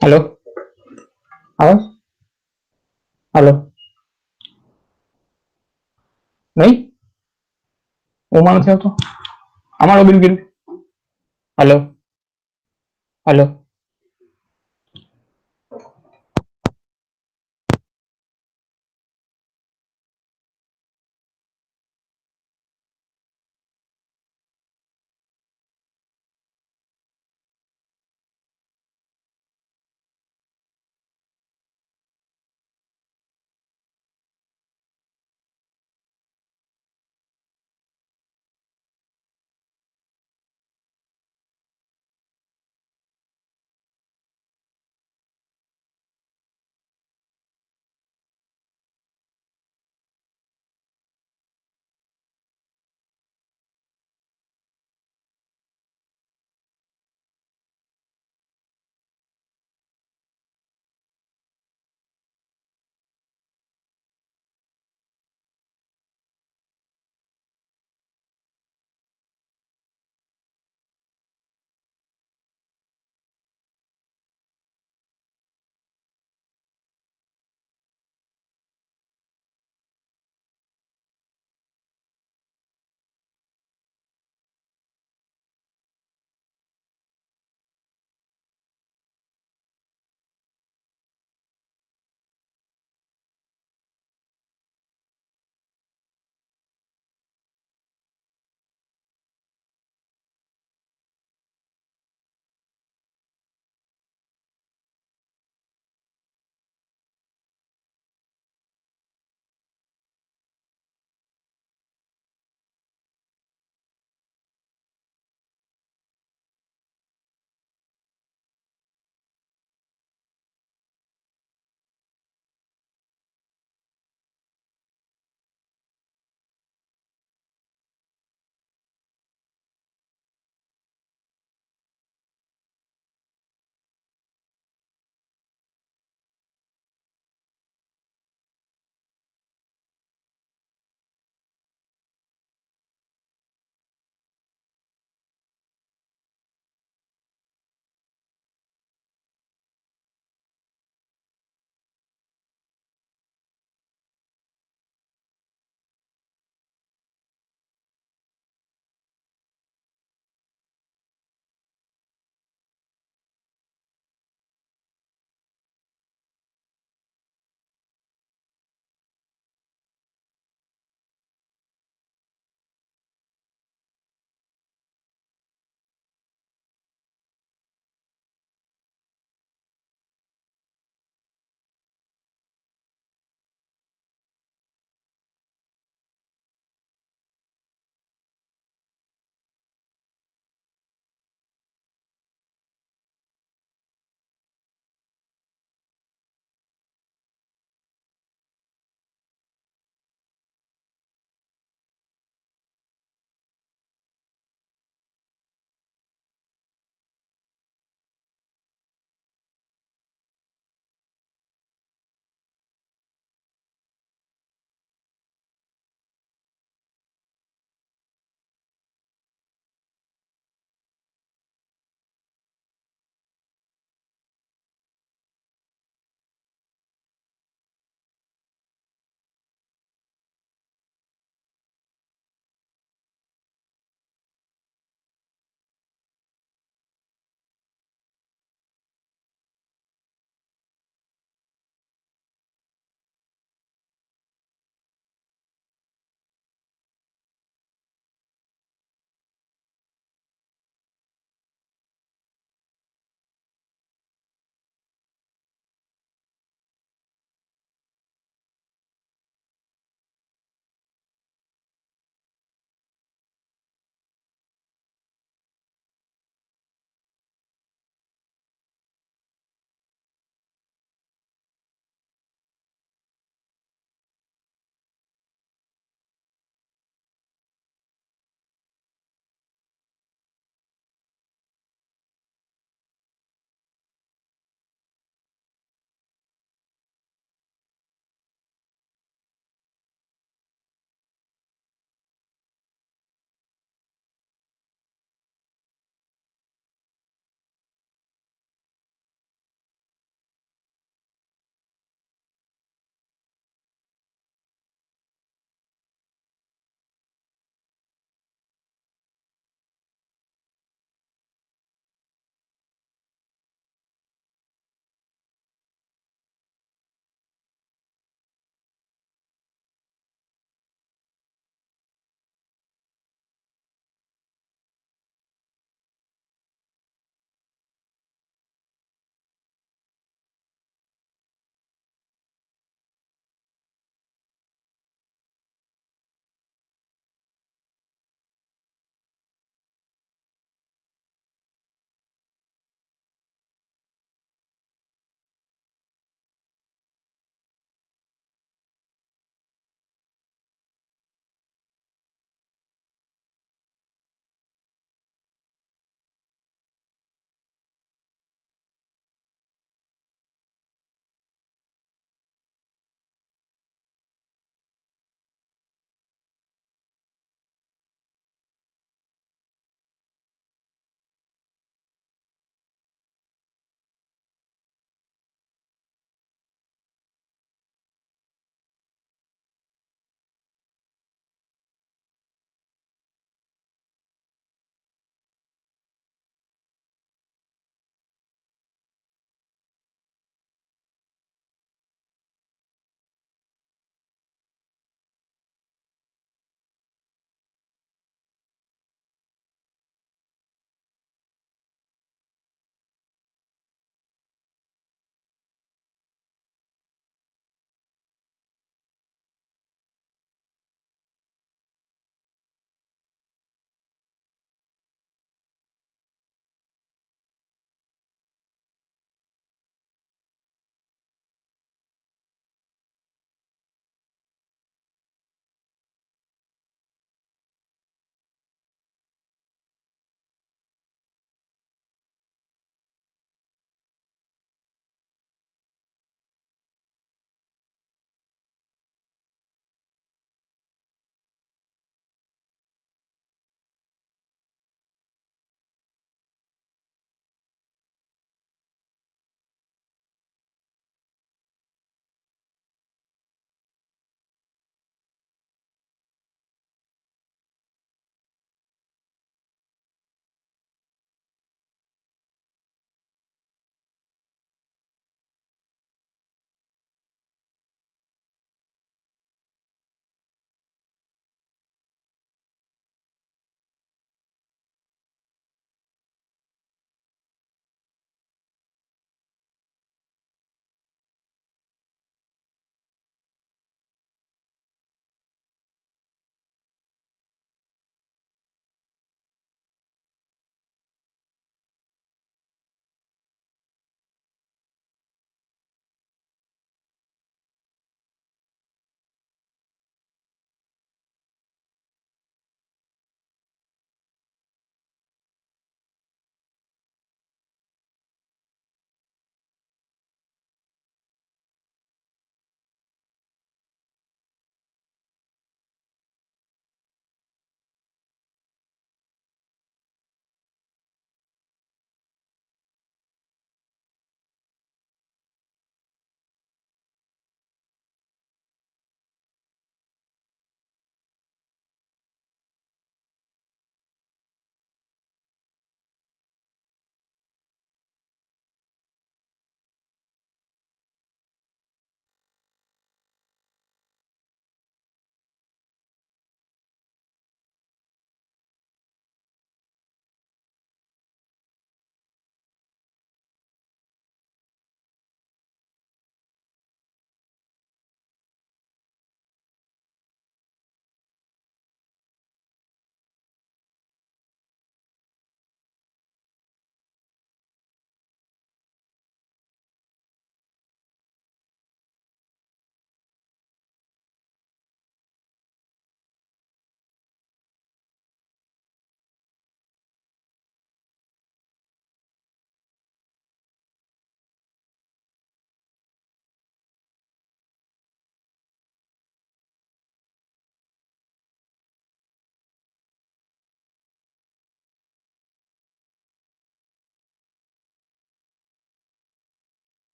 હાલો, આવે? હાલો, નહીં? ઓમાં નથી આવતો? આમાં લોબિન કર્યું? હાલો, હાલો.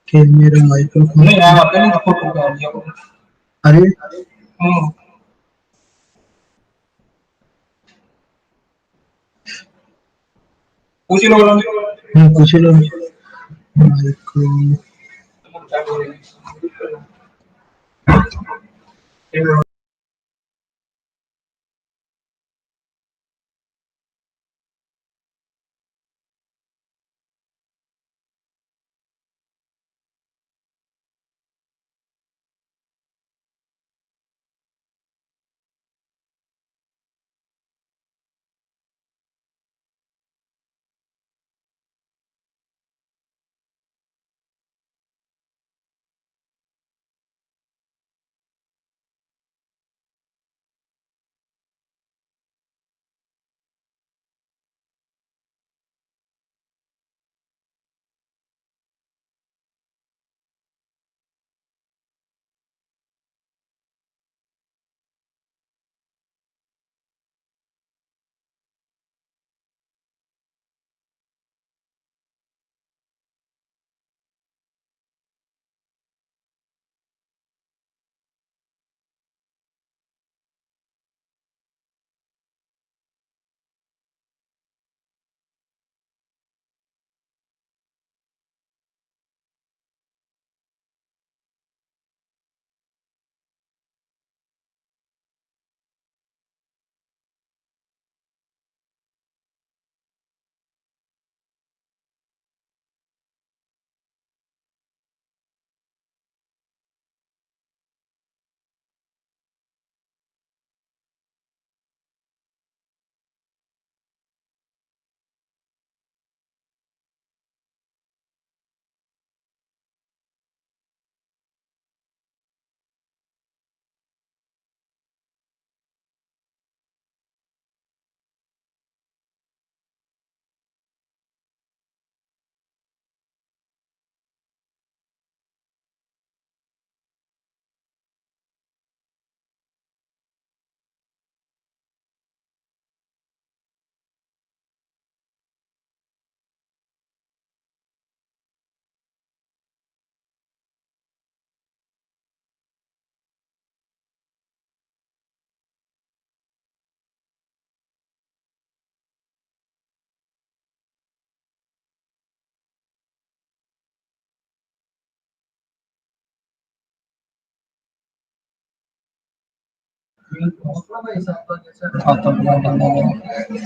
कि मेरा माइक्रोफोन नहीं आया पहले तो फोटो कर दिया। अरे पूछ लो पूछ लो माइक्रो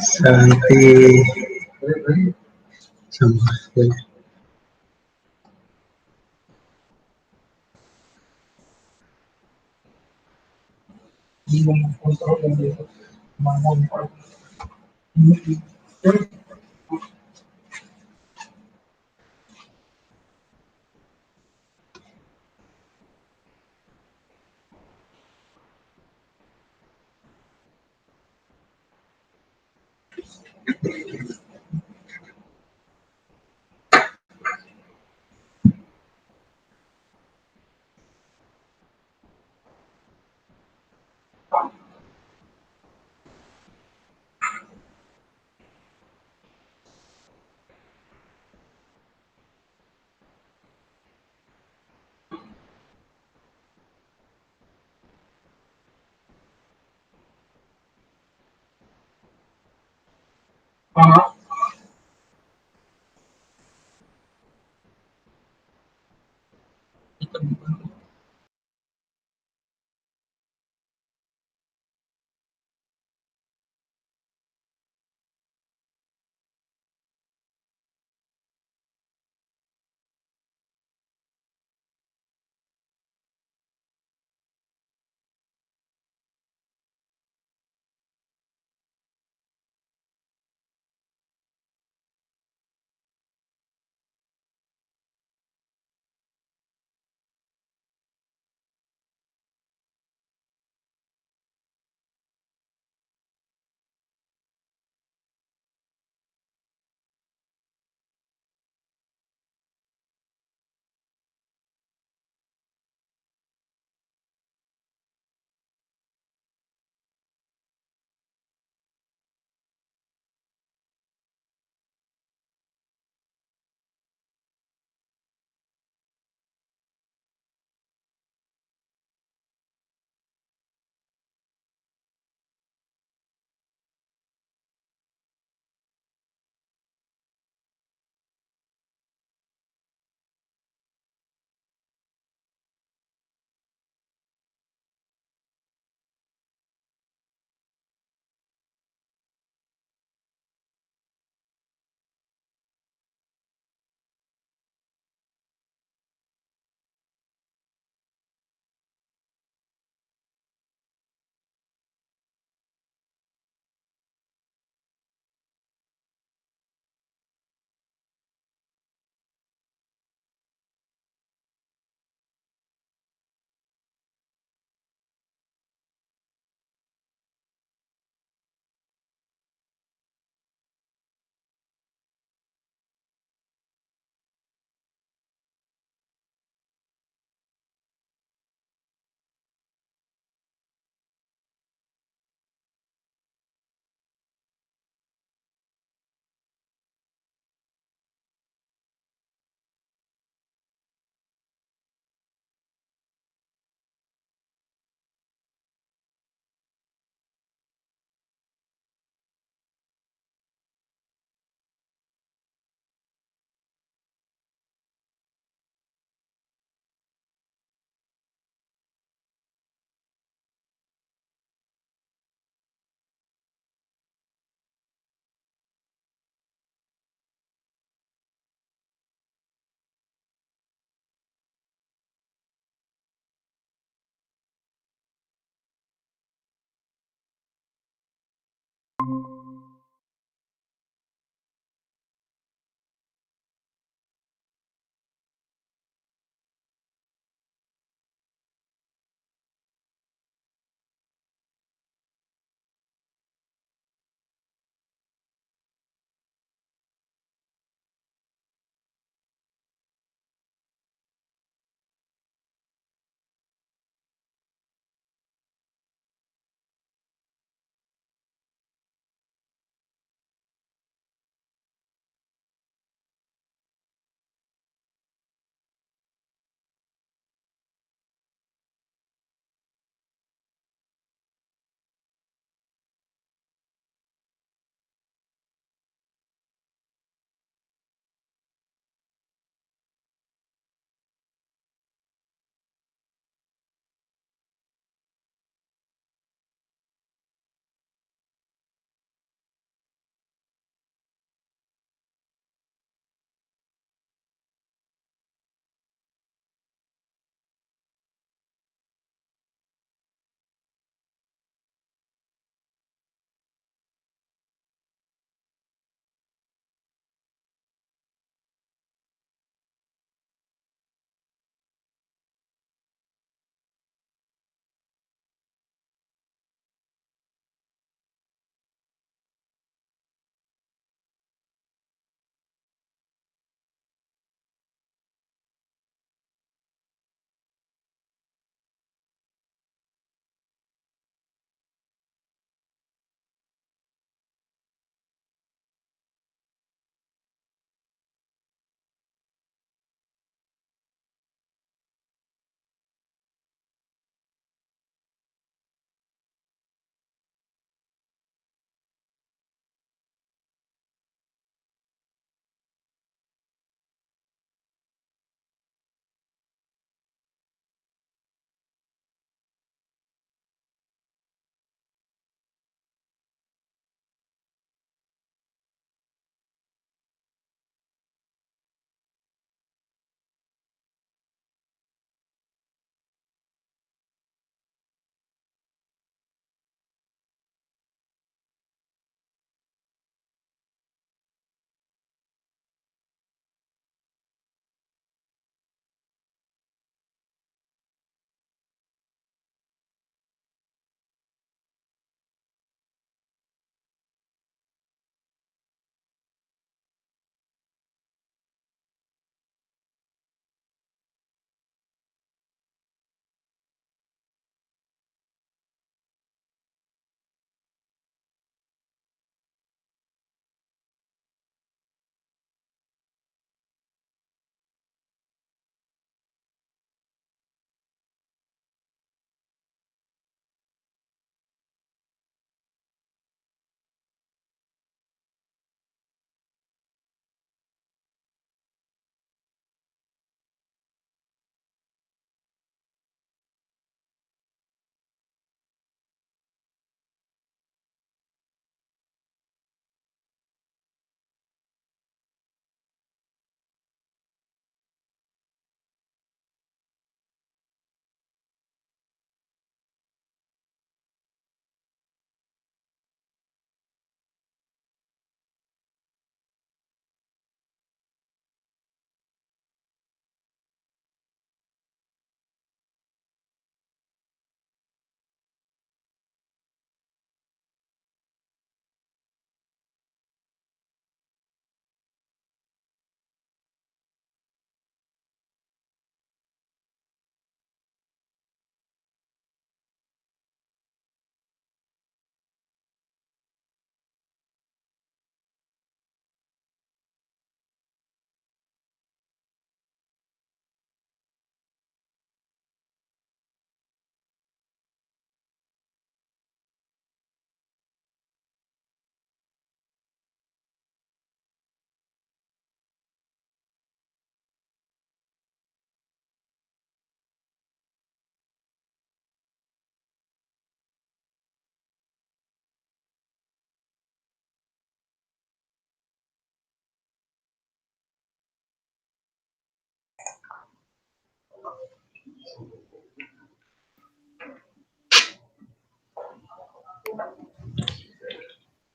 शांति संभाल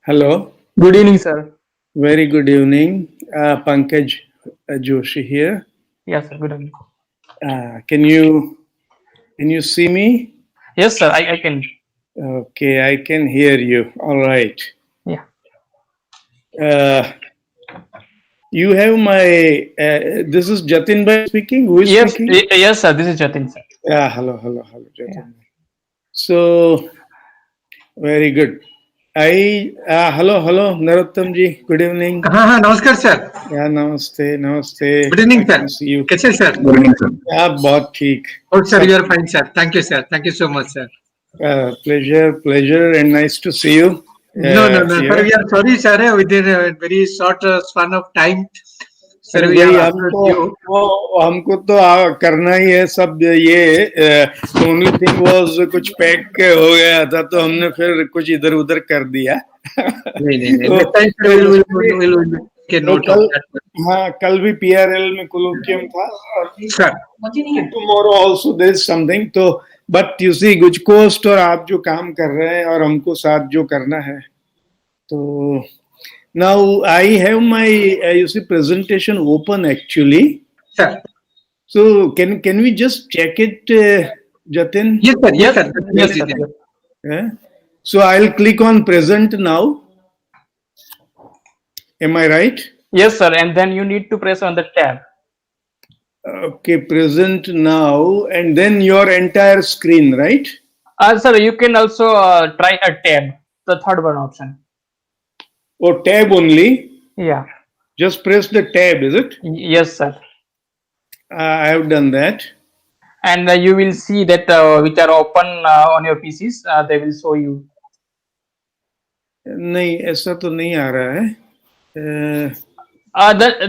Hello. Good evening, sir. Very good evening. Pankaj Joshi here. Yes, sir. Good evening. Can you see me? Yes, sir. I can. Okay, I can hear you. All right. Yeah. Uh, you have my. This is Jatin Bhai speaking. Who is Yes. speaking? Yes, sir. This is Jatin, sir. Yeah. Hello, Yeah. Jatin. So very good. Hello, Narottam ji. Good evening. हाँ हाँ नमस्कार sir. Yeah, namaste. Good evening Nice sir. to see you. कैसे sir? Good evening, sir. Yeah, बहुत ठीक. Oh sir, you are fine sir. Thank you sir. Thank you so much sir. Pleasure, and nice to see you. No sir, Here. we are sorry sir. Within a very short span of time, sir, अरे we भाई have approached you. हमको तो करना ही है सब ये. Only thing was कुछ pack हो गया था तो हमने फिर कुछ इधर उधर कर दिया. नहीं. तो Next time sir, we'll take a तो note of that. हाँ, कल भी PRL में कोलोकियम था और Sir. tomorrow also there is something. तो बट यू सी गुजकोस्ट और आप जो काम कर रहे हैं और हमको साथ जो करना है तो now I have my you see presentation open actually. Sir. So can we just check it, Jatin? Yes sir. Yes sir. Yes, sir. Yes. Yeah. So I'll click on present now. Am I right? Yes, sir. And then you need to press on the tab. Okay, present now, and then your entire screen, right? Sir, you can also try a tab, the third one option. Or tab only? Yeah. Just press the tab, is it? Yes, sir. I have done that. And you will see that which are open on your PCs, they will show you. नहीं ऐसा तो नहीं आ रहा है.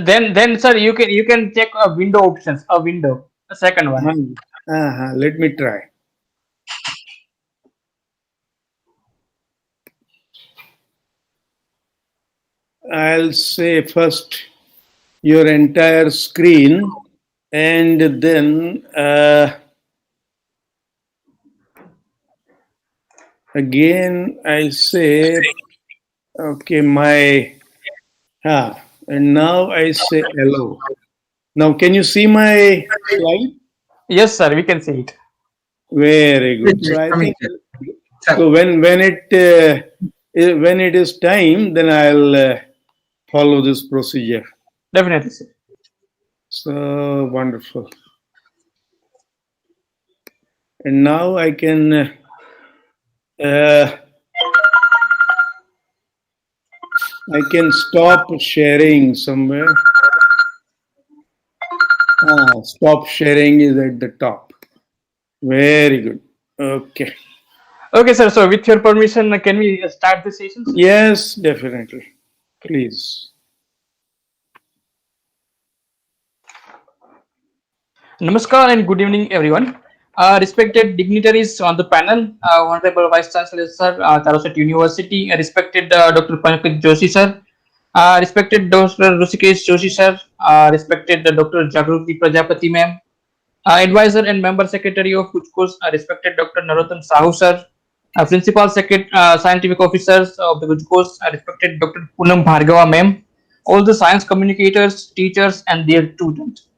Then sir, you can check a window options, a second one. Let me try. I'll say first your entire screen, and then again I say okay and now I say hello. Now can you see my slide? Yes, sir, we can see it. Very good. So I think so when it is time, then I'll follow this procedure. Definitely, sir. So wonderful. And now I can stop sharing somewhere. Stop sharing is at the top. Very good. Okay. Okay, sir. So with your permission, can we start the session? Yes, definitely. Please. Namaskar and good evening, everyone. Respected dignitaries on the panel, Honorable Vice Chancellor Sir, Charosat University, respected Dr. Pankaj Joshi Sir, respected Dr. Rushikesh Joshi Sir, respected Dr. Jagruti Prajapati Ma'am, Advisor and Member Secretary of GUJCOST, respected Dr. Narottam Sahu Sir, Principal Scientific Officers of the GUJCOST, respected Dr. Poonam Bhargava Ma'am, all the science communicators, teachers, and their students.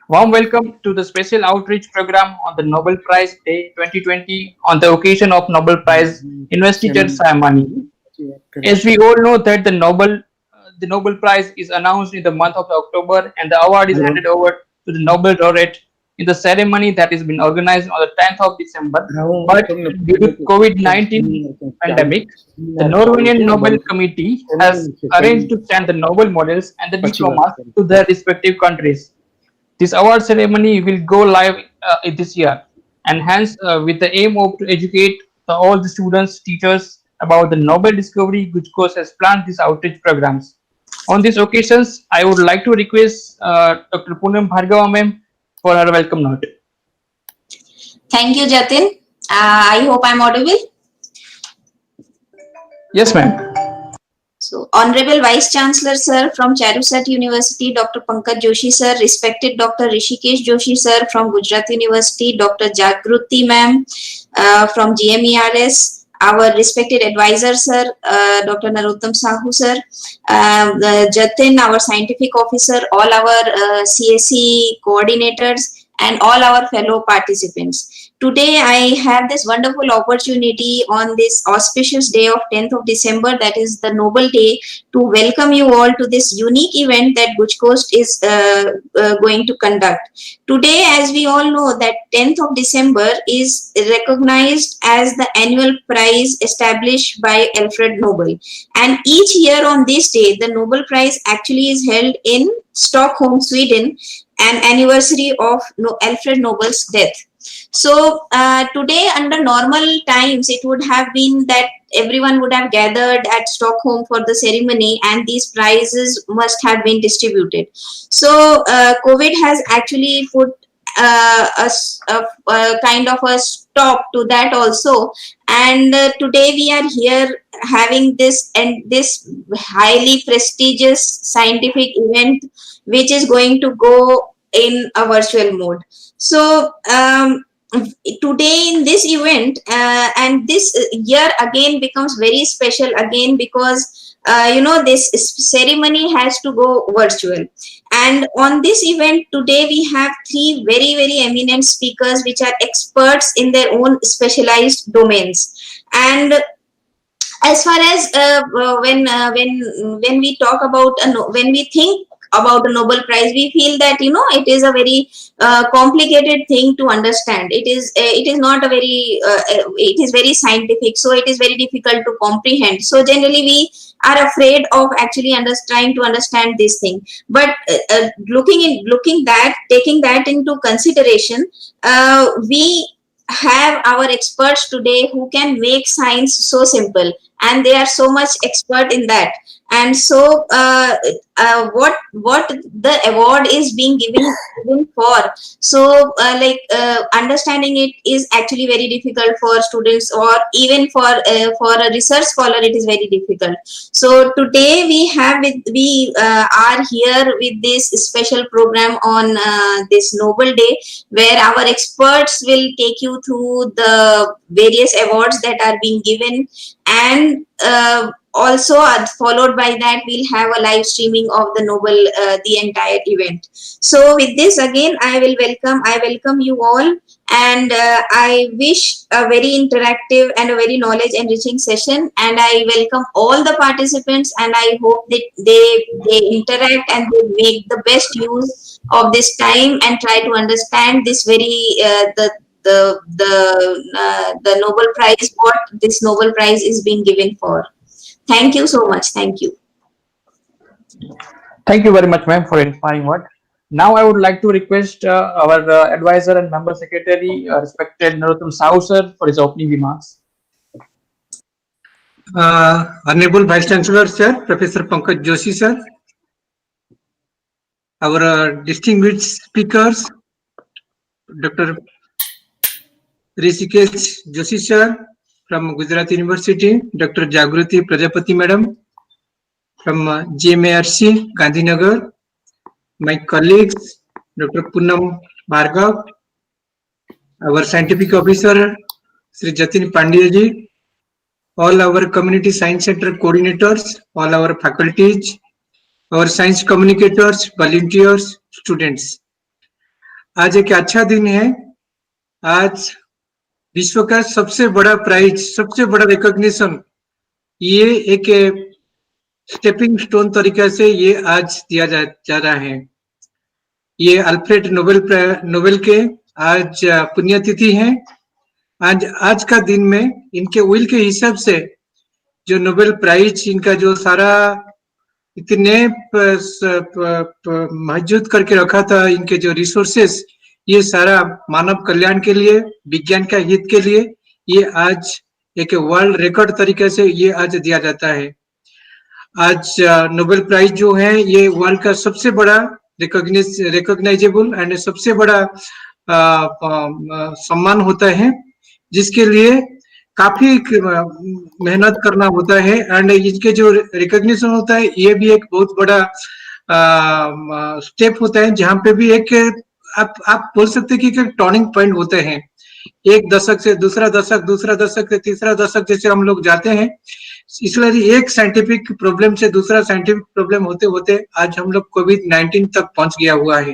Warm welcome to the special outreach program on the Nobel Prize Day 2020 on the occasion of Nobel Prize investiture ceremony. As we all know that the Nobel Prize is announced in the month of October and the award is handed over to the Nobel laureate in the ceremony that has been organized on the 10th of December. But due to COVID-19 pandemic, the Norwegian Nobel Committee has arranged to send the Nobel models and the diplomas to their respective countries. This award ceremony will go live this year, and hence with the aim of to educate all the students, teachers about the Nobel discovery, GUJCOST has planned these outreach programs. On these occasions, I would like to request Dr. Poonam Bhargava ma'am for her welcome note. Thank you, Jatin. I hope I'm audible. Yes, ma'am. So, Honorable Vice Chancellor Sir from Charosat University, Dr. Pankaj Joshi Sir, respected Dr. Rishikesh Joshi Sir from Gujarat University, Dr. Jagruti Ma'am from GMERS, our respected advisor, sir, Dr. Narottam Sahu, sir, Jatin, our scientific officer, all our CSE coordinators, and all our fellow participants. Today, I have this wonderful opportunity on this auspicious day of 10th of December, that is the Nobel Day, to welcome you all to this unique event that GUJCOST is going to conduct. Today, as we all know, that 10th of December is recognized as the annual prize established by Alfred Nobel. And each year on this day, the Nobel Prize actually is held in Stockholm, Sweden, an anniversary of Alfred Nobel's death. So today, under normal times, it would have been that everyone would have gathered at Stockholm for the ceremony, and these prizes must have been distributed. So COVID has actually put a kind of a stop to that also, and today we are here having this highly prestigious scientific event, which is going to go in a virtual mode. So today in this event, and this year again becomes very special again, because this ceremony has to go virtual. And on this event today, we have three very, very eminent speakers, which are experts in their own specialized domains. And as far as when we talk about when we think about the Nobel Prize, we feel that it is a very complicated thing to understand. It is not a very it is very scientific, so it is very difficult to comprehend. So generally we are afraid of actually trying to understand this thing. But taking that into consideration, we have our experts today who can make science so simple, and they are so much expert in that. And so what the award is being given for, so understanding it is actually very difficult for students, or even for a research scholar it is very difficult. So today we are here with this special program on this Nobel Day, where our experts will take you through the various awards that are being given, and also followed by that we'll have a live streaming of the Nobel the entire event. So with this, again I welcome you all, and I wish a very interactive and a very knowledge enriching session, and I welcome all the participants, and I hope that they interact and they make the best use of this time and try to understand this very the Nobel Prize, what this Nobel Prize is being given for. Thank you so much. Thank you. Thank you very much, ma'am, for inspiring word. Now I would like to request our advisor and member secretary, respected Narottam Sahu sir, for his opening remarks. Honorable Vice Chancellor sir, Professor Pankaj Joshi sir, our distinguished speakers, Dr. Rishikesh Joshi sir from Gujarat University, Dr. Jagruti Prajapati madam from GMARC, Gandhinagar, my colleagues, Dr. Poonam Bhargav, our scientific officer, Sri Jatin Pandyaji, all our community science center coordinators, all our faculties, our science communicators, volunteers, students. आज एक अच्छा दिन है। आज विश्व का सबसे बड़ा प्राइज, सबसे बड़ा रिकॉग्निशन, ये एक स्टेपिंग स्टोन तरीके से ये आज दिया जा रहा है। ये अल्फ्रेड नोबेल के आज पुण्यतिथि है। आज का दिन में इनके विल के हिसाब से जो नोबेल प्राइज इनका जो सारा इतने महजूद करके रखा था, इनके जो रिसोर्सेस, ये सारा मानव कल्याण के लिए, विज्ञान का हित के लिए, ये आज एक वर्ल्ड रिकॉर्ड तरीके से ये आज दिया जाता है। आज नोबेल प्राइज जो है ये वर्ल्ड का सबसे बड़ा रिकॉग्नाइजेबल एंड सबसे बड़ा सम्मान होता है, जिसके लिए काफी मेहनत करना होता है। एंड इसके जो रिकॉग्निशन होता है ये भी एक बहुत बड़ा स्टेप होता है, जहाँ पे भी एक आप बोल सकते हैं कि टर्निंग पॉइंट होते हैं, एक दशक से दूसरा दशक, दूसरा दशक से तीसरा दशक जैसे हम लोग जाते हैं, इसलिए एक साइंटिफिक प्रॉब्लम से दूसरा साइंटिफिक प्रॉब्लम होते होते आज हम लोग कोविड-19 तक पहुंच गया हुआ है।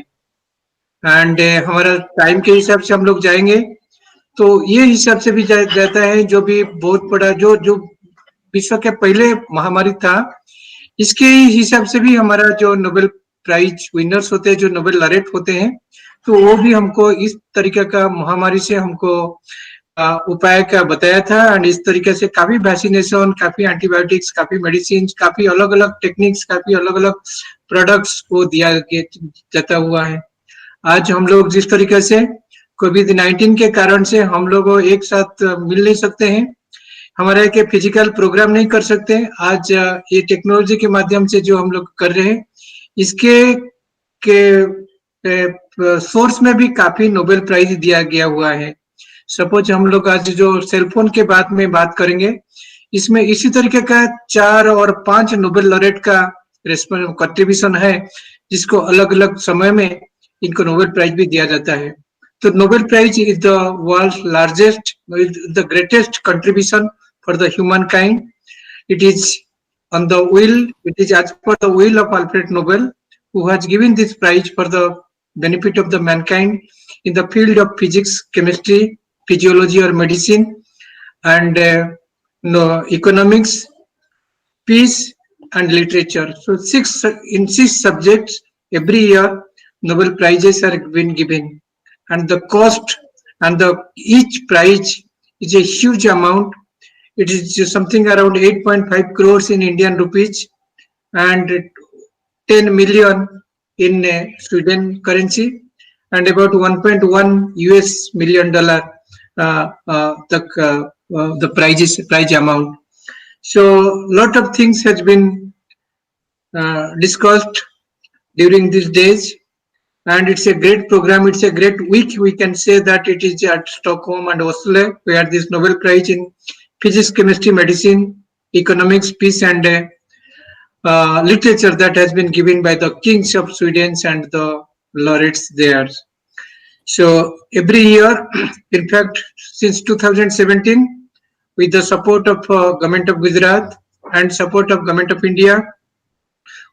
एंड हमारा टाइम के हिसाब से हम लोग जाएंगे तो ये हिसाब से भी जाता है, जो भी बहुत बड़ा जो विश्व के पहले महामारी था, इसके हिसाब से भी हमारा जो नोबेल प्राइज विनर्स होते हैं, जो नोबेल लॉरेट होते हैं, तो वो भी हमको इस तरीके का महामारी से हमको उपाय का बताया था। एंड इस तरीके से काफी वैक्सीनेशन, काफी एंटीबायोटिक्स, काफी मेडिसिन, काफी अलग अलग टेक्निक्स, काफी अलग अलग प्रोडक्ट्स को दिया जाता हुआ है। आज हम लोग जिस तरीके से कोविड-19 के कारण से हम लोग एक साथ मिल नहीं सकते हैं, हमारे के फिजिकल प्रोग्राम नहीं कर सकते, आज ये टेक्नोलॉजी के माध्यम से जो हम लोग कर रहे हैं, इसके के सोर्स में भी काफी नोबेल प्राइज दिया गया हुआ है। सपोज हम लोग आज जो सेलफोन के बाद में बात करेंगे, इसमें इसी तरीके का 4 और 5 नोबेल लॉरेट का कंट्रीब्यूशन है, जिसको अलग अलग समय में इनको नोबेल प्राइज भी दिया जाता है। तो Nobel prize is the world largest, the greatest contribution for the humankind. It is on the will, it is as per the will of Alfred Nobel, who has given this prize for the benefit of the mankind in the field of physics, chemistry, physiology or medicine, and economics, peace and literature. So in six subjects every year Nobel prizes are been given, and the cost and each prize is a huge amount. It is something around 8.5 crores in Indian rupees and 10 million in Sweden currency, and about 1.1 US million dollar the prize amount. So lot of things has been discussed during these days, and it's a great program. It's a great week. We can say that it is at Stockholm and Oslo, where this Nobel Prize in Physics, Chemistry, Medicine, Economics, Peace and literature that has been given by the kings of Sweden and the laureates there. So every year, in fact, since 2017, with the support of Government of Gujarat and support of Government of India,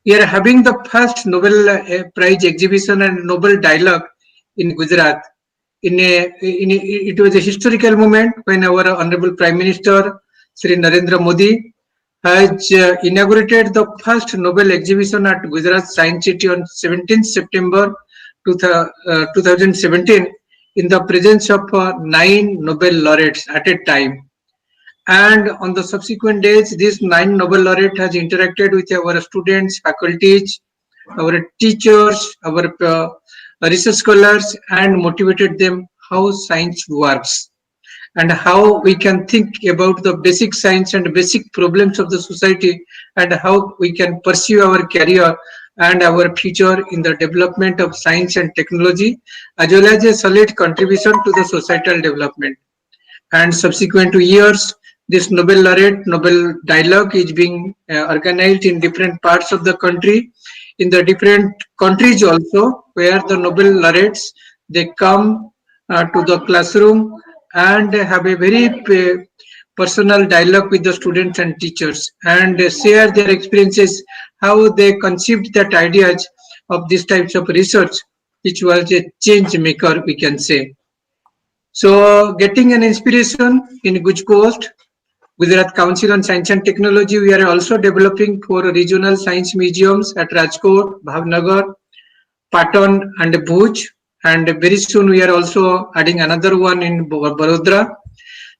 we are having the first Nobel Prize exhibition and Nobel dialogue in Gujarat. It was a historical moment when our Honorable Prime Minister, Sri Narendra Modi, has inaugurated the first Nobel exhibition at Gujarat Science City on 17th September 2017 in the presence of 9 Nobel laureates at a time. And on the subsequent days, these 9 Nobel laureates has interacted with our students, faculties, our teachers, our research scholars, and motivated them how science works and how we can think about the basic science and basic problems of the society, and how we can pursue our career and our future in the development of science and technology, as well as a solid contribution to the societal development. And subsequent to years, this Nobel laureate Nobel dialogue is being organized in different parts of the country, in the different countries also, where the Nobel laureates, they come to the classroom and have a very personal dialogue with the students and teachers, and share their experiences, how they conceived that ideas of these types of research, which was a change maker, we can say. So getting an inspiration in GUJCOST, Gujarat Council on Science and Technology, we are also developing 4 regional science museums at Rajkot, Bhavnagar, Patan and Bhuj, and very soon we are also adding another one in Barodara.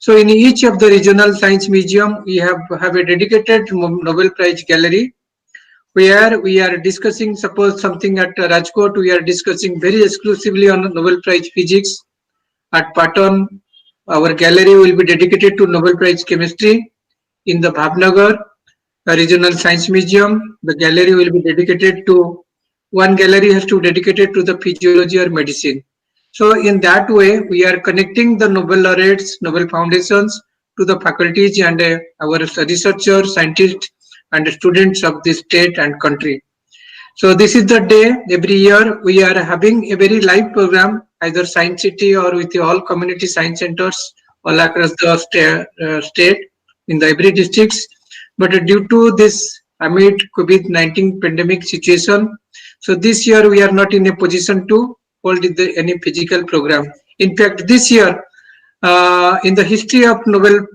So in each of the regional science museum, we have a dedicated Nobel Prize gallery, where we are discussing, suppose something at Rajkot, we are discussing very exclusively on Nobel Prize Physics. At Patan, our gallery will be dedicated to Nobel Prize Chemistry. In the Bhavnagar Regional Science Museum, the gallery will be dedicated to, one gallery has to be dedicated to the physiology or medicine. So in that way, we are connecting the Nobel laureates, Nobel foundations to the faculties and our researchers, scientists and students of this state and country. So this is the day. Every year we are having a very live program, either Science City or with all community science centers all across the state in the every districts. But due to this amid COVID-19 pandemic situation, so this year we are not in a position to hold any physical program. In fact, this year, in the history of Nobel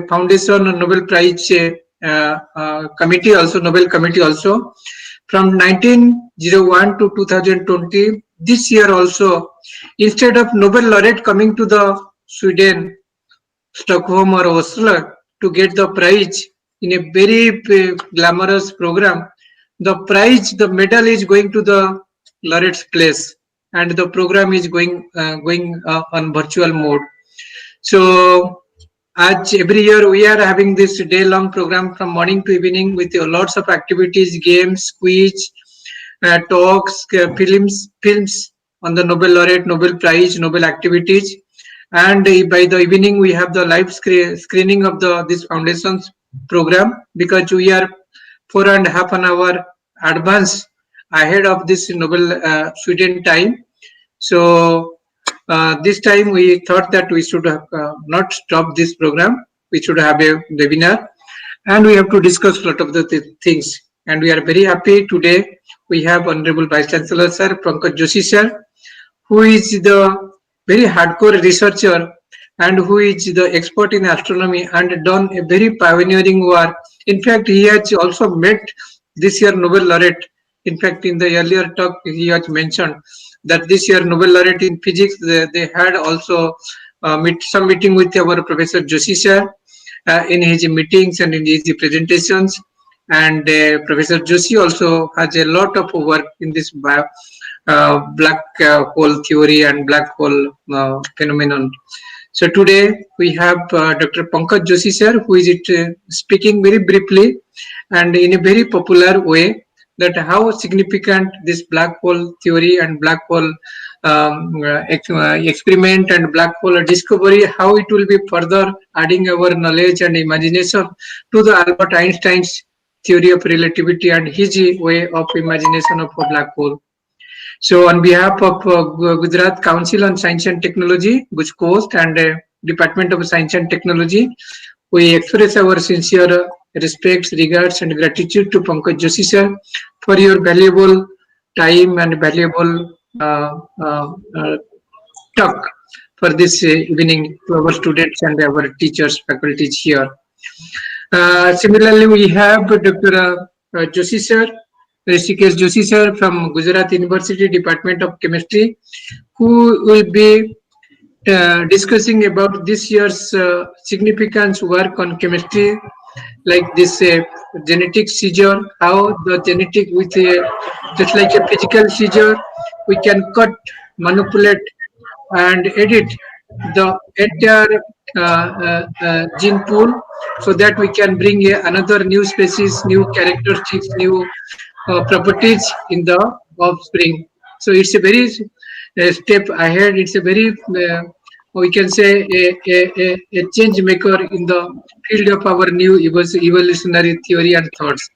Foundation and Nobel Prize committee also, Nobel committee also, from 1901 to 2020, this year also, instead of Nobel laureate coming to the Sweden, Stockholm or Oslo to get the prize in a very glamorous program, the prize, the medal is going to the laureate's place, and the program is going on virtual mode. So as every year we are having this day-long program from morning to evening with lots of activities, games, quiz, talks, films on the Nobel laureate, Nobel Prize, Nobel activities, and by the evening we have the live screening of this foundation's program, because we are 4.5 hours advance ahead of this Nobel Sweden time. So this time we thought that we should have not stop this program. We should have a webinar, and we have to discuss a lot of the things. And we are very happy today. We have Honorable Vice Chancellor Sir Pankaj Joshi Sir, who is the very hardcore researcher and who is the expert in astronomy and done a very pioneering work. In fact, he has also met this year Nobel laureate. In fact, in the earlier talk, he has mentioned that this year Nobel laureate in physics, they had also some meeting with our Professor Joshi sir in his meetings and in his presentations. And Professor Joshi also has a lot of work in this black hole theory and black hole phenomenon. So today we have Dr. Pankaj Joshi sir, who is speaking very briefly and in a very popular way, that how significant this black hole theory and black hole experiment and black hole discovery, how it will be further adding our knowledge and imagination to the Albert Einstein's theory of relativity and his way of imagination of a black hole. So on behalf of Gujarat Council on Science and Technology, GUJCOST, and Department of Science and Technology, we express our sincere respects, regards, and gratitude to Pankaj Joshi sir for your valuable time and valuable talk for this evening to our students and our teachers, faculties here. Similarly, we have Dr. Joshi sir, Rishikesh Joshi sir from Gujarat University Department of Chemistry, who will be discussing about this year's significance work on chemistry, like this genetic seizure, how the genetic with just like a physical seizure, we can cut, manipulate, and edit the entire gene pool, so that we can bring another new species, new characteristics, new properties in the offspring. So it's a very step ahead. It's a very we can say a change maker in the field of our new evolutionary theory and thoughts.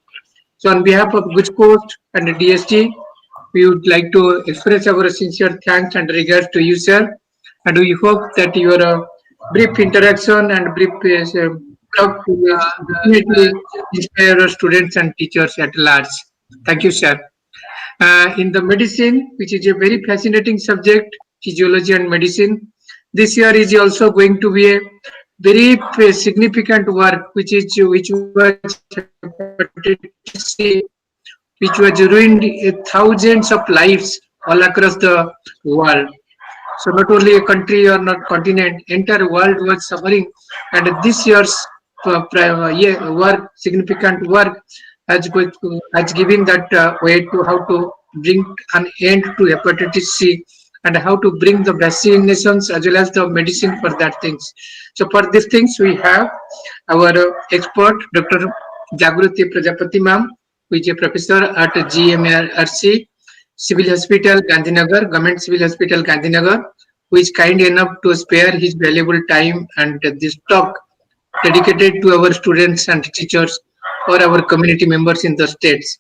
So on behalf of GUJCOST and DST, we would like to express our sincere thanks and regards to you, sir. And we hope that your brief interaction and brief talk will definitely inspire our students and teachers at large. Thank you, sir. In the medicine, which is a very fascinating subject, physiology and medicine, this year is also going to be a very significant work, which was which was ruined thousands of lives all across the world. So not only a country or not continent, entire world was suffering. And this year's work, significant work, has given that way to how to bring an end to hepatitis C and how to bring the vaccinations as well as the medicine for that things. So for these things, we have our expert, Dr. Jagruti Prajapati ma'am, who is a professor at GMRC Civil Hospital, Gandhinagar, Government Civil Hospital, Gandhinagar, who is kind enough to spare his valuable time and this talk dedicated to our students and teachers or our community members in the states.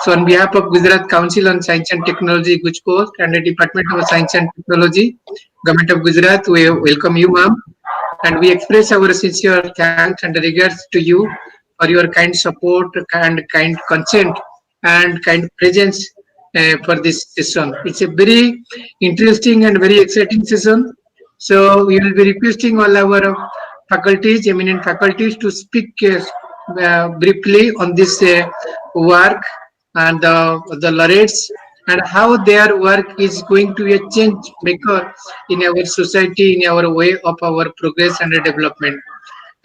So on behalf of Gujarat Council on Science and Technology, GUJCOST, and the Department of Science and Technology, Government of Gujarat, we welcome you, ma'am, and we express our sincere thanks and regards to you for your kind support and kind consent and kind presence for this session. It's a very interesting and very exciting session. So we will be requesting all our faculties, eminent faculties, to speak briefly on this work and the laureates and how their work is going to be a change maker in our society, in our way of our progress and development.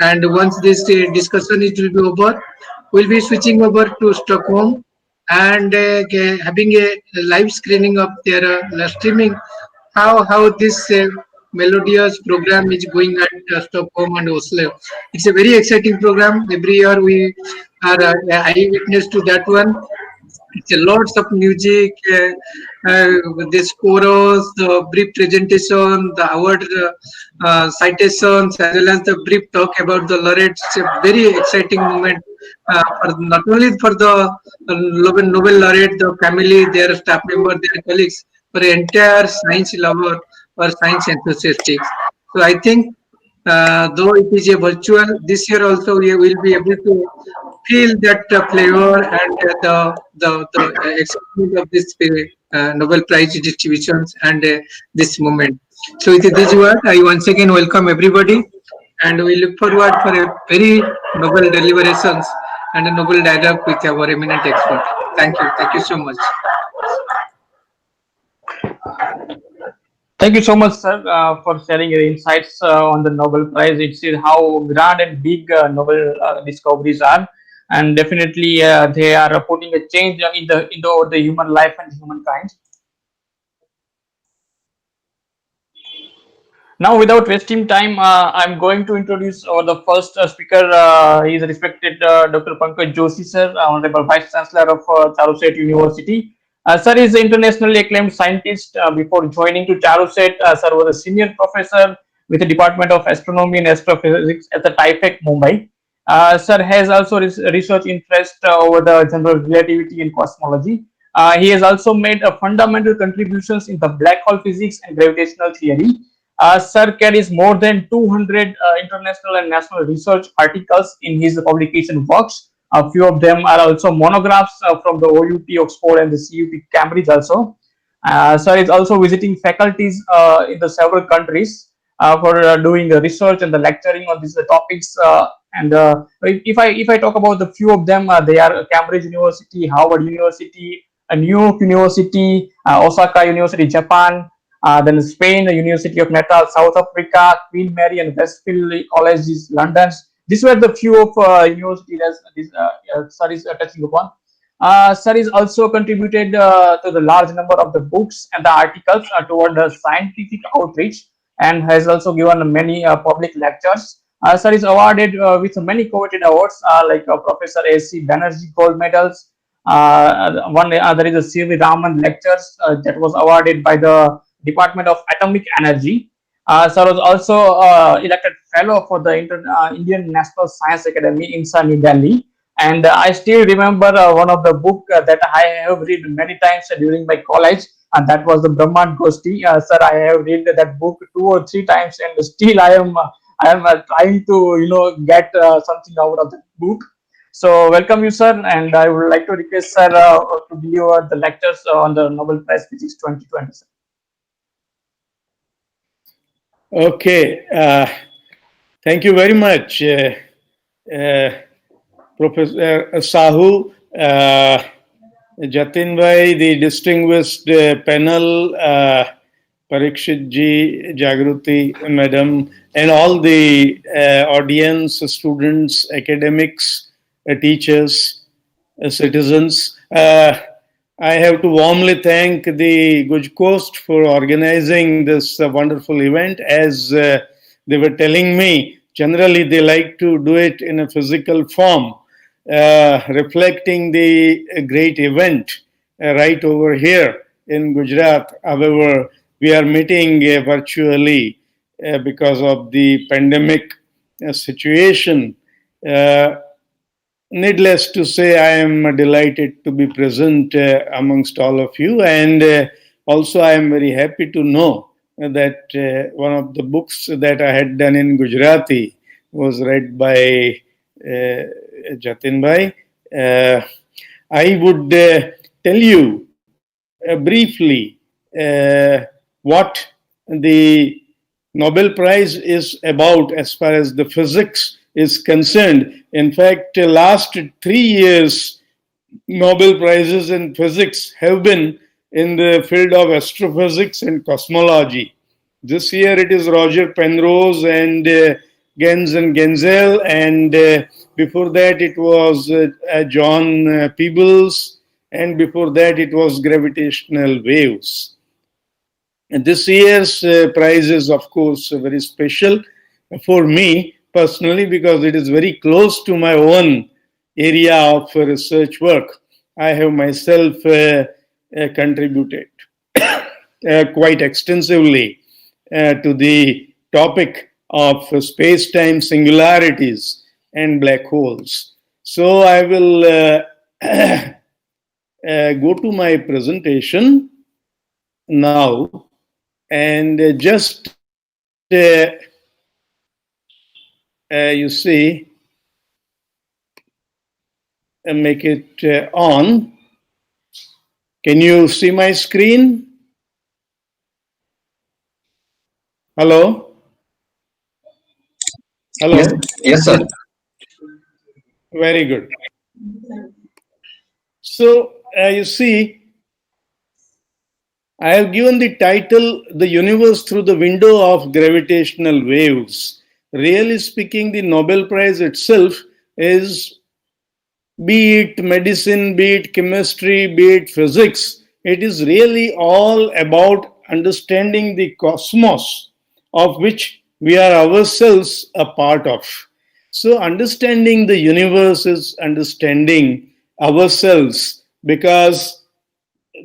And once this discussion is will be over, we'll be switching over to Stockholm and having a live screening of their streaming how this melodious program is going at Stockholm and Oslo. It's a very exciting program. Every year we are eyewitness to that one. It's a lots of music, this chorus, the brief presentation, the award citations, as well as the brief talk about the laureates. It's a very exciting moment for not only for the Nobel laureate, the family, their staff member, their colleagues, for the entire science lover or science enthusiasts. So I think though it is a virtual, this year also we will be able to feel that flavor and the excitement of this Nobel Prize distributions and this moment. So with this word, I once again welcome everybody, and we look forward for a very noble deliberations and a noble dialogue with our eminent expert. Thank you so much. Thank you so much, sir, for sharing your insights on the Nobel Prize. It shows how grand and big Nobel discoveries are, and definitely they are putting a change in the human life and humankind. Now, without wasting time, I'm going to introduce the first speaker. He is respected Dr. Pankaj Joshi, sir, Honorable Vice Chancellor of Charushet University. Sir is an internationally acclaimed scientist. Before joining to Charushet, sir was a senior professor with the Department of Astronomy and Astrophysics at the TIFEC, Mumbai. Sir has also research interest over the general relativity and cosmology. He has also made fundamental contributions in the black hole physics and gravitational theory. Sir carries more than 200 international and national research articles in his publication works. A few of them are also monographs from the OUT Oxford and the CUT Cambridge also. Sir is also visiting faculties in the several countries for doing the research and the lecturing on these topics. And if I talk about the few of them, they are Cambridge University, Harvard University, New York University, Osaka University, Japan, then Spain, the University of Natal, South Africa, Queen Mary and Westfield Colleges, London. These were the few of universities that this sir is touching upon. Sir is also contributed to the large number of the books and the articles toward the scientific outreach, and has also given many public lectures. Sir is awarded with many coveted awards like Professor A.C. Banerjee Gold Medals. There is a C.V. Raman Lectures that was awarded by the Department of Atomic Energy. Sir was also elected fellow for the Indian National Science Academy in New Delhi. And I still remember one of the book that I have read many times during my college, and that was the Brahman Gosti. Sir, I have read that book 2 or 3 times, and still I am trying to get something out of the book. So welcome you, sir, and I would like to request sir to deliver the lectures on the Nobel Prize Physics 2020. Sir. Okay, thank you very much, Professor Sahu, Jatin Bhai, the distinguished panel, Parikshit ji, Jagruti madam, and all the audience, students, academics, teachers, citizens. I have to warmly thank the GUJCOST for organizing this wonderful event. As they were telling me, generally they like to do it in a physical form, reflecting the great event right over here in Gujarat. However, we are meeting virtually because of the pandemic situation. needless to say, I am delighted to be present amongst all of you, and also I am very happy to know that one of the books that I had done in Gujarati was read by Jatin Bhai. I would tell you briefly what the Nobel Prize is about as far as the physics is concerned. In fact, last 3 years, Nobel Prizes in physics have been in the field of astrophysics and cosmology. This year it is Roger Penrose and Gens and Genzel, and before that it was John Peebles, and before that it was gravitational waves. And this year's prize is, of course, very special for me personally because it is very close to my own area of research work. I have myself contributed quite extensively to the topic of space-time singularities and black holes. So I will go to my presentation now and just you see, make it on. Can you see my screen? Hello? Hello? Yes, sir. Very good. So, you see, I have given the title, The Universe Through the Window of Gravitational Waves. Really speaking, the Nobel Prize itself is, be it medicine, be it chemistry, be it physics, it is really all about understanding the cosmos of which we are ourselves a part of. So understanding the universe is understanding ourselves, because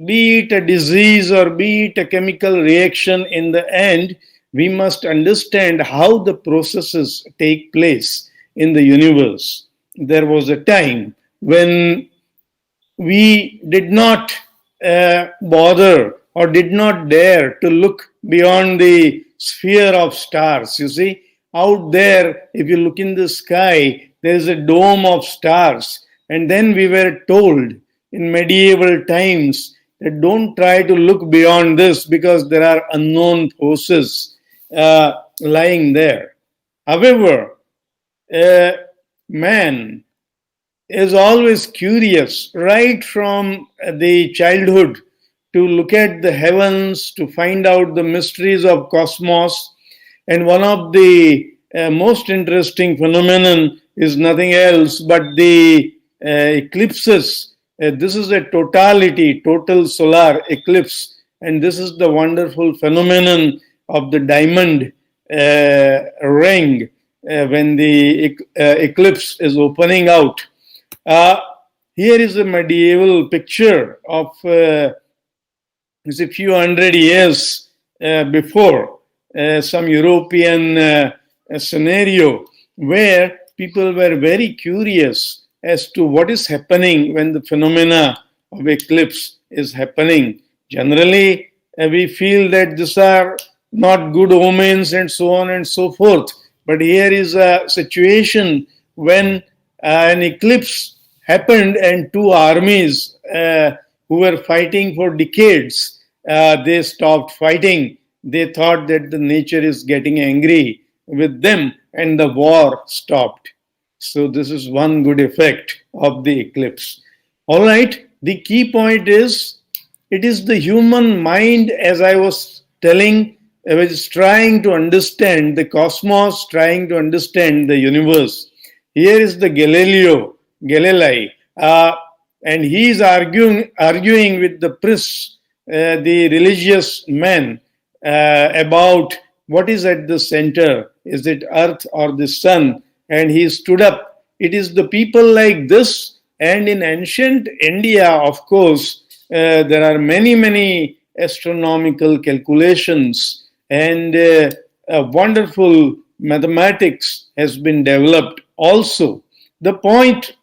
be it a disease or be it a chemical reaction, in the end, we must understand how the processes take place in the universe. There was a time when we did not bother or did not dare to look beyond the sphere of stars. You see, out there, if you look in the sky, there is a dome of stars. And then we were told in medieval times that don't try to look beyond this because there are unknown forces lying there. However, man is always curious right from the childhood to look at the heavens, to find out the mysteries of cosmos. And one of the most interesting phenomenon is nothing else but the eclipses. This is a total solar eclipse, and this is the wonderful phenomenon of the diamond ring when the eclipse is opening out. Here is a medieval picture of a few hundred years before, some European scenario where people were very curious as to what is happening when the phenomena of eclipse is happening. Generally, we feel that these are not good omens and so on and so forth. But here is a situation when an eclipse happened and two armies who were fighting for decades, they stopped fighting. They thought that the nature is getting angry with them and the war stopped. So this is one good effect of the eclipse. All right, the key point is, it is the human mind, as I was telling, which is trying to understand the cosmos, trying to understand the universe. Here is the Galilei, and he is arguing with the priests, the religious men, about what is at the center. Is it Earth or the sun? And he stood up. It is the people like this. And in ancient India, of course, there are many astronomical calculations, and a wonderful mathematics has been developed also. The point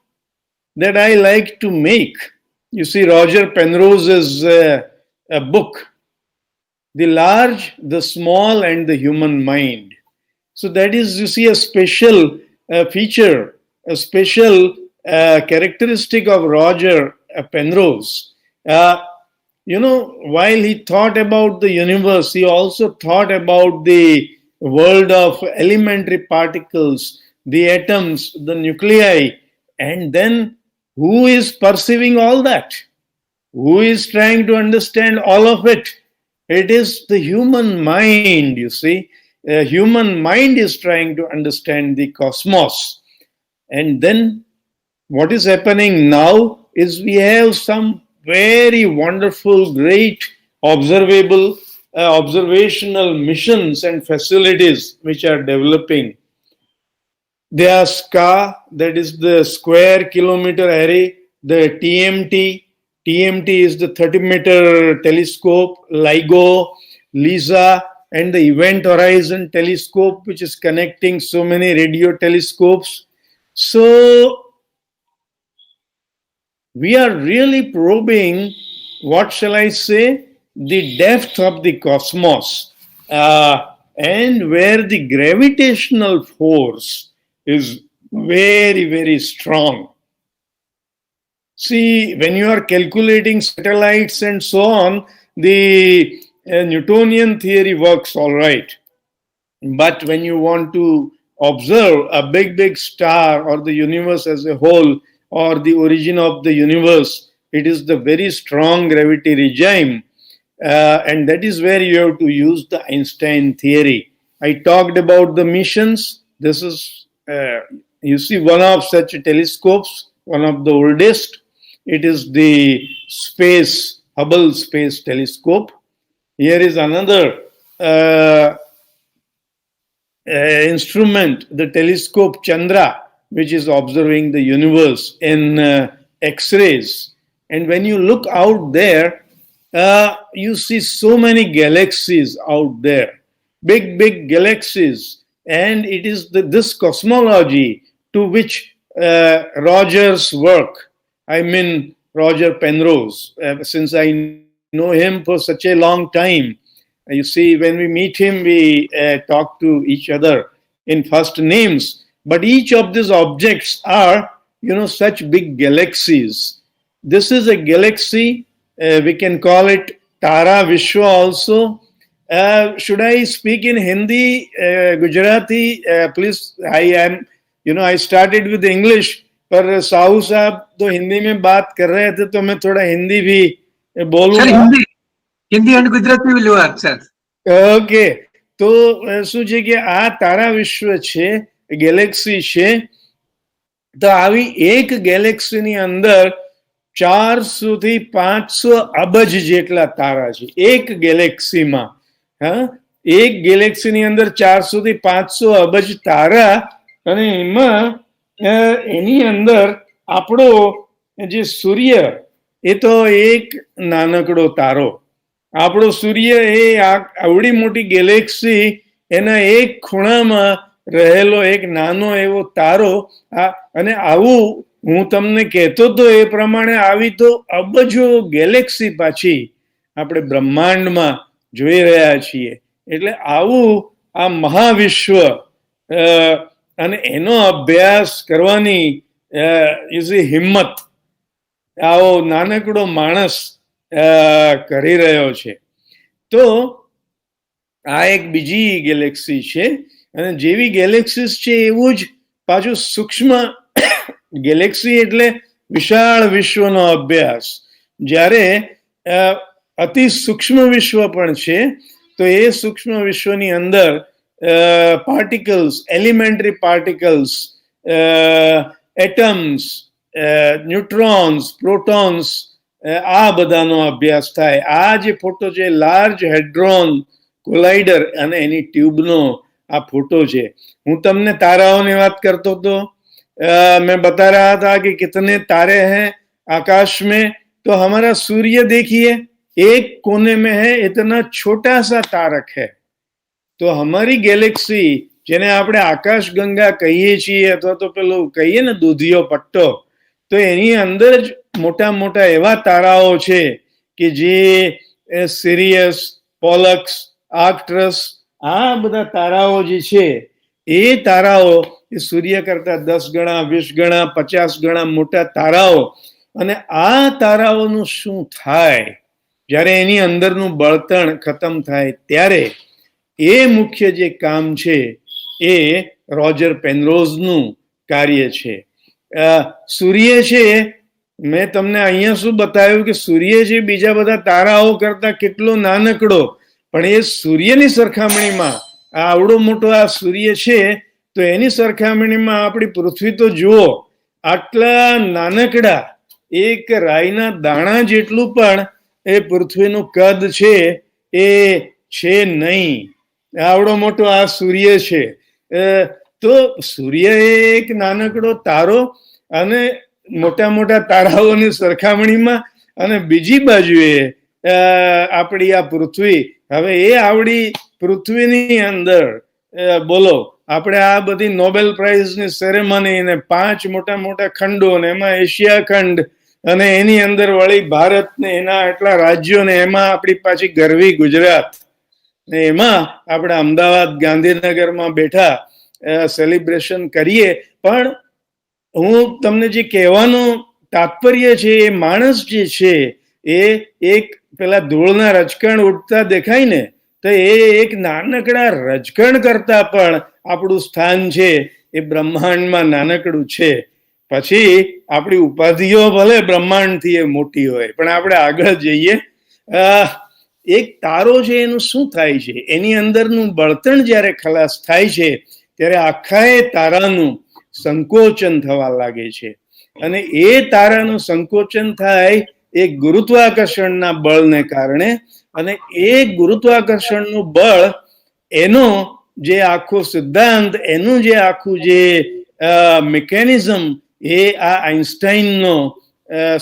that I like to make. You see, Roger Penrose's a book, The Large, the Small, and the Human Mind. So that is, you see, a special feature, a special characteristic of Roger Penrose. While he thought about the universe, he also thought about the world of elementary particles, the atoms, the nuclei, and then who is perceiving all that? Who is trying to understand all of it? It is the human mind, you see. The human mind is trying to understand the cosmos. And then what is happening now is we have some very wonderful, great observational missions and facilities which are developing. There are SCA, that is the Square Kilometer Array, the TMT. TMT is the 30-meter telescope, LIGO, LISA, and the Event Horizon telescope, which is connecting so many radio telescopes. So we are really probing, what shall I say, the depth of the cosmos, and where the gravitational force is very, very strong. See, when you are calculating satellites and so on, the Newtonian theory works all right. But when you want to observe a big, big star or the universe as a whole or the origin of the universe, it is the very strong gravity regime. And that is where you have to use the Einstein theory. I talked about the missions. This is, you see, one of such telescopes, one of the oldest. It is the Hubble Space Telescope. Here is another instrument, the telescope Chandra, which is observing the universe in X-rays. And when you look out there, you see so many galaxies out there, big, big galaxies. And it is this cosmology to which Roger's work, I mean Roger Penrose, since I know him for such a long time. You see, when we meet him, we talk to each other in first names. But each of these objects are, such big galaxies. This is a galaxy. We can call it Tara Vishwa also. Should I speak in Hindi, Gujarati? Please, I started with English. पर साहू साहब तो हिंदी में बात कर रहे थे तो मैं थोड़ा हिंदी भी बोलूंगा. Hindi and Gujarati will work, sir. Okay, તો શું છે કે આ તારા વિશ્વ છે, ગેલેક્સી છે. તો આવી એક ગેલેક્સીની અંદર 400 થી 500 અબજ જેટલા તારા છે એક ગેલેક્સીમાં. એક ગેલેક્સીની અંદર 400 થી 500 અબજ તારા, અને એમાં એની અંદર આપણો જે સૂર્ય એ તો એક નાનકડો તારો. આપણો સૂર્ય એ આવડી મોટી ગેલેક્સી એના એક ખૂણામાં રહેલો એક નાનો એવો તારો. અને આવું હું તમને કહેતો તો એ પ્રમાણે આવી તો અબજો ગેલેક્સી પાછી આપણે બ્રહ્માંડમાં જોઈ રહ્યા છીએ. એટલે આવું આ મહાવિશ્વ અને એનો અભ્યાસ કરવાની હિંમત આવો નાનકડો માણસ કરી રહ્યો છે. તો આ એક બીજી ગેલેક્સી છે, અને જેવી ગેલેક્સીસ છે એવું જ પાછું સૂક્ષ્મ ગેલેક્સી એટલે વિશાળ વિશ્વનો અભ્યાસ. જ્યારે અતિ સૂક્ષ્મ વિશ્વ પણ છે, તો એ સૂક્ષ્મ વિશ્વની અંદર particles, elementary particles, atoms, neutrons, protons, આ બધાનો અભ્યાસ થાય. આ જે ફોટો છે લાર્જ હેડ્રોન કોલાઇડર અને એની ટ્યુબનો આ ફોટો છે. હું તમને તારાઓની વાત કરતો હતો. मैं बता रहा था कि कितने तारे हैं आकाश में. तो हमारा सूर्य देखिए एक कोने में है, इतना छोटा सा तारक है. तो हमारी गैलेक्सी જેને આપણે આકાશ ગંગા કહીએ છીએ અથવા તો પેલું કહીએ ને દૂધિયો પટ્ટો, તો એની અંદર જ મોટા મોટા એવા તારાઓ છે કે જે સિરિયસ, પોલક્સ, આર્કટ્રસ, આ બધા તારાઓ જે છે એ તારાઓ એ સૂર્ય કરતા 10 ગણા, 20 ગણા, 50 ગણા મોટા તારાઓ. અને આ તારાઓનું શું થાય જ્યારે એની અંદરનું બળતણ ખતમ થાય ત્યારે એ મુખ્ય જે કામ છે એ રોજર પેનરોઝનું કાર્ય છે. સૂર્ય છે, મેં તમને અહીંયા શું બતાવ્યું કે સૂર્ય છે બીજા બધા તારાઓ કરતા કેટલો નાનકડો, પણ એ સૂર્યની સરખામણીમાં આવડો મોટો આ સૂર્ય છે તો એની સરખામણીમાં આપણી પૃથ્વી તો જુઓ, આટલા નાનકડા એક રાઈના દાણા જેટલું પણ એ પૃથ્વીનું કદ છે એ છે નહીં. આવડો મોટો આ સૂર્ય છે. તો સૂર્ય એક નાનકડો તારો અને મોટા મોટા તારાઓની સરખામણીમાં, અને બીજી બાજુએ આપણી આ પૃથ્વી. હવે એ આવડી પૃથ્વીની અંદર બોલો, આપણે આ બધી નોબેલ પ્રાઇઝની સેરેમની ને 5 મોટા મોટા ખંડો ને એમાં એશિયા ખંડ અને એની અંદર વળી ભારત ને એના એટલા રાજ્યો ને એમાં આપણી પાછી ગરવી ગુજરાત ને એમાં આપણે અમદાવાદ, ગાંધીનગરમાં બેઠા સેલિબ્રેશન કરીએ. પણ હું તમને જે કહેવાનું તાત્પર્ય છે, એ માણસ જે છે એ એક પેલા ધૂળના રજકણ ઉડતા દેખાય ને, તો એ એક નાનકડા રજકણ કરતા પણ આપણું સ્થાન છે એ બ્રહ્માંડમાં નાનકડું છે. પછી આપણી ઉપાધિઓ ભલે બ્રહ્માંડથી એ મોટી હોય, પણ આપણે આગળ જઈએ. એક તારો છે એનું શું થાય છે, એની અંદરનું બળતણ જ્યારે ખલાસ થાય છે ત્યારે આખા એ તારાનું સંકોચન થવા લાગે છે. અને એ તારાનું સંકોચન થાય એ ગુરુત્વાકર્ષણના બળને કારણે. અને એ ગુરુત્વાકર્ષણનું બળ, એનો જે આખો સિદ્ધાંત, એનું જે આખું જે મિકેનિઝમ, એ આ આઈન્સ્ટાઈનનો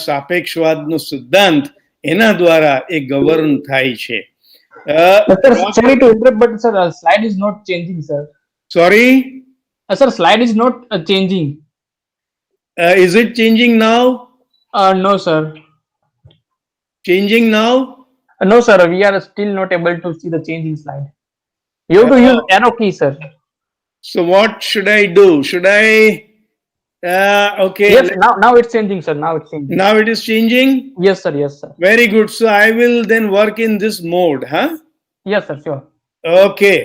સાપેક્ષવાદનો સિદ્ધાંત, એના દ્વારા એ ગવર્ન થાય છે. Sorry to interrupt, but sir, slide is not changing, sir. Sorry? Sir, slide is not changing. Is it changing now? No, sir. Changing now? No, sir. We are still not able to see the changing slide. You have to use arrow key, sir. So what should I do? Should I? Okay. Yes. Now it's changing, sir. Now it's changing. Now it is changing? Yes, sir. Yes, sir. Very good. So I will then work in this mode, huh? Yes, sir. Sure. Okay.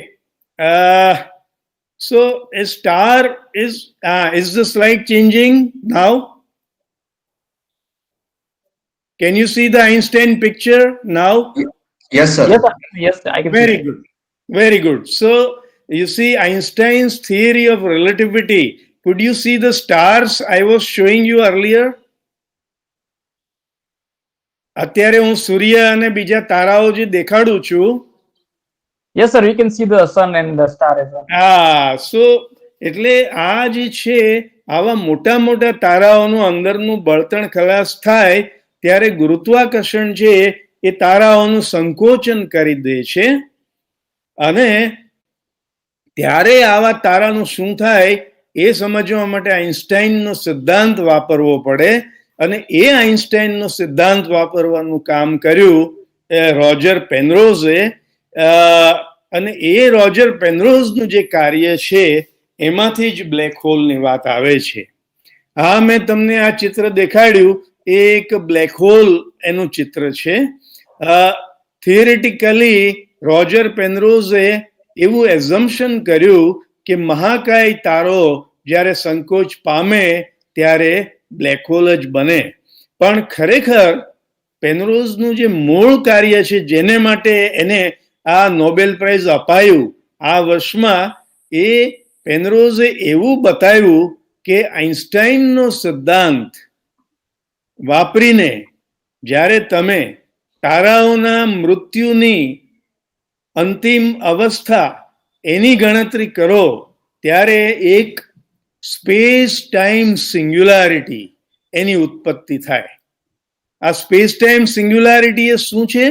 So a star is the slide changing now? Can you see the Einstein picture now? Yes, sir. Yes, sir. Yes, sir. I can Very see. good. Very good. So you see Einstein's theory of relativity. Could you see the stars I was showing you earlier? અત્યારે હું સૂર્ય અને બીજા તારાઓ જે દેખાડું છું. Yes, sir. We can see the sun and the star as well. so એટલે આ જે છે, આવા મોટા મોટા તારાઓનું અંદરનું બળતણ ખલાસ થાય ત્યારે ગુરુત્વાકર્ષણ છે એ તારાઓનું સંકોચન કરી દે છે. અને ત્યારે આવા તારાનું શું થાય એ સમજવા માટે આઈન્સ્ટાઈનનો સિદ્ધાંત વાપરવો પડે. અને એ આઈન્સ્ટાઈનનો સિદ્ધાંત વાપરવાનું કામ કર્યું રોજર પેનરોઝે. અને એ રોજર પેનરોઝનું જે કાર્ય છે એમાંથી જ બ્લેક હોલની વાત આવે છે. હા, મેં તમને આ ચિત્ર દેખાડ્યું, એ એક બ્લેક હોલ એનું ચિત્ર છે. થિયરેટિકલી રોજર પેનરોઝે એવું એઝમ્પશન કર્યું કે મહાકાય તારો જ્યારે સંકોચ પામે ત્યારે બ્લેક હોલ જ બને. પણ ખરેખર પેનરોઝનું જે મૂળ કાર્ય છે, જેને માટે એને આ નોબેલ પ્રાઇઝ અપાયું આ વર્ષમાં, એ પેનરોઝે એવું બતાવ્યું કે આઈન્સ્ટાઈનનો સિદ્ધાંત વાપરીને જ્યારે તમે તારાઓના મૃત્યુની અંતિમ અવસ્થા એની ગણતરી કરો ત્યારે એક સ્પેસ ટાઈમ સિંગ્યુલારિટી એની ઉત્પત્તિ થાય. આ સ્પેસ ટાઈમ સિંગ્યુલારિટી એ શું છે?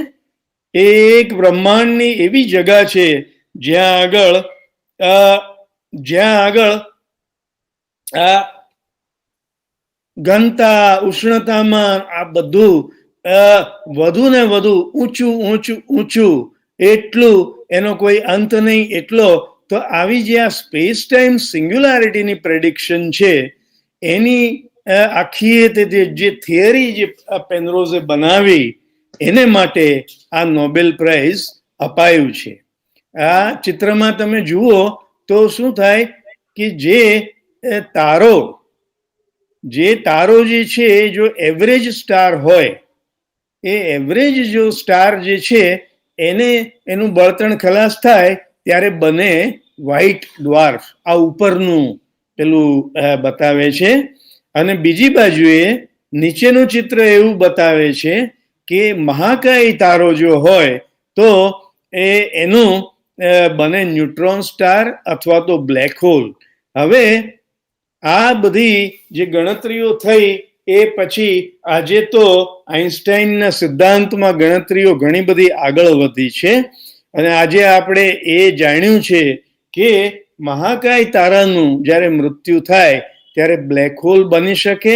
એ એક બ્રહ્માંડની એવી જગા છે જ્યાં આગળ ઘનતા, ઉષ્ણતામાન, આ બધું વધુ ને વધુ ઊંચું એટલું એનો કોઈ અંત નહીં એટલો. તો આવી જે આ સ્પેસ ટાઈમ સિંગ્યુલારિટીની પ્રેડિક્શન છે એની આખી જે થિયરી જે પેનરોઝે બનાવી એને માટે આ નોબેલ પ્રાઇઝ અપાયું છે. આ ચિત્રમાં તમે જુઓ તો શું થાય કે જે તારો જે છે જો એવરેજ સ્ટાર હોય, એ એવરેજ જો સ્ટાર જે છે એનું બળતણ ખલાસ થાય ત્યારે બને વ્હાઇટ ડ્વાર્ફ. આ ઉપરનું પેલું બતાવે છે. અને બીજી બાજુએ નીચેનું ચિત્ર એવું બતાવે છે કે મહાકાય તારો જો હોય તો એનું બને ન્યુટ્રોન સ્ટાર અથવા તો બ્લેક હોલ. હવે આ બધી જે ગણતરીઓ થઈ એ પછી આજે તો આઈન્સ્ટાઈનના સિદ્ધાંતમાં ગણતરીઓ ઘણી બધી આગળ વધી છે અને આજે આપણે એ જાણ્યું છે કે મહાકાય તારાનું જ્યારે મૃત્યુ થાય ત્યારે બ્લેક હોલ બની શકે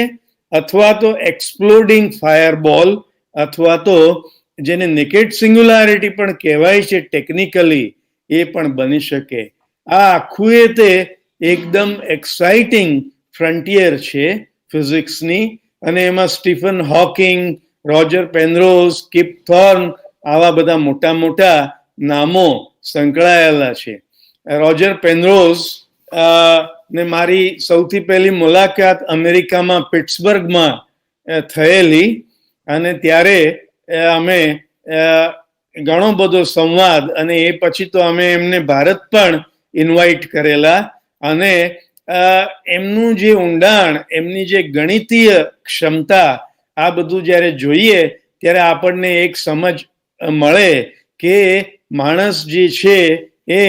અથવા તો એક્સપ્લોડિંગ ફાયરબોલ અથવા તો જેને નેકેડ સિંગ્યુલારિટી પણ કહેવાય છે ટેકનિકલી, એ પણ બની શકે. આ આખું તે એકદમ એક્સાઇટિંગ ફ્રન્ટિયર છે ફિઝિક્સની અને એમાં Stephen hawking, Roger Penrose, કિપ Thorn આવા બધા મોટા મોટા નામો સંકળાયેલા છે. રોજર પેનરોઝ ને મારી સૌથી પહેલી મુલાકાત અમેરિકામાં પિટ્સબર્ગમાં થયેલી અને ત્યારે અમે ઘણો બધો સંવાદ અને એ પછી તો અમે એમને ભારત પણ ઇન્વાઇટ કરેલા અને એમનું જે ઊંડાણ, એમની જે ગણિતીય ક્ષમતા, આ બધું જ્યારે જોઈએ ત્યારે આપણને એક સમજ મળે કે માણસ જે છે એ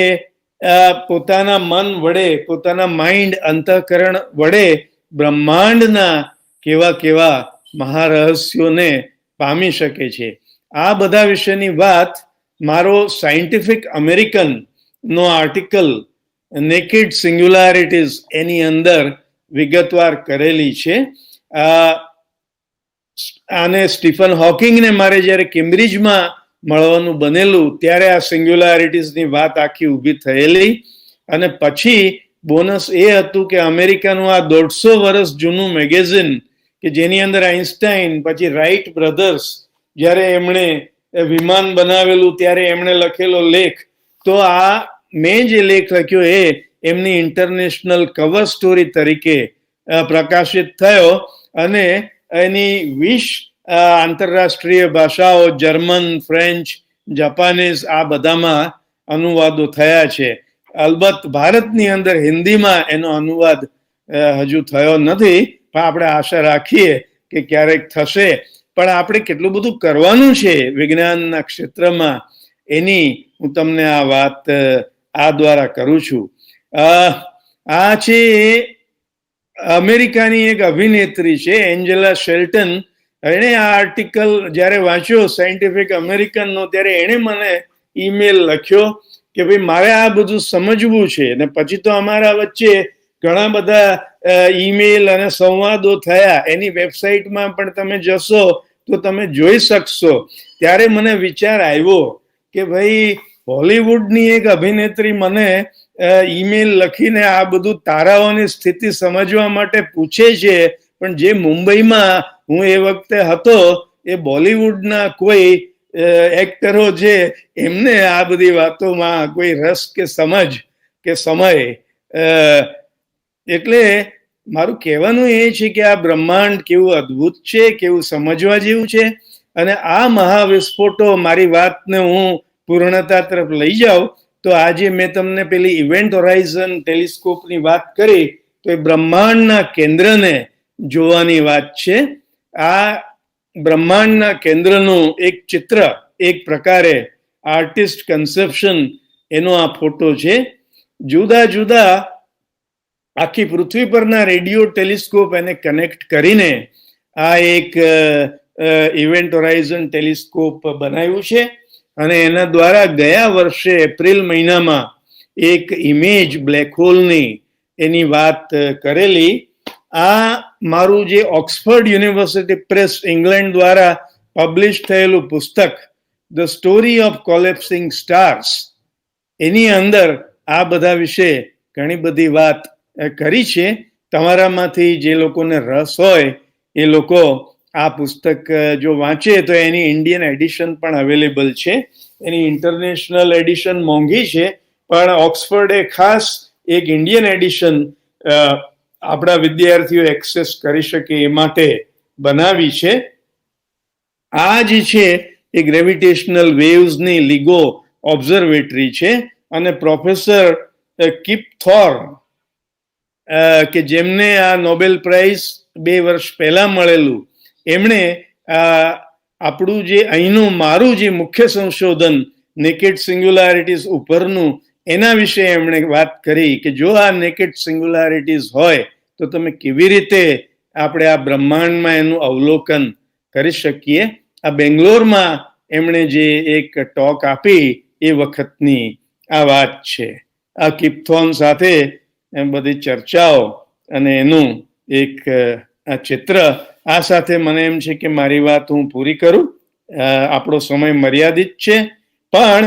પોતાના મન વડે, પોતાના માઇન્ડ અંતઃકરણ વડે બ્રહ્માંડના કેવા કેવા મહારહસ્યોને પામી શકે છે. આ બધા વિશેની વાત મારો સાયન્ટિફિક અમેરિકન નો આર્ટિકલ નેકેડ સિંગ્યુલારિટીઝ એની અંદર વિગતવાર કરેલી છે. આને સ્ટીફન હોકિંગને મારે જ્યારે કેમ્બ્રિજમાં મળવાનું બનેલું ત્યારે આ સિંગ્યુલારિટીઝની વાત આખી ઊભી થયેલી અને પછી બોનસ એ હતું કે અમેરિકાનું આ 150 વર્ષ જૂનું મેગેઝિન કે જેની અંદર આઈન્સ્ટાઈન પછી રાઇટ બ્રધર્સ જ્યારે એમણે વિમાન બનાવેલું ત્યારે એમણે લખેલો લેખ, તો આ મેં જે લેખ લખ્યો એ એમની ઇન્ટરનેશનલ કવર સ્ટોરી તરીકે પ્રકાશિત થયો અને એની 20 આંતરરાષ્ટ્રીય ભાષાઓ જર્મન, ફ્રેન્ચ, જાપાનીઝ આ બધામાં અનુવાદો થયા છે. અલબત્ત ભારતની અંદર હિન્દીમાં એનો અનુવાદ હજુ થયો નથી, પણ આપણે આશા રાખીએ કે ક્યારેક થશે. પણ આપણે કેટલું બધું કરવાનું છે વિજ્ઞાનના ક્ષેત્રમાં એની હું તમને આ વાત આ દ્વારા કરું છું. આ છે અમેરિકાની એક અભિનેત્રી છે એન્જેલા શેલ્ટન. એણે આ આર્ટિકલ જ્યારે વાંચ્યો સાયન્ટિફિક અમેરિકનનો ત્યારે એણે મને ઈમેલ લખ્યો કે ભાઈ મારે આ બધું સમજવું છે. અને પછી તો અમારા વચ્ચે ઘણા બધા ઈમેલ અને સંવાદો થયા. એની વેબસાઇટમાં પણ તમે જશો તો તમે જોઈ શકશો. ત્યારે મને વિચાર આવ્યો કે ભાઈ હોલિવૂડની એક અભિનેત્રી મને ઈમેલ લખીને આ બધું તારાઓની સ્થિતિ સમજવા માટે પૂછે છે, પણ જે મુંબઈમાં હું એ વખતે હતો એ બોલિવૂડના કોઈ એક્ટરો છે એમને આ બધી વાતોમાં કોઈ રસ કે સમજ કે સમય. એટલે મારું કહેવાનું એ છે કે આ બ્રહ્માંડ કેવું અદ્ભુત છે, કેવું સમજવા જેવું છે. અને આ મહાવિસ્ફોટો, મારી વાતને હું પૂર્ણતા તરફ લઈ જાઉં તો આજે મેં તમને પેલી ઇવેન્ટ હોરાઇઝન ટેલિસ્કોપની વાત કરી તો એ બ્રહ્માંડના કેન્દ્રને જોવાની વાત છે. આ બ્રહ્માંડના કેન્દ્રનું એક ચિત્ર, એક પ્રકારે આર્ટિસ્ટ કન્સેપ્શન એનો આ ફોટો છે. જુદા જુદા આખી પૃથ્વી પરના રેડિયો ટેલિસ્કોપ એને કનેક્ટ કરીને આ એક ઇવેન્ટ હોરાઇઝન ટેલિસ્કોપ બનાવ્યું છે અને એના દ્વારા ગયા વર્ષે એપ્રિલ મહિનામાં એક ઇમેજ બ્લેક હોલની એની વાત કરેલી. આ મારું જે ઓક્સફર્ડ યુનિવર્સિટી પ્રેસ ઇંગ્લેન્ડ દ્વારા પબ્લિશ થયેલું પુસ્તક the story of collapsing stars, એની અંદર આ બધા વિશે ઘણી બધી વાત કરી છે. તમારામાંથી જે લોકોને રસ હોય એ લોકો આ પુસ્તક જો વાંચે તો એની ઇન્ડિયન એડિશન પણ અવેલેબલ છે. એની ઇન્ટરનેશનલ એડિશન મોંઘી છે, પણ ઓક્સફર્ડે ખાસ એક ઇન્ડિયન એડિશન આપણા વિદ્યાર્થીઓ એક્સેસ કરી શકે એ માટે બનાવી છે. આ જે છે એ ગ્રેવિટેશનલ વેવ્સની લીગો ઓબ્ઝર્વેટરી છે અને પ્રોફેસર કિપ થોર્ન કે જેમને આ નોબેલ પ્રાઇઝ 2 વર્ષ પહેલા મળેલું, એમણે આપણું જે અહીંનું મારું જે મુખ્ય સંશોધન નેકેડ સિંગ્યુલારિટીઝ ઉપરનું, એના વિશે એમણે વાત કરી કે જો આ નેકેડ સિંગ્યુલારિટીઝ હોય તો તમે કેવી રીતે આપણે આ બ્રહ્માંડમાં એનું અવલોકન કરી શકીએ. આ બેંગ્લોરમાં એમણે જે એક ટોક આપી એ વખતની આ વાત છે. આ કિપથોન સાથે બધી ચર્ચાઓ અને એનું એક આ ચિત્ર, આ સાથે મને એમ છે કે મારી વાત હું પૂરી કરું. આપણો સમય મર્યાદિત છે, પણ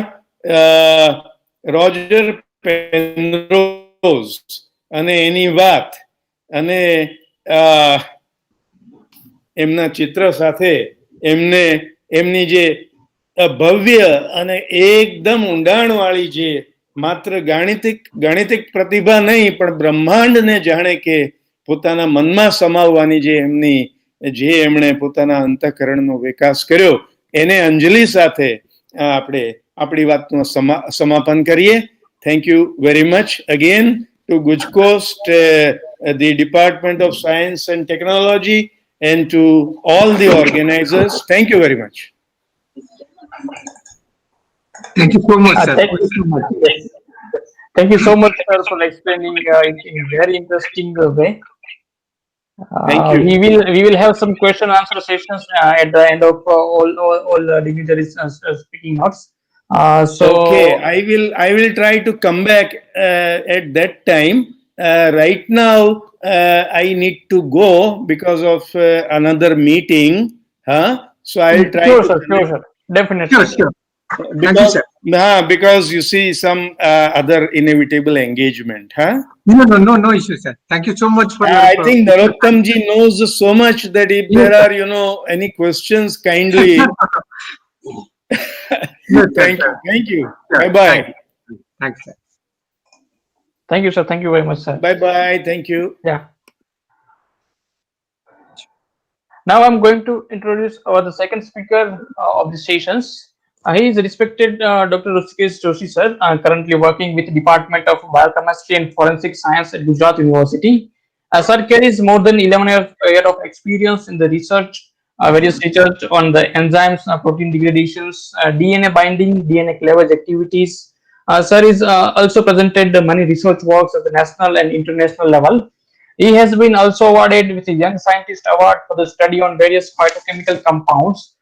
રોજર પેનરોઝ અને એની વાત અને એમના ચિત્ર સાથે એમની જે ભવ્ય અને એકદમ ઊંડાણવાળી જે માત્ર ગાણિતિક પ્રતિભા નહીં પણ બ્રહ્માંડને જાણે કે પોતાના મનમાં સમાવવાની જે એમણે પોતાના અંતઃકરણનો વિકાસ કર્યો, એને અંજલિ સાથે આપણે આપણી વાતનું સમાપન કરીએ. Thank you very much again to ગુજકોસ્ટ, the Department of Science and Technology, and to all the organizers. Thank you very much. Thank you so much, sir. Thank you so much. Yes. Thank you so much, sir, for explaining it in a very interesting way. Thank you. We will have some question answer sessions at the end of all dignitaries speaking notes. Okay, I will try to come back at that time. Right now, I need to go because of another meeting. So I'll try. Sure, sir. Sure, sir. Definitely. Sure. Thank you, sir. Because you see some other inevitable engagement. No issue, sir. Thank you so much for your. I think Narottamji knows so much that if there are, any questions, kindly. Yes, Thank you. Sure. Bye-bye. Thanks, sir. Thank you, sir. Thank you very much, sir. Bye-bye. Thank you. Yeah. Now I'm going to introduce the second speaker of the sessions. He is respected Dr. Joshi, sir, currently working with the Department of Biochemistry and Forensic Science at Gujarat University. Sir carries more than 11 years of experience in the various research on the enzymes, protein degradations, DNA binding, DNA cleavage activities. Sir is also presented many research works at the national and international level. He has been also awarded with the Young Scientist Award for the study on various phytochemical compounds.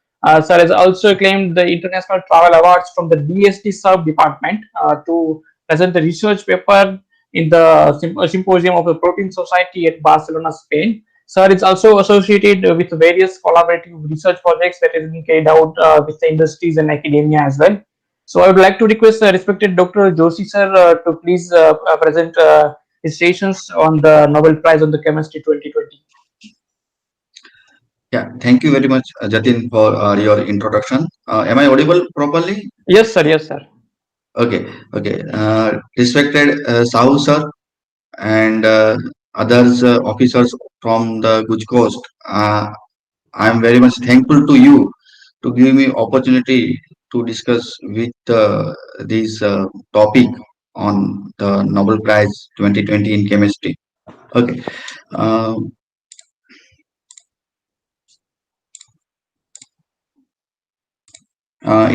Sir has also claimed the International Travel Awards from the DST Sub Department to present the research paper in the Symposium of the Protein Society at Barcelona, Spain. Sir is also associated with various collaborative research projects that has been carried out with the industries and academia as well. So I would like to request respected Dr. Joshi, sir, to please present his sessions on the Nobel Prize on the Chemistry 2020. Yeah, thank you very much, Jatin, for your introduction. Am I audible properly? Yes, sir. Yes, sir. Okay. Respected Sahu, sir, and others officers from the GUJCOST, I am very much thankful to you to give me opportunity to discuss with this topic on the Nobel Prize 2020 in chemistry. Okay.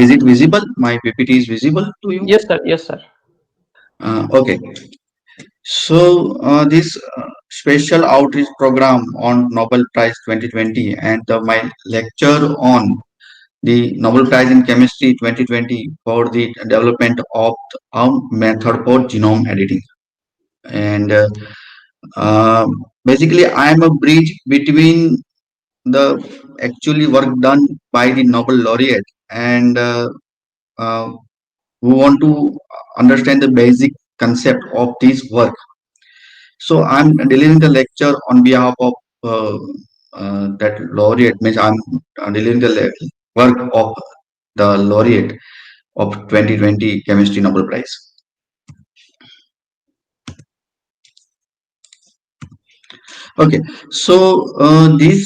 Is it visible? My PPT is visible to you? Yes, sir. Yes, sir. Okay. So this special outreach program on Nobel Prize 2020 and my lecture on the Nobel Prize in Chemistry 2020 for the development of a method for genome editing. And basically I am a bridge between the actually work done by the Nobel laureate and uh, who want to understand the basic concept of this work. So I'm delivering the lecture on behalf of that laureate. Means I'm delivering the work of the laureate of 2020 Chemistry Nobel Prize. Okay, so this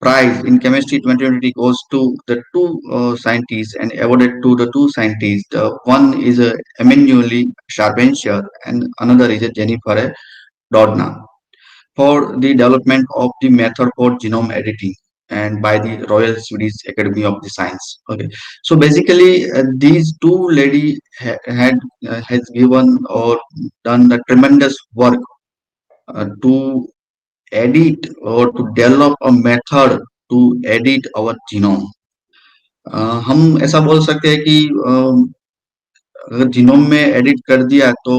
Prize in Chemistry 2020 goes to the two scientists and awarded to the two scientists. One is Emmanuel Charpentier and another is Jennifer Doudna for the development of the method for genome editing and by the Royal Swedish Academy of the Science. Okay, so basically these two lady had has given or done the tremendous work to edit or to develop a method to edit our genome. हम ऐसा बोल सकते हैं कि अगर genome में edit कर दिया तो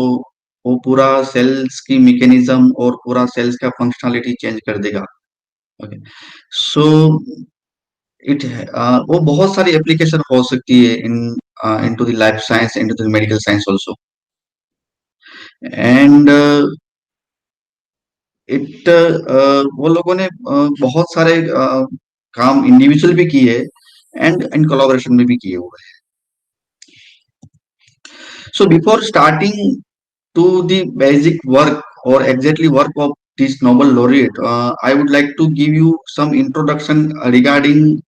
वो पूरा सेल्स की मैकेनिज्म और पूरा सेल्स का फंक्शनलिटी चेंज कर देगा. ओके, सो इट वो बहुत सारी एप्लीकेशन हो सकती है in into the life science, into the medical science also. And it वो लोगों ने बहुत सारे काम इंडिविजुअल भी किए एंड इन कोलैबोरेशन में भी किए हुए हैं. So before starting to the basic work or exactly work of this Nobel laureate, I would like to give you some introduction regarding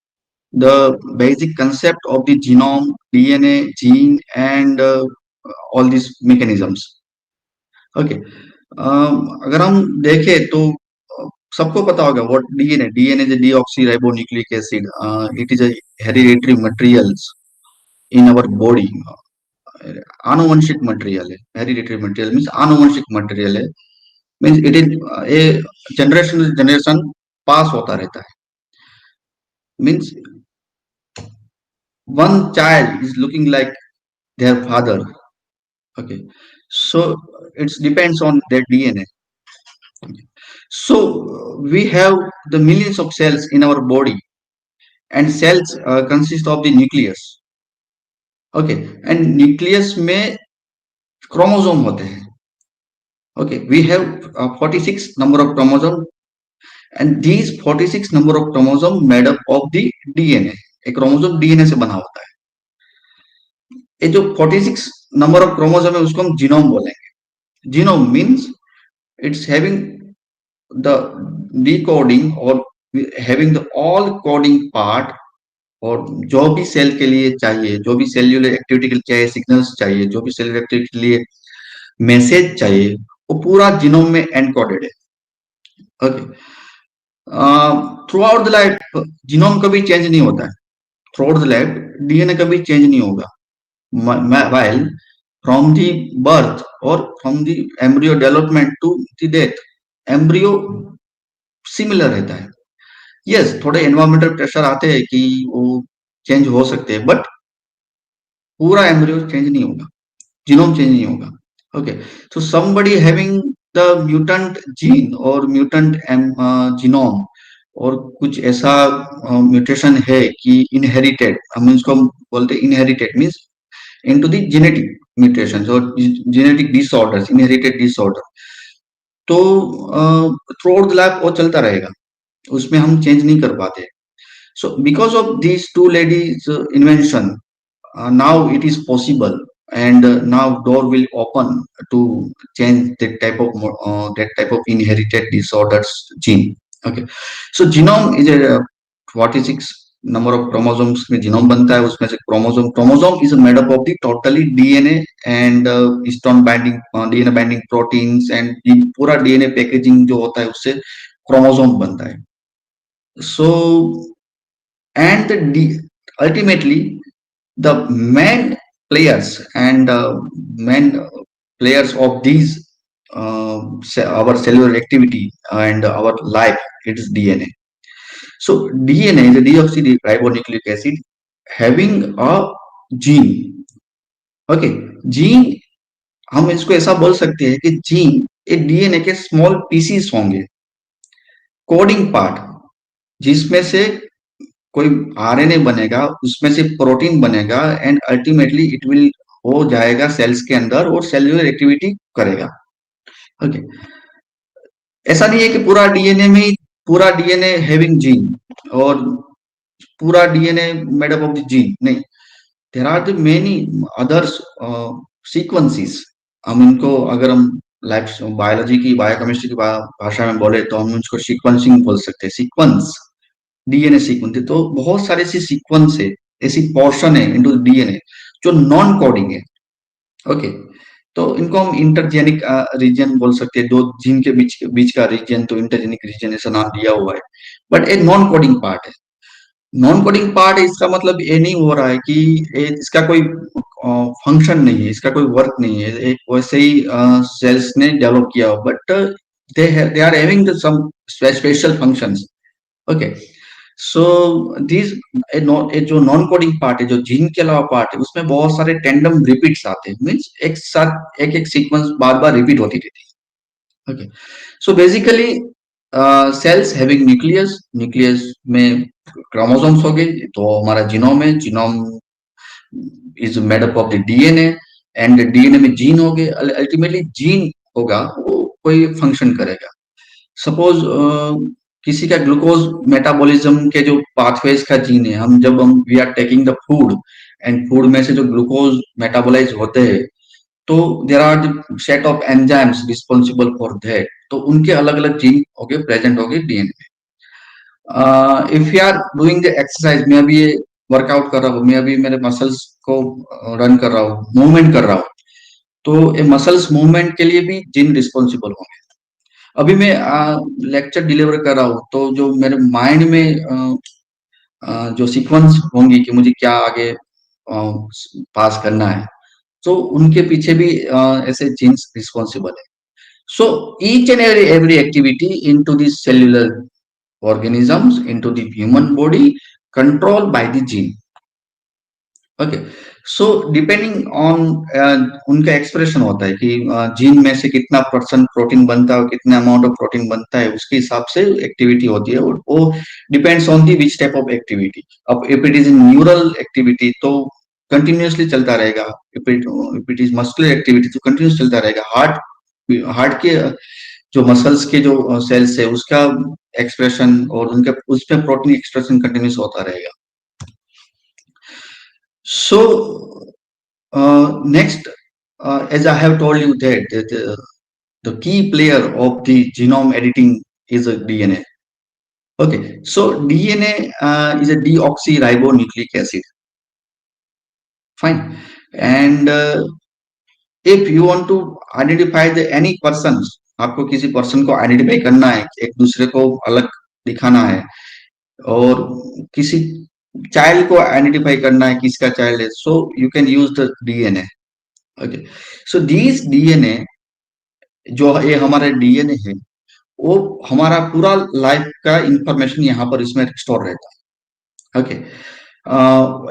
the basic concept of the genome, DNA, gene, and all these mechanisms. Okay, अगर हम देखें तो सबको पता होगा what DNA. DNA is a deoxyribonucleic acid. It is a hereditary materials in our body. आनुवंशिक material है. Hereditary material means आनुवंशिक मटेरियल है. Means it is a generation generation pass होता रहता है. Means one child is looking like their father. Okay, so it's depends on their DNA. So we have the millions of cells in our body and cells consist of the nucleus. Okay, and nucleus में chromosome होते हैं. Okay, we have 46 number of chromosome and these 46 number of chromosome made up of the DNA. एक chromosome DNA से बना होता है. ये जो 46 number of chromosome है उसको हम जीनोम बोलेंगे. Genome means it's having the decoding or having the all coding part और जो भी सेल के लिए चाहिए, जो भी सेल्यूलर एक्टिविटी के लिए चाहिए, सिग्नल्स चाहिए, जो भी सेल्यूलर एक्टिविटी के लिए मैसेज चाहिए, वो पूरा जीनोम में एनकोडेड है. Okay, throughout the life genome कभी चेंज नहीं होता है. Throughout the life DNA कभी चेंज नहीं होगा. व्हाइल फ्रॉम द बर्थ और from the embryo development to the death embryo similar रहता है. यस, थोड़े एनवायरमेंटल प्रेशर आते हैं कि वो चेंज हो सकते हैं, बट पूरा एम्ब्रियो चेंज नहीं होगा, जीनोम चेंज नहीं होगा. Okay, so somebody having the mutant gene or mutant genome और कुछ ऐसा म्यूटेशन है कि इनहेरिटेड, हम इसको बोलते हैं inherited means into the genetic mutations और जेनेटिक डिसऑर्डर्स, इनहेरिटेड डिसऑर्डर, तो थ्रू आउट द लाइफ वो चलता रहेगा, उसमें हम चेंज नहीं कर पाते. So because of these two ladies invention now it is possible and now door will open to change that type of inherited disorders gene. Okay, so genome is a 46 number of chromosomes में genome बनता है. उसमें से chromosome is made up of the totally DNA and histone binding DNA binding proteins and ये पूरा DNA packaging जो होता है उससे chromosome बनता है. So and ultimately the main players and main players of these our cellular activity and our life, it is DNA. So DNA is a deoxyribonucleic acid having a gene. Okay, gene हम इसको ऐसा बोल सकते हैं कि gene ये DNA के small pieces होंगे, कोडिंग पार्ट, जिसमें से कोई आरएनए बनेगा, उसमें से प्रोटीन बनेगा एंड अल्टीमेटली इट विल हो जाएगा सेल्स के अंदर और सेल्यूलर एक्टिविटी करेगा। ओके, ऐसा नहीं है कि पूरा डीएनए हैविंग जीन और पूरा DNA made up of the gene, नहीं, there are the many others sequences. हम इनको अगर हम लाइफ बायोलॉजी की बायोकेमिस्ट्री की भाषा में बोले तो हम उसको सीक्वेंसिंग बोल सकते हैं, सीक्वेंस, डीएनए सीक्वेंस। तो बहुत सारे ऐसी सीक्वेंस है, ऐसी पोर्शन है इनटू डीएनए जो नॉन कोडिंग है। ओके, तो इनको हम इंटरजेनिक रीजन बोल सकते हैं, दो जीन के बीच का रीजन, तो इंटरजेनिक रीजन ऐसा नाम दिया हुआ है, बट एक नॉन कोडिंग पार्ट है। नॉन कोडिंग पार्ट है, इसका मतलब ये नहीं हो रहा है कि इसका कोई फंक्शन नहीं है, इसका कोई वर्क नहीं है, एक वैसे ही सेल्स ने डेवलप किया हो, but they are having some special functions. Okay, so this जो नॉन कोडिंग पार्ट है, जो जीन के अलावा पार्ट है, उसमें बहुत सारे टेंडम रिपीट्स आते हैं, मीन्स एक साथ एक सीक्वेंस बार बार रिपीट होती रहती है। Okay, so basically sales having nucleus, nucleus में क्रोमोसोम्स हो गए, तो हमारा जीनोम है, genome is made up of the DNA and DNA में जीन हो गए, अल्टीमेटली जीन होगा वो कोई फंक्शन करेगा। सपोज किसी का ग्लूकोज मेटाबॉलिज्म के जो पाथवेज का जीन है, जब हम we are taking the food and food में से जो ग्लूकोज मेटाबोलाइज होते हैं, तो there are the set of enzymes responsible for that, तो उनके अलग अलग जीन होके प्रेजेंट होगे डीएनए में। If you are doing the exercise, मैं अभी ये वर्कआउट कर रहा हूँ, मैं अभी मेरे मसल्स को रन कर रहा हूँ, मूवमेंट कर रहा हूँ, तो ये मसल्स मूवमेंट के लिए भी जीन रिस्पॉन्सिबल होंगे। अभी मैं लेक्चर डिलीवर कर रहा हूँ, तो जो मेरे माइंड में जो सीक्वेंस होंगी कि मुझे क्या आगे पास करना है, तो उनके पीछे भी ऐसे जीन्स रिस्पॉन्सिबल है। So each and every activity into the cellular organisms into the human body controlled by the gene. Okay, so depending on उनका एक्सप्रेशन होता है कि जीन में से कितना परसेंट प्रोटीन बनता है, कितना अमाउंट ऑफ प्रोटीन बनता है, उसके हिसाब से एक्टिविटी होती है, और वो depends on the which type of activity. अब if it is neural activity तो कंटिन्यूसली चलता रहेगा, if it is muscular activity तो कंटिन्यूस चलता रहेगा। हार्ट के जो मसल्स के जो सेल्स है उसका एक्सप्रेशन और उनके उसमें प्रोटीन एक्सप्रेशन कंटिन्यूस होता रहेगा। So next, as I have told you that the key player of the genome editing is a DNA. Okay, so DNA is a deoxyribonucleic acid. Fine, and if you want to identify the any persons, आपको किसी person को identify करना है, एक दूसरे को अलग दिखाना है, और किसी चाइल्ड को आइडेंटिफाई करना है किसका चाइल्ड है, so you can use the DNA. Okay, so this DNA, जो ये हमारा डीएनए है, वो हमारा पूरा लाइफ का इंफॉर्मेशन यहाँ पर इसमें स्टोर रहता है। ओके,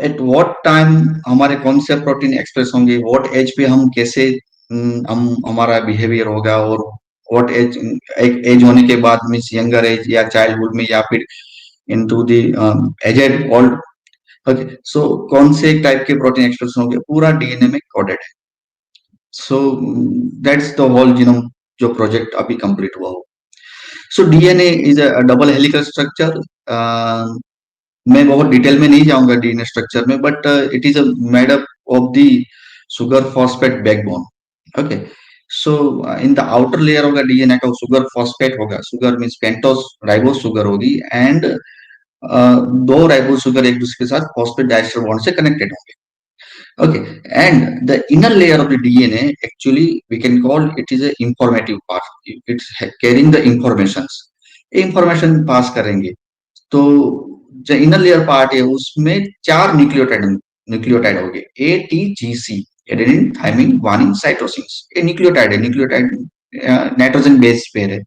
एट व्हाट टाइम हमारे कौन से प्रोटीन एक्सप्रेस होंगे, व्हाट एज पे हम कैसे हम हमारा बिहेवियर होगा, और व्हाट एज, एक एज होने के बाद मीन्स यंगर एज या चाइल्डहुड में या फिर into the aged old. Okay, so कौन से टाइप के प्रोटीन एक्सप्रेशन होंगे, पूरा डीएनए में कोडेड है। So that's the whole genome जो प्रोजेक्ट अभी कंप्लीट हुआ हो। So DNA is a double helical structure. मैं बहुत डिटेल में नहीं जाऊंगा डीएनए स्ट्रक्चर में, but it is made up of the sugar phosphate backbone. Okay, so in the outer layer होगा डीएनए का, सुगर फॉस्फेट होगा, sugar means pentose ribose sugar होगी, एंड दो राइबोस सुगर एक दूसरे के साथ फॉस्फेट डाइस्टर बॉन्ड से कनेक्टेड होंगे। Okay, and the inner layer of the DNA, actually we can call it is a informative part. It's carrying the informations. Information पास करेंगे, तो जो इनर लेयर पार्ट है उसमें 4 न्यूक्लियोटाइड हो गए, ATGC, एडेनिन थाइमिन ग्वानिन साइटोसिन्स। ये nucleotide है, nucleotide nitrogen base pair है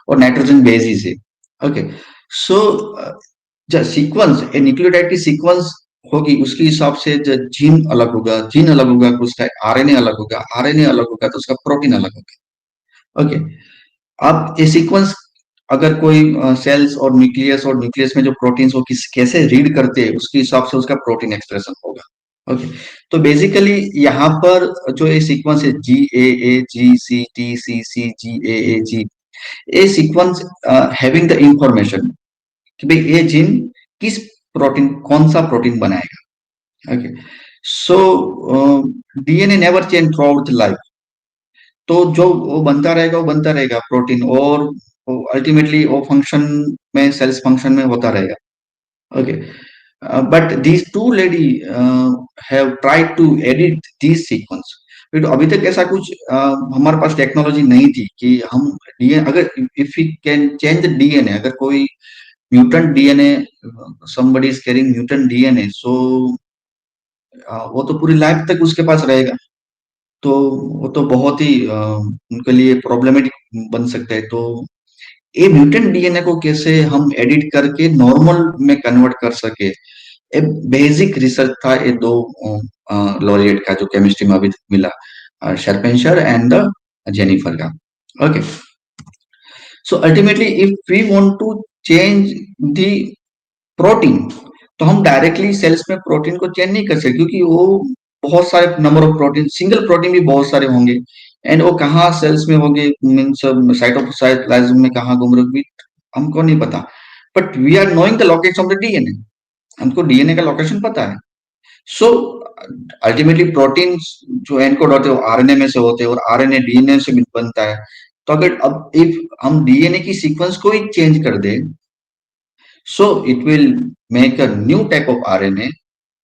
और नाइट्रोजन बेसिस है। ओके, सो जो सीक्वेंस ए न्यूक्लियोटाइड की सीक्वेंस होगी, उसके हिसाब से जो जीन अलग होगा, जीन अलग होगा तो उसका आरएनए अलग होगा, आरएनए अलग होगा तो उसका प्रोटीन अलग होगा। ओके, अब ये सीक्वेंस अगर कोई सेल्स और न्यूक्लियस में जो प्रोटीन्स वो किस कैसे रीड करते हैं उसके हिसाब से उसका प्रोटीन एक्सप्रेशन होगा। ओके, तो बेसिकली यहाँ पर जो ये सीक्वेंस है GAAGCTCCGAAG, ये सीक्वेंस हैविंग द इंफॉर्मेशन कि भाई ये जीन किस प्रोटीन कौन सा प्रोटीन बनाएगा। Okay, so DNA never change through out the life, तो जो वो बनता रहेगा प्रोटीन, और अल्टीमेटली वो फंक्शन में सेल्स फंक्शन में होता रहेगा। Okay, but these two lady have tried to edit this sequence. तो अभी तक ऐसा कुछ हमारे पास टेक्नोलॉजी नहीं थी कि हम डीएनए अगर if we can change the DNA, अगर कोई mutant DNA somebody is carrying mutant DNA, so वो तो पूरी लाइफ तक उसके पास रहेगा, तो वो तो बहुत ही उनके लिए प्रॉब्लमेटिक बन सकता है। तो ये म्यूटेंट डीएनए को कैसे हम एडिट करके नॉर्मल में कन्वर्ट कर सके, ए बेसिक रिसर्च था ये दो लॉरिएट का जो केमिस्ट्री में अभी तक मिला, शर्पेंशर एंड जेनिफर का। Okay, so ultimately if we want to change the protein, तो हम डायरेक्टली सेल्स में प्रोटीन को चेंज नहीं कर सकते, क्योंकि वो बहुत सारे number of protein, single protein भी बहुत सारे होंगे, एंड वो कहाँ सेल्स में होंगे, मीन्स साइटोप्लाज्म में कहाँ घूम रहे होंगे, हमको नहीं पता। But we are knowing the location of the DNA, हमको डीएनए का लोकेशन पता है। सो अल्टीमेटली प्रोटीन जो एनकोड होते हैं वो आरएनए में से होते हैं, और आरएनए डीएनए से भी बनता है। तो अगर अब इफ हम डीएनए की सीक्वेंस को ही चेंज कर दें, so it will make a new type of RNA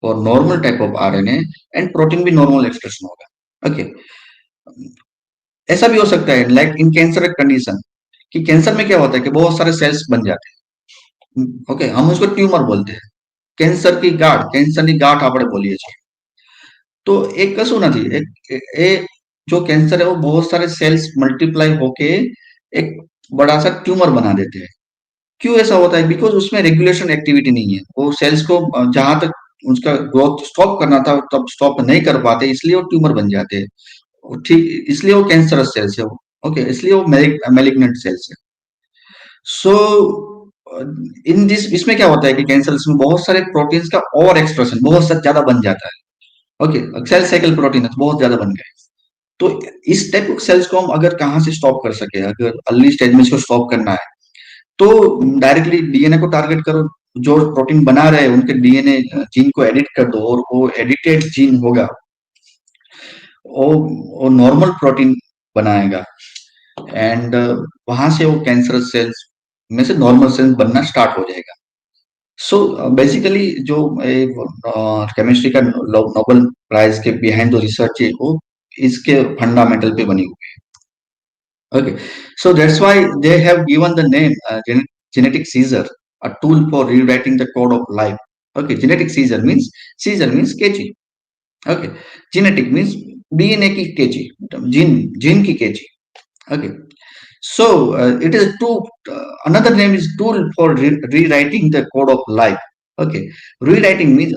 or normal type of RNA, and protein भी नॉर्मल एक्सप्रेशन होगा। ओके, ऐसा भी हो सकता है लाइक इन कैंसर कंडीशन, कि कैंसर में क्या होता है कि बहुत सारे सेल्स बन जाते हैं। ओके, हम उसको ट्यूमर बोलते हैं, कैंसर की गांठ आपने बोलिए जी। तो एक कसू ना थी, एक जो कैंसर है वो बहुत सारे सेल्स मल्टीप्लाई होके एक बड़ा सा ट्यूमर बना देते हैं। क्यों ऐसा होता है? बिकॉज उसमें रेगुलेशन एक्टिविटी नहीं है, वो सेल्स को जहां तक उसका ग्रोथ स्टॉप करना था तब स्टॉप नहीं कर पाते, इसलिए वो ट्यूमर बन जाते हैं। ठीक, इसलिए वो कैंसरस सेल्स है। ओके, इसलिए वो मेलिग्नेंट सेल्स है। सो इन दिस इसमें क्या होता है कि कैंसर में बहुत सारे प्रोटीन्स का ओवर एक्सप्रेशन बहुत ज्यादा बन जाता है। ओके, सेल साइकिल प्रोटीन है तो बहुत ज्यादा बन गए। तो इस टाइप ऑफ सेल्स को हम अगर कहाँ से स्टॉप कर सके, अगर अर्ली स्टेज में इसको स्टॉप करना है, तो डायरेक्टली डीएनए को टारगेट करो, जो प्रोटीन बना रहे हैं उनके डीएनए जीन को एडिट कर दो, और वो एडिटेड जीन होगा वो नॉर्मल प्रोटीन बनाएगा, एंड वहां से वो कैंसर सेल्स में से नॉर्मल सेल्स बनना स्टार्ट हो जाएगा। सो बेसिकली जो केमिस्ट्री का नोबेल प्राइज के बिहाइंड जो रिसर्च है वो इसके फंडामेंटल पे बनी हुई है। Okay, so that's why they have given the name genetic seizure, a tool for rewriting the code of life. Okay, genetic seizure means kg. Okay, genetic means DNA की kg, gene की kg. Okay, so it is another name is tool for rewriting the code of life. Okay, rewriting means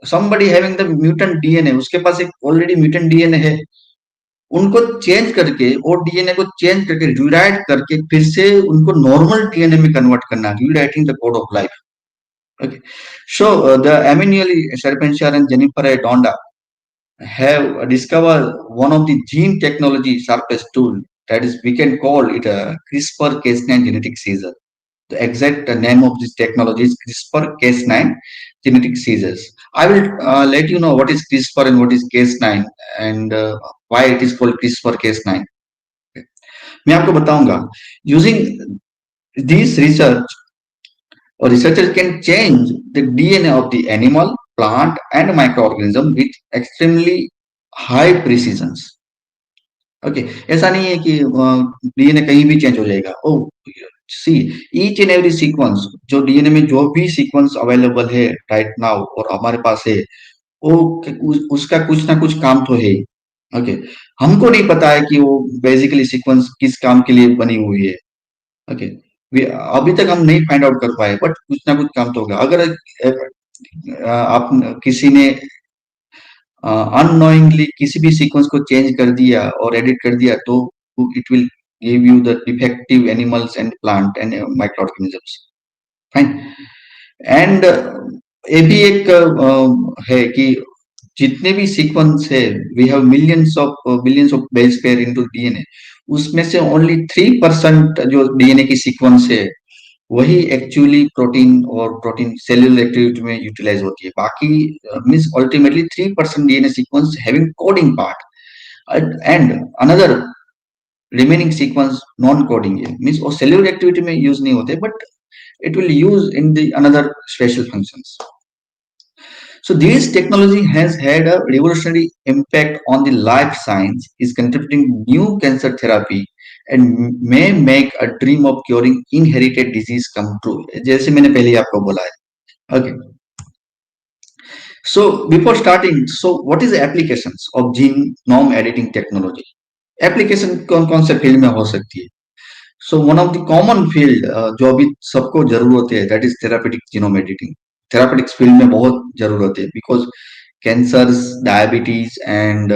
somebody having the mutant DNA, उसके पास एक already mutant DNA है, उनको change करके और DNA को change करके rewrite करके फिर से उनको नॉर्मल डीएनए में कन्वर्ट करना, rewriting the code of life. Okay, so the Emmanuelle Charpentier and Jennifer Doudna have discovered one of the gene technology sharpest tool, that is we can call it a CRISPR-Cas9 genetic seizure. The exact name of this technology is CRISPR-Cas9 genetic seizures. I will let you know what is CRISPR and what is Cas9, and why it is called CRISPR-Cas9. मैं आपको बताऊंगा। Using this research, or researchers can change the DNA of the animal, plant, and microorganism with extremely high precision. Okay, ऐसा नहीं है कि DNA कहीं भी change हो जाएगा। ओ सी, ईच एंड एवरी सीक्वेंस, जो डीएनए में जो भी सीक्वेंस अवेलेबल है राइट नाउ और हमारे पास है, वो उसका कुछ ना कुछ काम तो है ही। ओके, हमको नहीं पता है कि वो बेसिकली सीक्वेंस किस काम के लिए बनी हुई है। ओके, अभी तक हम नहीं फाइंड आउट कर पाए, बट कुछ ना कुछ काम तो होगा। अगर आप किसी ने अननोइंगली किसी भी सीक्वेंस को चेंज कर दिया और एडिट कर दिया, तो it will give you the defective animals and plant and microorganisms. Fine. And ये भी एक है कि जितने भी सीक्वेंस है, we have billions of base pair into DNA, उसमें से ओनली 3% जो डीएनए की सीक्वेंस है वही एक्चुअली प्रोटीन और प्रोटीन सेल्यूलर एक्टिविटी में यूटिलाइज होती है. बाकी means ultimately 3% DNA sequence having coding part and another remaining sequence non coding है, मींस वो सेल्यूलर एक्टिविटी में यूज नहीं होते but it will use in the another special functions. So this technology has had a revolutionary impact on the life science, is contributing new cancer therapy and may make a dream of curing inherited disease come true. जैसे मैंने पहले आपको बोला है. Okay. So before starting, so what is the applications of genome editing technology? Application कौन से field में हो सकती है? So one of the common field जो अभी सबको जरूरत है, that is therapeutic genome editing. Therapeutics field में बहुत जरूरत है because cancers, diabetes and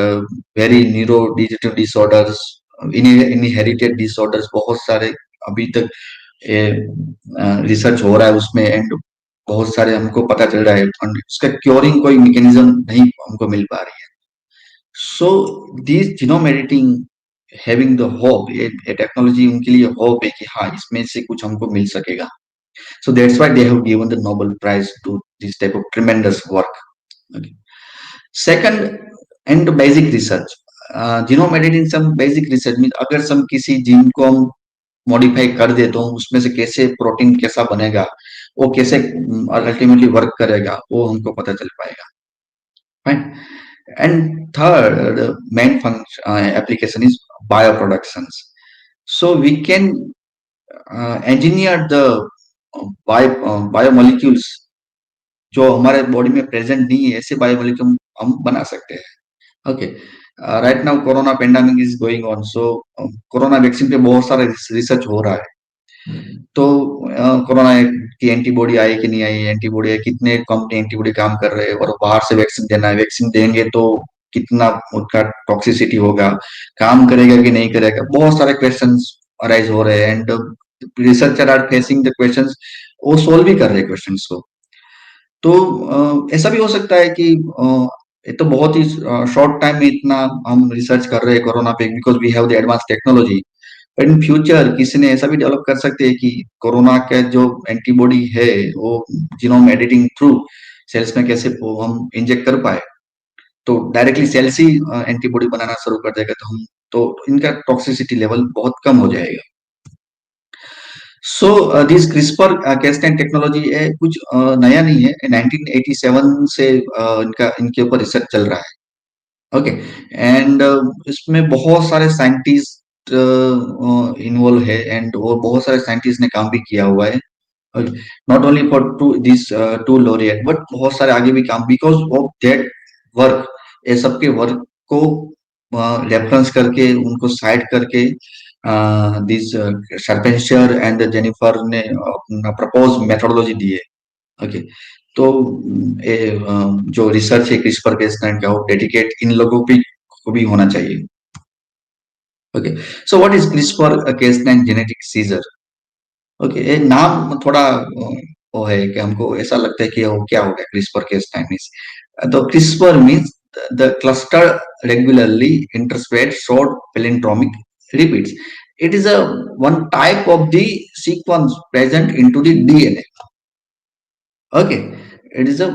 very neurodegenerative disorders, inherited disorders बहुत सारे अभी तक रिसर्च हो रहा है उसमें एंड बहुत सारे हमको पता चल रहा है और उसका क्योरिंग कोई मैकेनिज्म नहीं हमको मिल पा रही है. So this genome editing having the hope, ये टेक्नोलॉजी उनके लिए होप है कि हाँ इसमें से कुछ हमको मिल सकेगा. So that's why they have given the Nobel Prize to this type of tremendous work. Okay. Second, and basic research. Genome editing some basic research means अगर हम किसी जीन को हम मॉडिफाई कर दे तो उसमें से कैसे प्रोटीन कैसा बनेगा, वो कैसे अल्टीमेटली वर्क करेगा, वो हमको पता चल पाएगा. Fine. And third main function application is bioproductions. So we can engineer the biomolecules जो हमारे बॉडी में प्रेजेंट नहीं है, ऐसे बायोमोलिक्यूल हम बना सकते हैं. Okay. Right now corona pandemic is going on, so corona vaccine पे बहुत सारा रिसर्च हो रहा है. तो कोरोना की एंटीबॉडी आई कि नहीं आई, एंटीबॉडी है कितने कंपनी एंटीबॉडी काम कर रहे हैं और बाहर से वैक्सीन देना है, वैक्सीन देंगे तो कितना उसका टॉक्सिसिटी होगा, काम करेगा कि नहीं करेगा, बहुत सारे क्वेश्चंस अराइज हो रहे हैं and researcher are facing the questions, वो सोल्व भी कर रहे हैं क्वेश्चंस को. तो ऐसा भी हो सकता है कि ये तो बहुत ही शॉर्ट टाइम में इतना हम रिसर्च कर रहे हैं कोरोना पे because we have the advance technology, but in future किसी ने ऐसा भी डेवलप कर सकते हैं कि कोरोना का जो एंटीबॉडी है वो जीनोम एडिटिंग थ्रू सेल्स में कैसे हम इंजेक्ट कर पाए, तो डायरेक्टली सेल से एंटीबॉडी बनाना शुरू कर देगा तो इनका टॉक्सिसिटी लेवल बहुत कम हो जाएगा. सो दिस क्रिस्पर कैस9 टेक्नोलॉजी है कुछ नया नहीं है, 1987 से इनके ऊपर रिसर्च चल रहा है. ओके. एंड इसमें बहुत सारे साइंटिस्ट इन्वॉल्व है एंड वो बहुत सारे साइंटिस्ट ने काम भी किया हुआ है. Not only for this two laureate but बहुत सारे आगे भी काम बिकॉज ऑफ दैट वर्क, ये सबके वर्क को रेफरेंस करके उनको साइड करके दिस सर्पेंशियर एंड जेनिफर ने अपना प्रपोज मेथोडोलॉजी दी है. ओके. तो जो रिसर्च है क्रिस्पर कैस9 का वो डेडिकेट इन लोगों पे को भी होना चाहिए. Okay. So what is CRISPR Cas9 genetic scissor? Okay. ये नाम थोड़ा वो है कि हमको ऐसा लगता है कि वो क्या होगा क्रिस्पर कैस9 मींस. तो CRISPR means the cluster regularly interspersed short palindromic repeats. It is a one type of the sequence present into the DNA. Okay, it is a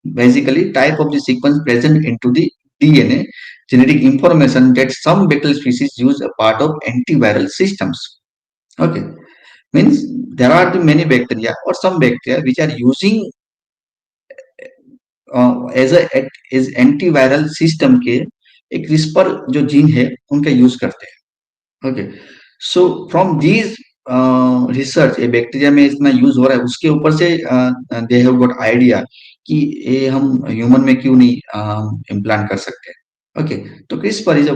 basically type of the sequence present into the DNA genetic information that some bacterial species use a part of antiviral systems. Okay, means there are the many bacteria or some bacteria which are using as antiviral system के एक CRISPR जो gene है उनका use करते हैं. Okay. So from these research ये bacteria में इतना यूज हो रहा है, उसके ऊपर से दे हैव गॉट आइडिया कि ये हम ह्यूमन में क्यों नहीं इम्प्लांट कर सकते. ओके. तो CRISPR is a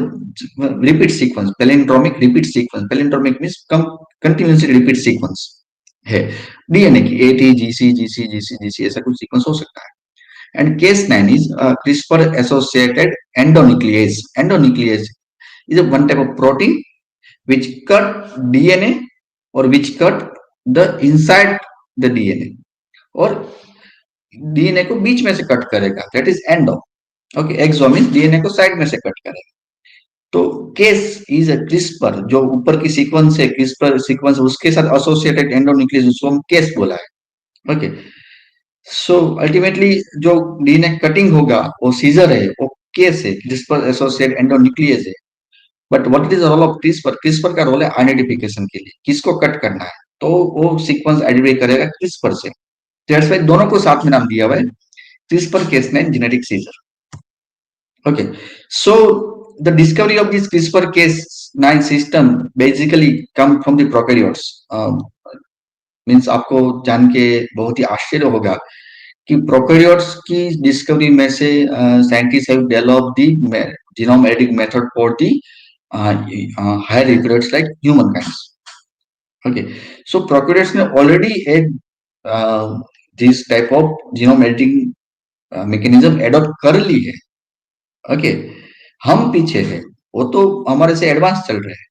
repeat sequence, palindromic repeat sequence. Palindromic means continuously repeat sequence है डीएनए की, AT GC GC GC GC ऐसा कुछ सीक्वेंस हो सकता है. And Cas9 is CRISPR associated endonuclease. Endonuclease is a one type of protein which cut DNA or which cut the inside the DNA और DNA को बीच में से कट करेगा, that is endo. Okay, exo means DNA को side में से cut करेगा. तो केस इज अ क्रिस्पर, जो ऊपर की सीक्वेंस है क्रिस्पर सीक्वेंस, उसके साथ एसोसिएटेड एंडोन्यूक्लियस, उसको हम केस बोला है. ओके, सो अल्टीमेटली जो डीएनए कटिंग होगा वो सीजर है, वो केस है, क्रिस्पर एसोसिएट एंडोन्यूक्लियस है. But what is the role of CRISPR? CRISPR का रोल है आइडेंटिफिकेशन के लिए, किसको कट करना है, तो वो सीक्वेंस आइडेंटिफाई करेगा क्रिस्पर से. दैट्स व्हाई दोनों को साथ में नाम दिया हुआ है CRISPR-Cas9 genetic seizure. Okay, so the discovery of this CRISPR-Cas9 system basically come from the prokaryotes. Means आपको जान के बहुत ही आश्चर्य होगा कि प्रोकैरियोट्स की डिस्कवरी में से scientist have developed the genome editing method for the higher eukaryotes like human kinds. Okay, so prokaryotes ने ऑलरेडी एक this type of genome editing mechanism adopt कर ली है. ओके, हम पीछे है, वो तो हमारे से एडवांस चल रहे हैं.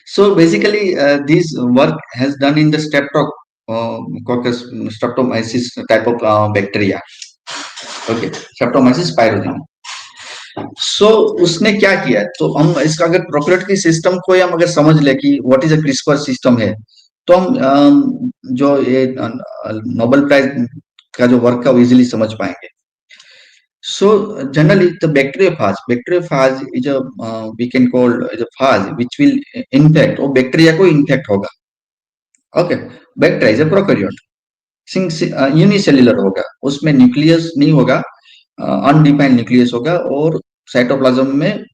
So basically, this work has done in the Streptococcus streptomyces type of bacteria. Okay, Streptomyces pyogenes. So उसने क्या किया है, तो हम इसका अगर प्रोकैरियोट की सिस्टम को हम अगर समझ ले कि what is a CRISPR system है, तो हम जो ये नोबेल प्राइज का जो वर्क है वो इजीली समझ पाएंगे. So generally, the bacteriophage is a we can call is a phage which will infect or bacteria को infect होगा. Okay, bacteria is a prokaryote. Unicellular होगा, उसमें न्यूक्लियस नहीं होगा, अनडिफाइंड न्यूक्लियस होगा और साइटोप्लाज्म में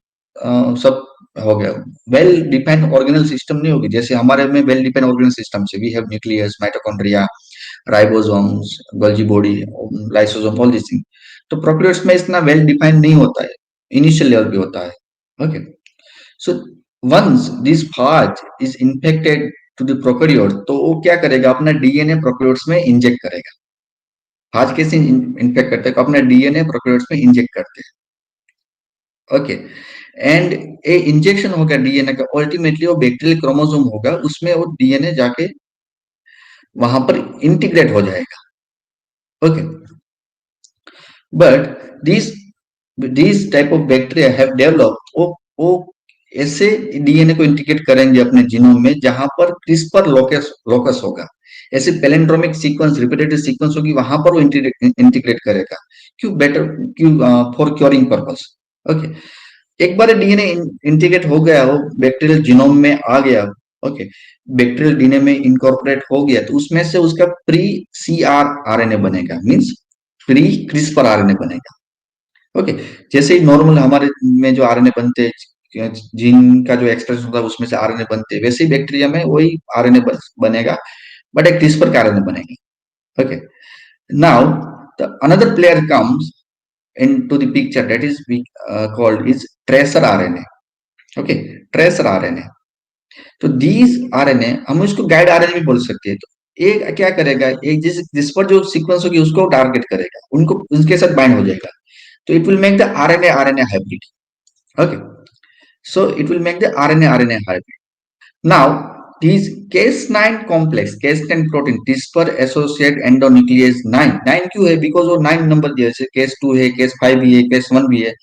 सब हो गया. वेल डिफाइंड ऑर्गेनल सिस्टम नहीं होगी, जैसे हमारे में वेल डिफाइंड ऑर्गेनल सिस्टम से we have nucleus, mitochondria, ribosomes, Golgi body, lysosome, all this thing. तो प्रोकैरियोट्स में इतना वेल डिफाइंड नहीं होता है, इनिशियल लेवल पे होता है. Okay, so once this phage is infected to the prokaryote, तो वो क्या करेगा, अपना डीएनए प्रोकैरियोट्स में इंजेक्ट करेगा. फाज कैसे इन्फेक्ट करते हैं, अपना डीएनए प्रोकैरियोट्स में इंजेक्ट करते हैं. ओके, एंड ए इंजेक्शन होगा डीएनए का, अल्टीमेटली वो बैक्टीरियल क्रोमोसोम होगा, उसमें वो डीएनए जाके वहां पर इंटीग्रेट हो जाएगा. Okay, but this type of bacteria have developed, वो ऐसे डीएनए को इंटीग्रेट करेंगे अपने जीनोम में जहां पर क्रिस्पर लोकस होगा, ऐसे पैलिंड्रोमिक सीक्वेंस, रिपीटेटिव सीक्वेंस होगी, वहां पर वो इंटीग्रेट करेगा. क्यों फॉर क्योरिंग पर्पस. ओके, एक बार डीएनए इंटीग्रेट हो गया, वो बैक्टीरियल जीनोम में आ गया. ओके, बैक्टीरियल डीएनए में इनकॉर्पोरेट हो गया, तो उसमें से उसका प्री CRRNA बनेगा, मींस प्री क्रिस्पर आरएनए बनेगा. ओके, जैसे ही नॉर्मल हमारे में जो आरएनए बनते हैं, जीन का जो एक्सप्रेशन होता है उसमें से आरएनए बनते हैं, वैसे ही बैक्टीरिया में वही आरएनए बनेगा, बट एक क्रिस्पर का आरएनए बनेगा. Okay, now the another player comes into the picture, that is we called is tracer RNA. Okay, tracer RNA. तो these RNA हम इसको गाइड RNA भी बोल सकते हैं. तो ये क्या करेगा, एक जिस पर जो सीक्वेंस होगी उसको टारगेट करेगा, उनको उनके साथ बाइंड हो जाएगा, तो it will make the RNA hybrid. Okay, so it will make the RNA hybrid. Now these Cas9 complex, Cas9 protein, CRISPR associate endonuclease 9 क्यों है, बिकॉज वो 9 नंबर दिया है, Cas2 है, Cas5 भी है, Cas1 भी है,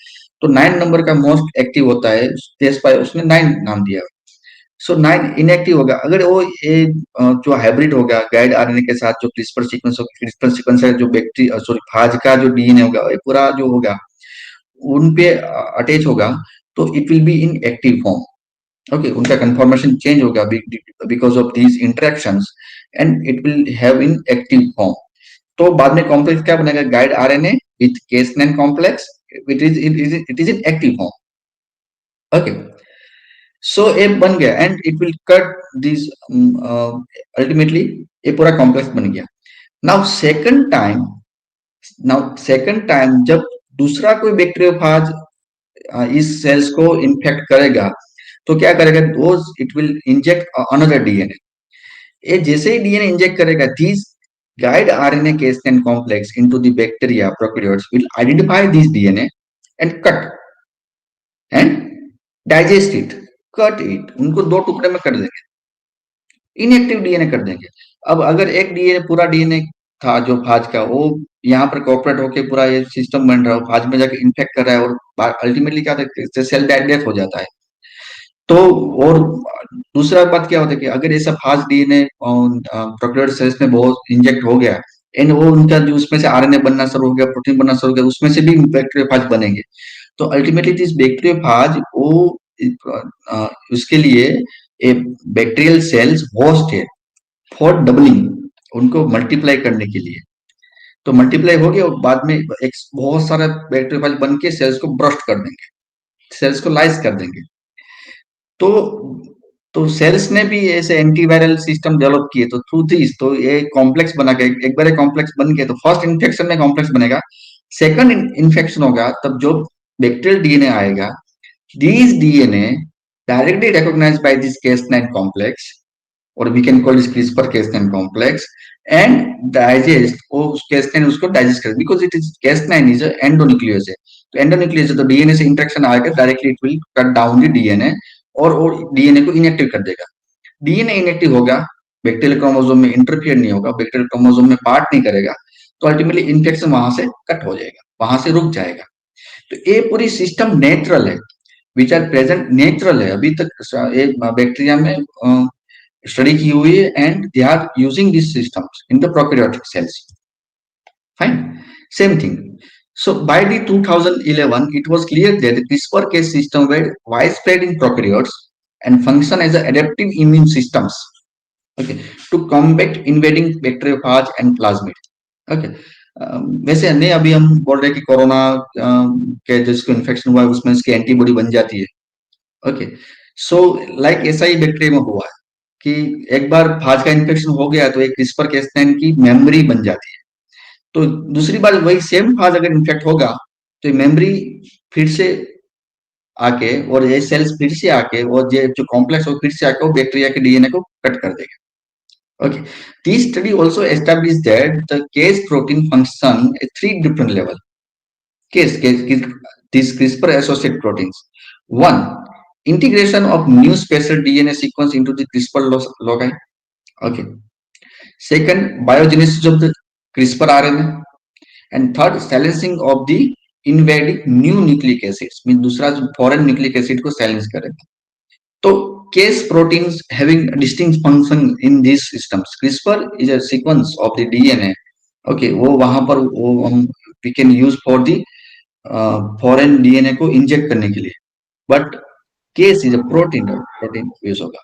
तो 9 नंबर का मोस्ट एक्टिव होता है, Cas5 उसने 9 नाम दिया. सो 9 इनएक्टिव होगा. अगर वो जो हाइब्रिड होगा गाइड आरएनए के साथ, जो क्रिस्पर सीक्वेंस है, जो बैक्टीरिया सॉरी फाज का जो डीएनए होगा, ये पूरा जो होगा उन पे अटैच होगा, तो it will be in active form. Okay, उनका कन्फर्मेशन चेंज होगा because of these interactions, and it will have in active form. तो बाद में कॉम्प्लेक्स क्या बनेगा, guide RNA with Cas9 complex, it is in active form. Okay, so A बन गया, and it will cut this, ultimately ये पूरा complex बन गया. नाउ सेकंड टाइम जब दूसरा कोई बैक्टीरियोफाज इस सेल्स को इन्फेक्ट करेगा, तो क्या करेगा, it will inject another DNA. ये जैसे ही डीएनए इंजेक्ट करेगा, this guide RNA Cas9 complex into the bacteria prokaryotes will identify this DNA and cut and digest it. Cut it, उनको 2 टुकड़े में कर देंगे, इनएक्टिव डीएनए कर देंगे। अब अगर एक डीएनए पूरा डीएनए था जो फाज का, वो यहाँ पर कॉपरेट होके पूरा ये सिस्टम बन रहा है, फाज में जाके इन्फेक्ट कर रहा है और अल्टीमेटली क्या होता है, सेल डेथ हो जाता है। तो और दूसरा बात क्या होता है कि अगर ऐसा फास्ट डीएनए प्रोक्रियोर्ड सेल्स में बहुत इंजेक्ट हो गया एंड वो उनका जो उसमें से आरएनए बनना शुरू हो गया, प्रोटीन बनना शुरू हो गया, उसमें से भी बैक्टीरियोफाज बनेंगे। तो अल्टीमेटली दिस बैक्टीरियोफाज वो उसके लिए ए बैक्टीरियल सेल्स होस्ट है फॉर डबलिंग, उनको मल्टीप्लाई करने के लिए। तो मल्टीप्लाई हो गया और बाद में एक बहुत सारा बैक्टीरियोफाज बन के सेल्स को ब्रस्ट कर देंगे, सेल्स को लाइज कर देंगे। तो सेल्स ने भी ऐसे एंटीवायरल सिस्टम डेवलप किए, तो थ्रू दिस तो ये कॉम्प्लेक्स बना के, एक बार कॉम्प्लेक्स बन गया तो फर्स्ट इन्फेक्शन में कॉम्प्लेक्स बनेगा, सेकंड इन्फेक्शन होगा तब जो बैक्टीरियल डीएनए आएगा, these DNA directly recognized by this Cas9 complex, or we can call this CRISPR-Cas9 complex, and digest, वो Cas9 उसको digest करे, because it is Cas9 is a endonuclease है, तो endonuclease तो DNA से इंटरेक्शन आएगा, directly it will cut down the DNA और DNA को इनएक्टिव कर देगा। डीएनए इनएक्टिव होगा, बैक्टीरियल क्रोमोसोम में इंटरफियर नहीं होगा, बैक्टीरियल क्रोमोसोम में पार्ट नहीं करेगा, तो अल्टीमेटली इन्फेक्शन वहां से कट हो जाएगा, वहां से रुक जाएगा। तो ये पूरी सिस्टम नेचुरल है, विच आर प्रेजेंट नेचुरल है, अभी तक एक बैक्टीरिया में स्टडी की हुई है, and they are using this systems in the prokaryotic cells. Fine, same thing. So by the 2011, it was clear that the CRISPR-Cas system were widespread in prokaryotes and function as adaptive immune systems, okay, to combat invading bacteriophage and plasmid, okay. वैसे नहीं, अभी हम बोल रहे हैं कि corona के जिसको इन्फेक्शन हुआ है उसमें इसकी एंटीबॉडी बन जाती है, ओके। सो लाइक ऐसा ही बैक्टीरिया में हुआ है कि एक बार फाज का इन्फेक्शन हो गया तो एक CRISPR-Cas9 की मेमोरी बन जाती है, तो दूसरी बार वही सेम फाज अगर इन्फेक्ट होगा तो मेमोरी फिर से आके और ये सेल्स फिर से आके और ये जो कॉम्प्लेक्स हो फिर से आके वो बैक्टीरिया के डीएनए को कट कर देगा, okay. This study also established that the case protein function at 3 different levels. These CRISPR associated proteins. One, integration of new special DNA sequence into the CRISPR loci. Okay. Second, biogenesis of the CRISPR RNA. And third, silencing of the invading new nucleic acids. Means दूसरा जो foreign nucleic acid को silence करेगा. तो case proteins having a distinct function in these systems. CRISPR is a sequence of the DNA. Okay, वो वहां पर वो हम we can use for the foreign DNA को inject करने के लिए. But case is a protein use होगा.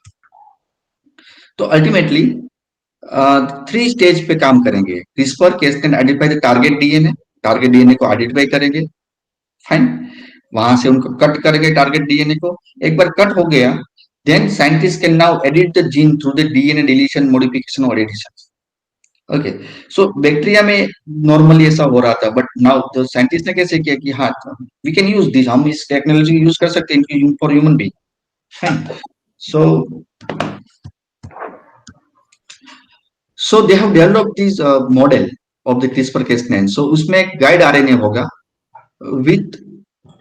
तो ultimately 3 स्टेज पे काम करेंगे। CRISPR-Cas can identify the target DNA. Target DNA को आइडेंटिफाई करेंगे, फाइन, वहां से उनको कट करेंगे टारगेट डीएनए को। एक बार कट हो गया, then scientists can now edit the gene through the DNA deletion, modification or edition. Okay, so bacteria में नॉर्मली ऐसा हो रहा था, बट नाउ तो साइंटिस्ट ने कैसे किया कि हाँ वी कैन यूज दिस, हम इस टेक्नोलॉजी यूज कर सकते हैं for human being, fine. So they have developed this model of the CRISPR-Cas9। सो उसमें एक गाइड आरएनए होगा विथ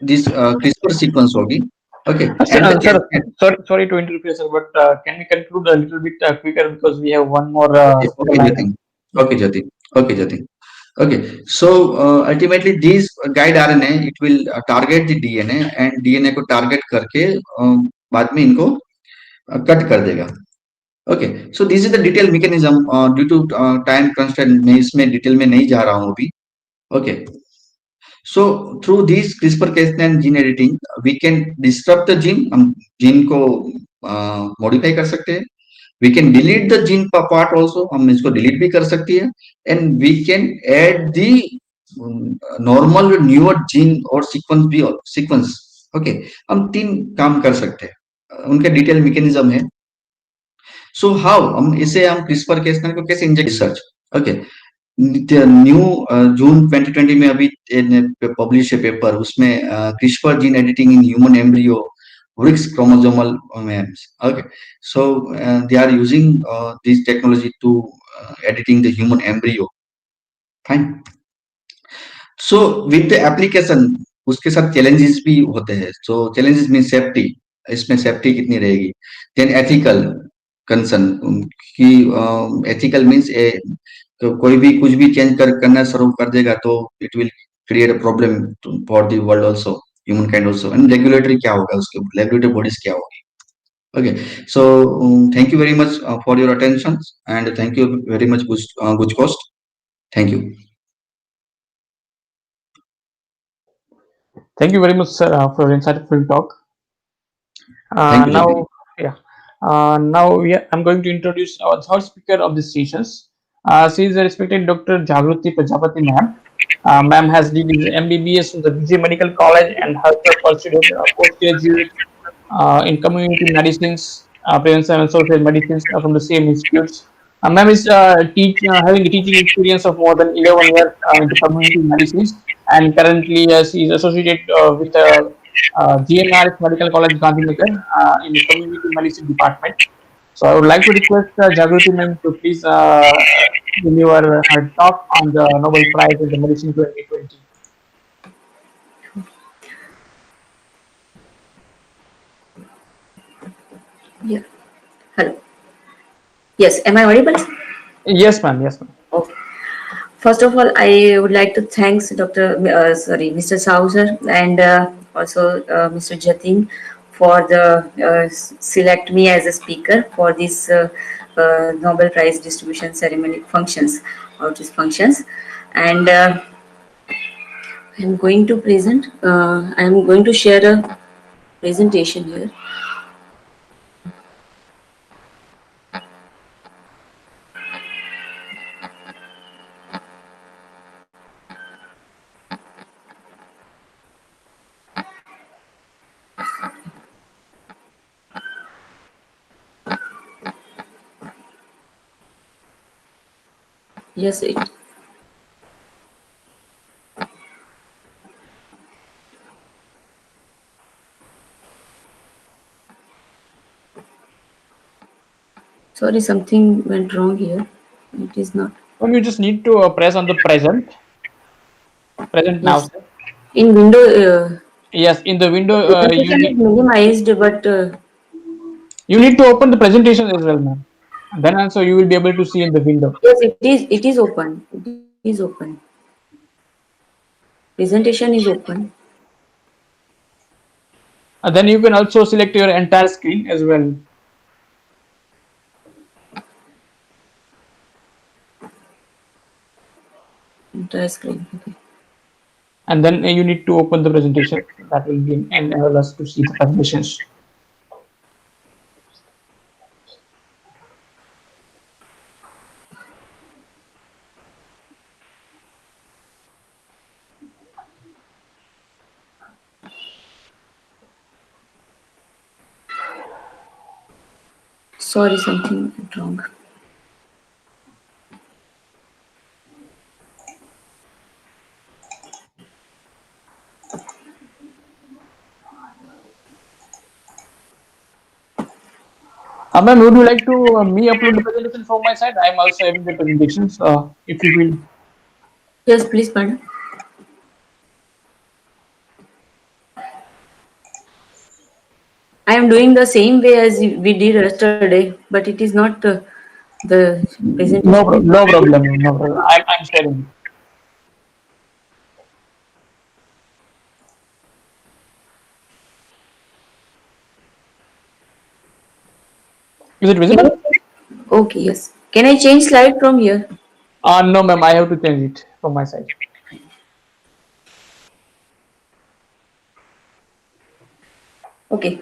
दिस CRISPR सीक्वेंस होगी, okay. Sir, sorry to interrupt you, sir, but can we conclude a little bit quicker because we have one more. Okay, Jatin. Okay, so ultimately these guide RNA it will target the DNA and DNA को target करके बाद में इनको cut कर देगा। Okay, so this is the detailed mechanism. Due to time constraint मैं इसमें detail में नहीं जा रहा हूँ अभी। Okay. So through these CRISPR-Cas9 gene editing, we can disrupt the gene, हम जीन को मॉडिफाई कर सकते हैं। We can delete the gene part also, हम इसको डिलीट भी कर सकती है, and we can add the normal newer gene और सीक्वेंस भी, सीक्वेंस, ओके, हम 3 काम कर सकते हैं, उनके डिटेल मैकेनिज्म है। सो हाउ हम इसे हम CRISPR-Cas9 को कैसे इंजेक्ट, रिसर्च, ओके। न्यू जून 2020 में अभी पब्लिश है पेपर, उसमें CRISPR gene editing in human embryo X chromosomal mems, okay. So they are using this technology to editing the human embryo, fine. So with the application उसके साथ challenges भी होते हैं, so challenges mean safety, इसमें safety कितनी रहेगी. Then ethical concern कि ethical means तो कोई भी कुछ भी चेंज करना शुरू कर देगा तो it will create a problem for the world also, human kind also. And regulatory क्या होगा, उसके रेगुलेटरी बॉडीज क्या होगी. Okay, so thank you very much for your attention, and thank you very much, GUJCOST. Thank you. Thank you very much, sir, for your insightful talk. Thank you, Jagdeep. Now, yeah. I'm going to introduce our third speaker of this sessions. She is the respected Dr. Jagruti Prajapati ma'am. Ma'am has did his MBBS from the BJ Medical College and has pursued postgraduate in community medicines, prevention and social medicines from the same institutes. Ma'am is having a teaching experience of more than 11 years into community medicines, and currently she is associated with GNRS Medical College Gandhinagar in the community medicine department. So I would like to request Jagruti ma'am to please deliver her talk on the Nobel Prize in the Medicine 2020. Yeah. Hello. Yes. Am I audible? Yes, ma'am. Yes, ma'am. Okay. First of all, I would like to thanks Mr. Sauser and also Mr. Jatin for the select me as a speaker for this Nobel Prize distribution ceremony functions, outreach functions, and I'm going to present. I'm going to share a presentation here. Yes, it. Sorry, something went wrong here. It is not. Ma'am, you just need to press on the present now, Yes. sir. In window, Yes, in the window, presentation is minimized, but you need to open the presentation as well, ma'am. Then also you will be able to see in the window. yes, it is. It is open. It is open. Presentation is open. Then you can also select your entire screen as well. Entire screen. Okay. And then you need to open the presentation. That will be enable us to see the presentations. Sorry, something went wrong. Ma'am, would you like to me upload the presentation from my side? I'm also having the presentations. If you will. Yes, please, madam. I am doing the same way as we did yesterday, but it is not the presentation. No problem. No problem. I'm sharing. Is it visible? Okay, yes. Can I change slide from here? No, ma'am. I have to change it from my side. Okay.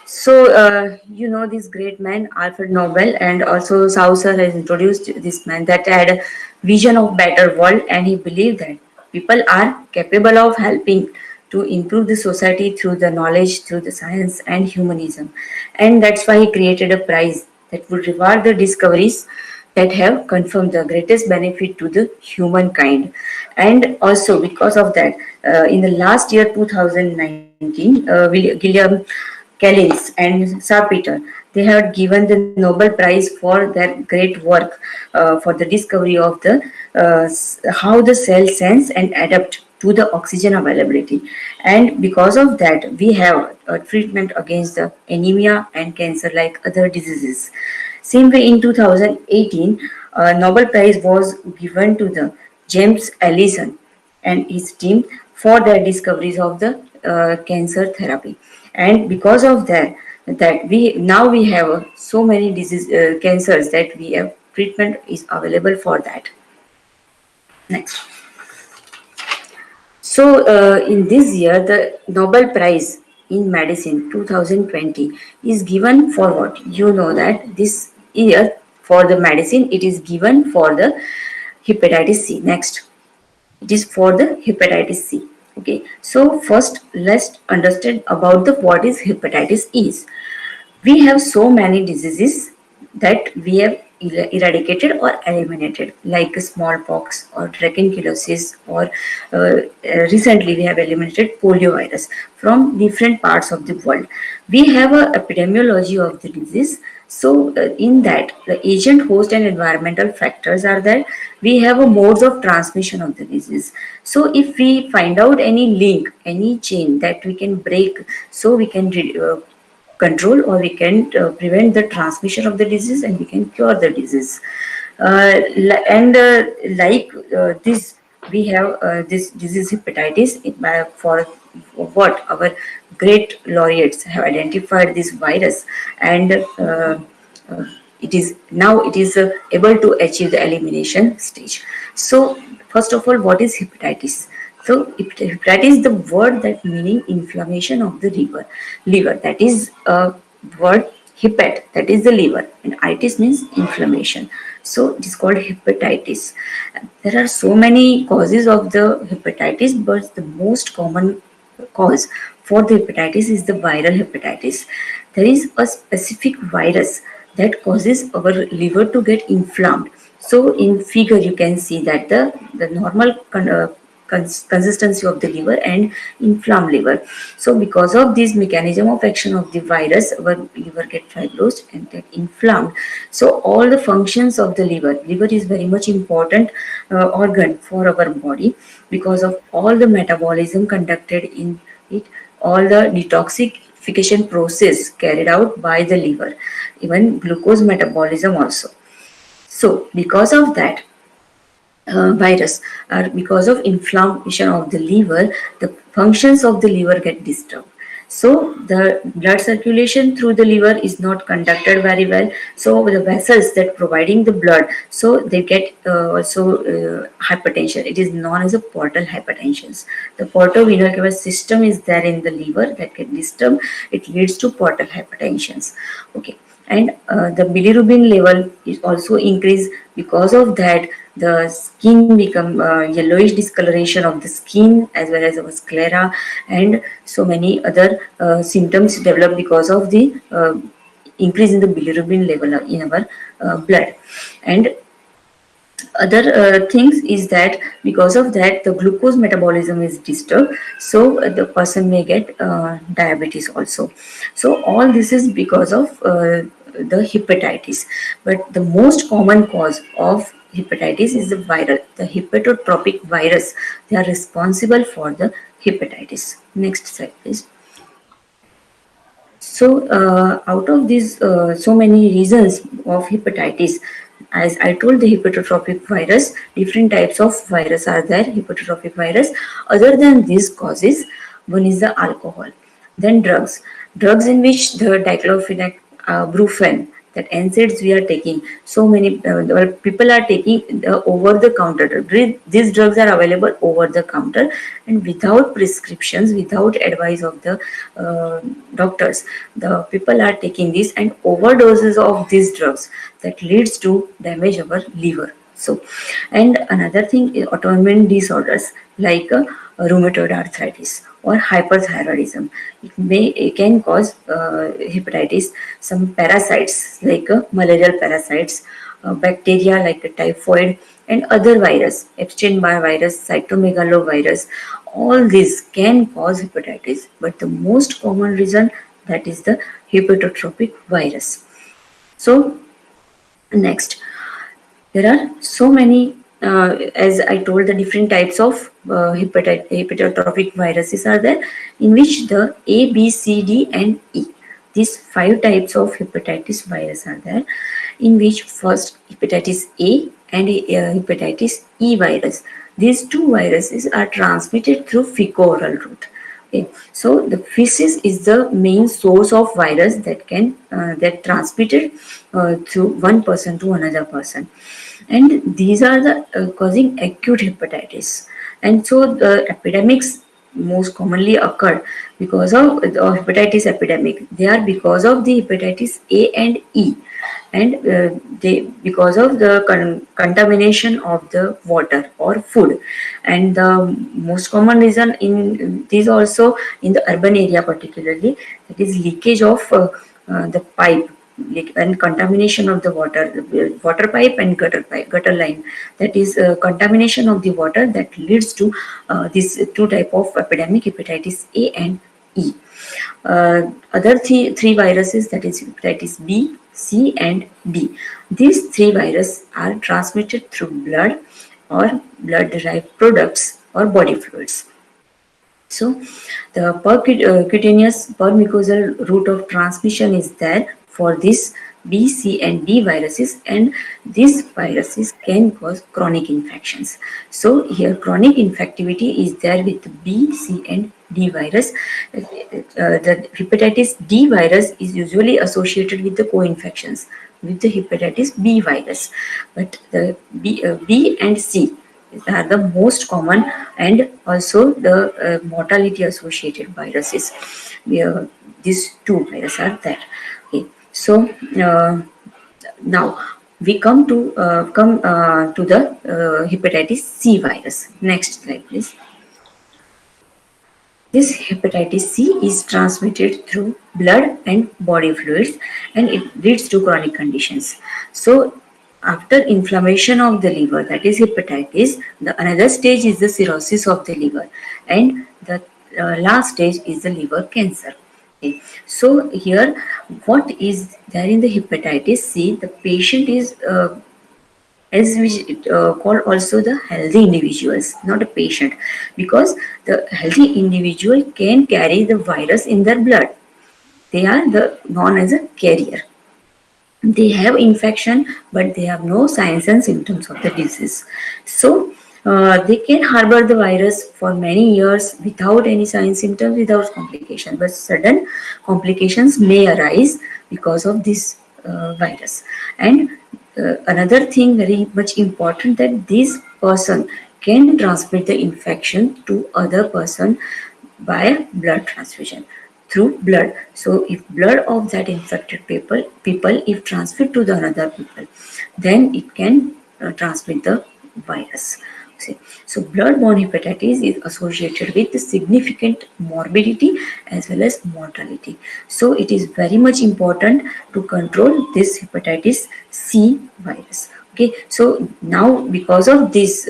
So, you know this great man, Alfred Nobel, and also Saucer has introduced this man that had a vision of better world, and he believed that people are capable of helping to improve the society through the knowledge, through the science and humanism. And that's why he created a prize that would reward the discoveries that have confirmed the greatest benefit to the humankind. And also because of that, in the last year 2019, William Kellins and Salpeter, they had given the Nobel Prize for their great work for the discovery of the how the cell sense and adapt to the oxygen availability, and because of that we have a treatment against the anemia and cancer like other diseases. Same way in 2018, Nobel Prize was given to the James Allison and his team for their discoveries of the cancer therapy. And because of that we have so many disease cancers that we have treatment is available for that. Next. So, in this year, the Nobel Prize in Medicine 2020 is given for what? You know that this year for the medicine, it is given for the hepatitis C. Next, it is for the hepatitis C. Okay, so first let's understand about the what is hepatitis is. We have so many diseases that we have eradicated or eliminated, like smallpox or tuberculosis, or recently we have eliminated polio virus from different parts of the world. We have a epidemiology of the disease. So in that, the agent, host, and environmental factors are there. We have a modes of transmission of the disease. So if we find out any link, any chain that we can break, so we can control, or we can prevent the transmission of the disease, and we can cure the disease. And like this, we have this disease hepatitis for what our great laureates have identified this virus, and uh, it is able to achieve the elimination stage. So first of all, what is hepatitis? So hepatitis is the word that meaning inflammation of the liver. That is a word hepat, that is the liver, and itis means inflammation. So it is called hepatitis. There are so many causes of the hepatitis, but the most common cause for the hepatitis is the viral hepatitis. There is a specific virus that causes our liver to get inflamed. So in figure you can see that the normal consistency of the liver and inflamed liver. So because of this mechanism of action of the virus, our liver get fibrosed and get inflamed. So all the functions of the liver is very much important organ for our body, because of all the metabolism conducted in it, all the detoxification process carried out by the liver, even glucose metabolism also. So because of that virus, or because of inflammation of the liver, the functions of the liver get disturbed. So the blood circulation through the liver is not conducted very well. So the vessels that providing the blood, so they get also hypertension. It is known as a portal hypertension. The portovenous cava system is there in the liver that get disturbed. It leads to portal hypertension. Okay, and the bilirubin level is also increased. Because of that, the skin become yellowish discoloration of the skin, as well as our sclera, and so many other symptoms develop because of the increase in the bilirubin level in our blood. And other things is that because of that, the glucose metabolism is disturbed, so the person may get diabetes also. So all this is because of the hepatitis. But the most common cause of hepatitis is the viral, the hepatotropic virus. They are responsible for the hepatitis. Next slide, please. So, out of these so many reasons of hepatitis, as I told, the hepatotropic virus, different types of virus are there, hepatotropic virus. Other than these causes, one is the alcohol, then drugs in which the diclofenac, brufen, that NSAIDs we are taking. So many people are taking the over the counter. These drugs are available over the counter and without prescriptions, without advice of the doctors. The people are taking this, and overdoses of these drugs that leads to damage our liver. So, and another thing is autoimmune disorders like rheumatoid arthritis or hyperthyroidism. It can cause hepatitis. Some parasites like malarial parasites, bacteria like typhoid, and other virus, Epstein-Barr virus, cytomegalovirus. All these can cause hepatitis, but the most common reason, that is the hepatotropic virus. So next, there are so many as I told, the different types of hepatotrophic viruses are there, in which the A, B, C, D, and E. These 5 types of hepatitis virus are there, in which first hepatitis A and hepatitis E virus. These 2 viruses are transmitted through fecal-oral route. Okay. So the feces is the main source of virus that can that transmitted through one person to another person, and these are the causing acute hepatitis. And so the epidemics most commonly occur because of the hepatitis epidemic. They are because of the hepatitis A and E, and they because of the contamination of the water or food. And the most common reason in these also in the urban area particularly, that is leakage of the pipe, and contamination of the water pipe and gutter line. That is contamination of the water that leads to these 2 type of epidemic, hepatitis A and E. Other three viruses, that is hepatitis B, C, and D. These 3 viruses are transmitted through blood or blood-derived products or body fluids. So, the percutaneous permucosal route of transmission is there for this B, C, and D viruses, and these viruses can cause chronic infections. So, here chronic infectivity is there with B, C, and D virus. The hepatitis D virus is usually associated with the co-infections with the hepatitis B virus, but the B and C are the most common, and also the mortality associated viruses. These 2 viruses are there. Okay. So now we come to the hepatitis C virus. Next slide, please. This hepatitis C is transmitted through blood and body fluids, and it leads to chronic conditions. So, after inflammation of the liver, that is hepatitis, the another stage is the cirrhosis of the liver, and the last stage is the liver cancer. Okay. So, here what is there in the hepatitis C? The patient is as we call also the healthy individuals, not a patient, because the healthy individual can carry the virus in their blood. They are known as a carrier. They have infection, but they have no signs and symptoms of the disease. So they can harbor the virus for many years without any signs, symptoms, without complications. But sudden complications may arise because of this virus. And another thing very much important, that this person can transmit the infection to other person by blood transfusion through blood. So if blood of that infected people if transferred to the another people, then it can transmit the virus. See. So blood-borne hepatitis is associated with significant morbidity as well as mortality. So it is very much important to control this hepatitis C virus. Okay, so now because of these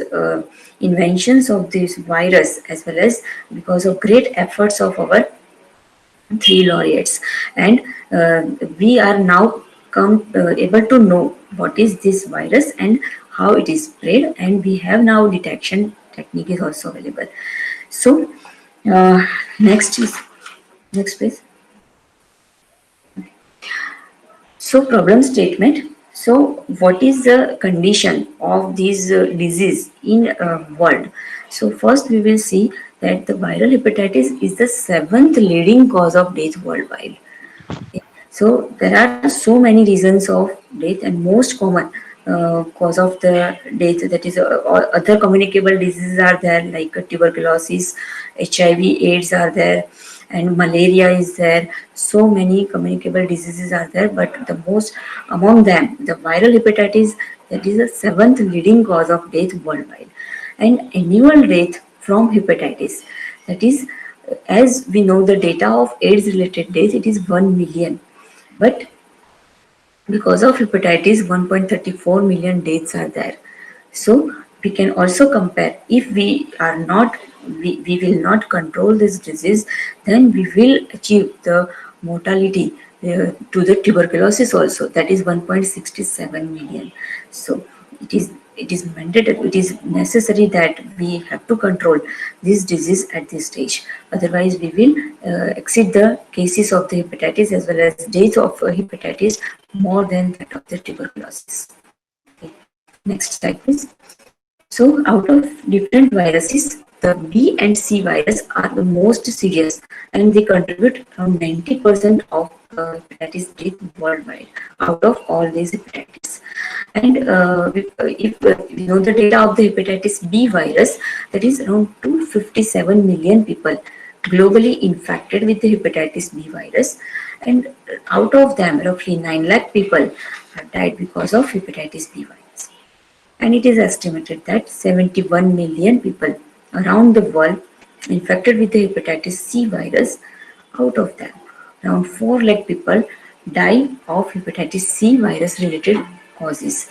inventions of this virus, as well as because of great efforts of our 3 laureates, and we are now able to know what is this virus and how it is spread, and we have now detection technique is also available. So next please. So problem statement. So what is the condition of this disease in world? So first we will see that the viral hepatitis is the 7th leading cause of death worldwide. So there are so many reasons of death, and most common cause of the death, that is other communicable diseases are there, like tuberculosis, HIV, AIDS are there, and malaria is there. So many communicable diseases are there, but the most among them, the viral hepatitis, that is the 7th leading cause of death worldwide. And annual death from hepatitis, that is, as we know the data of AIDS related death, it is 1 million. But because of hepatitis, 1.34 million deaths are there. So we can also compare, if we will not control this disease, then we will achieve the mortality to the tuberculosis also, that is 1.67 million. So it is it is mandatory, it is necessary that we have to control this disease at this stage. Otherwise, we will exceed the cases of the hepatitis as well as deaths of hepatitis more than that of the tuberculosis. Okay. Next slide, please. So, out of different viruses, the B and C virus are the most serious, and they contribute around 90% of hepatitis death worldwide out of all these hepatitis. And if you know the data of the hepatitis B virus, that is around 257 million people globally infected with the hepatitis B virus, and out of them, roughly 9 lakh people have died because of hepatitis B virus. And it is estimated that 71 million people around the world infected with the hepatitis C virus. Out of them, around 4 lakh people die of hepatitis C virus related causes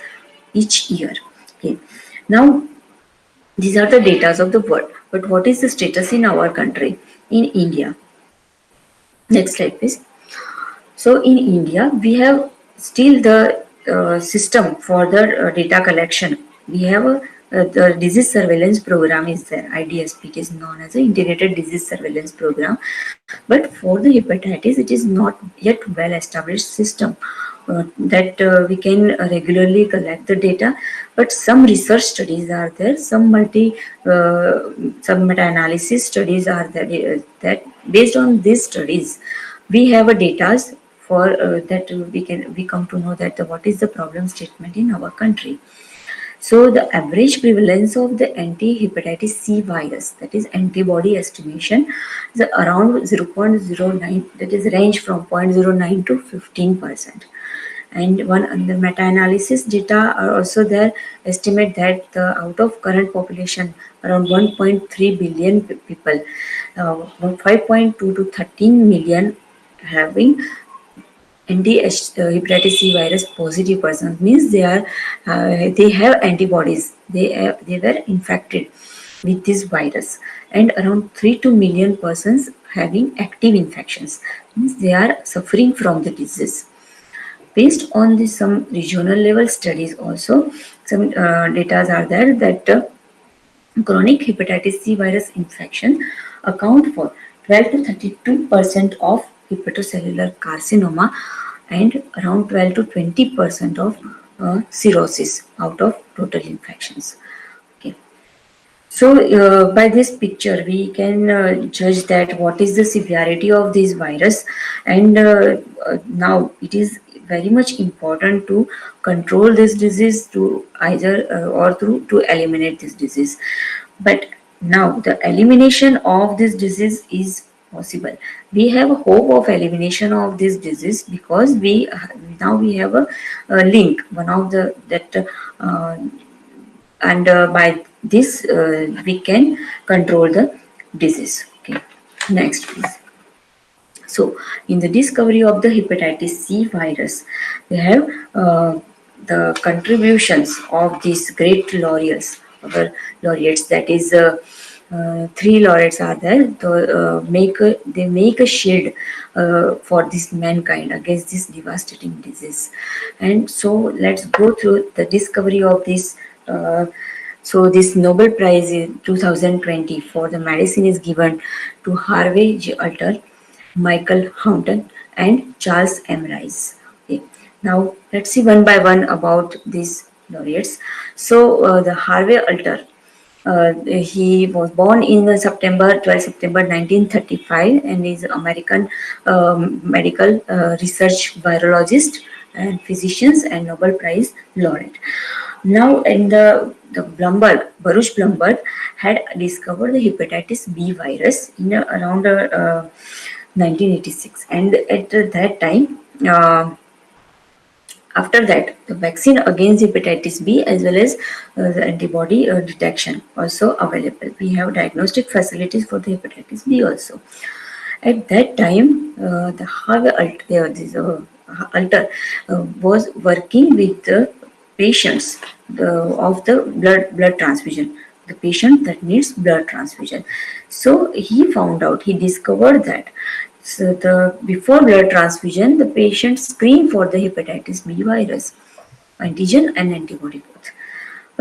each year. Okay. Now, these are the data of the world. But what is the status in our country? In India. Next slide, please. So in India, we have still the system for the data collection. We have the disease surveillance program is there, IDSP. It is known as the Integrated Disease Surveillance Program. But for the hepatitis, it is not yet well established system that we can regularly collect the data. But some research studies are there, some meta-analysis studies are there that based on these studies, we have a data for that we come to know that what is the problem statement in our country. So the average prevalence of the anti-hepatitis C virus, that is antibody estimation, is around 0.09, that is range from 0.09 to 15%. And one under meta-analysis data are also there, estimate that out of current population around 1.3 billion people, 5.2 to 13 million having anti-hepatitis C virus positive persons, means they have antibodies, they were infected with this virus, and around 3 million persons having active infections, means they are suffering from the disease. Based on this, some regional level studies also, some data are there that chronic hepatitis C virus infection account for 12 to 32% of hepatocellular carcinoma and around 12 to 20% of cirrhosis out of total infections. Okay. So by this picture, we can judge that what is the severity of this virus, and now it is very much important to control this disease to either or through to eliminate this disease. But now the elimination of this disease is possible. We have a hope of elimination of this disease because we now we have a link, one of the that and by this we can control the disease. Okay, next please. So in the discovery of the hepatitis C virus, we have the contributions of these great laureates, that is 3 laureates are there. They make a shield for this mankind against this devastating disease. And so let's go through the discovery of this. So this Nobel Prize in 2020 for the medicine is given to Harvey J. Alter, Michael Houghton, and Charles M. Rice. Okay. Now let's see one by one about these laureates. So the Harvey Alter, he was born in 12 September 1935, and is an American medical research virologist and physicians and Nobel Prize laureate. Now, in the Baruch Blumberg had discovered the hepatitis B virus in around 1986, and at that time, after that, the vaccine against hepatitis B as well as the antibody detection also available. We have diagnostic facilities for the hepatitis B also. At that time, the Harvey Alter was working with the patients of the blood transfusion, the patient that needs blood transfusion. So he discovered that before blood transfusion, the patient screened for the hepatitis B virus, antigen and antibody both.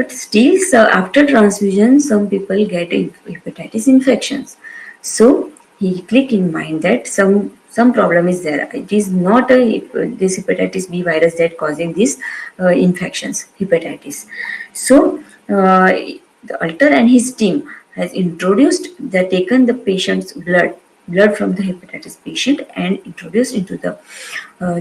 But still, so after transfusion, some people get hepatitis infections. So he clicked in mind that some problem is there. It is not this hepatitis B virus that causing these infections, hepatitis. So the Alter and his team has introduced the taken the patient's blood from the hepatitis patient and introduced into the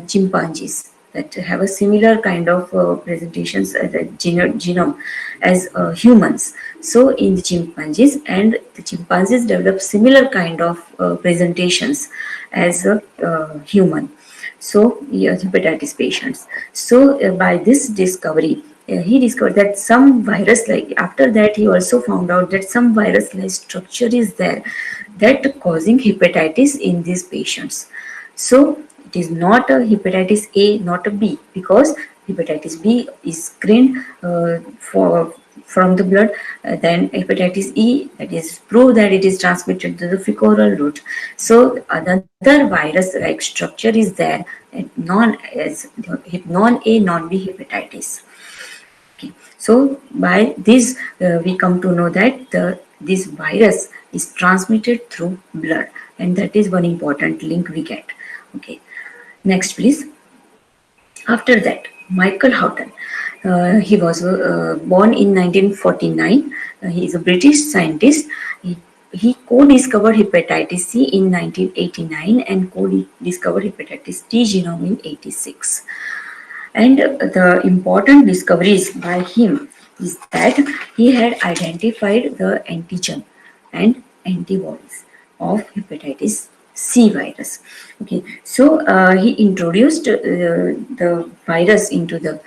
chimpanzees that have a similar kind of presentations as a genome as humans. So in the chimpanzees, and the chimpanzees develop similar kind of presentations as a human. So yeah, hepatitis patients. So by this discovery, he discovered that some virus like, after that he also found out that some virus like structure is there that causing hepatitis in these patients. So it is not a hepatitis A, not a B, because hepatitis B is screened from the blood. Then hepatitis E, that is proved that it is transmitted to the fecal route. So another virus like structure is there, non-A, non-B hepatitis. Okay. So by this, we come to know that this virus is transmitted through blood, and that is one important link we get. Okay. Next, please. After that, Michael Houghton. He was born in 1949. He is a British scientist. He co-discovered hepatitis C in 1989 and co-discovered hepatitis T genome in 86. And the important discoveries by him is that he had identified the antigen and antibodies of hepatitis C virus. Okay, so he introduced the virus into the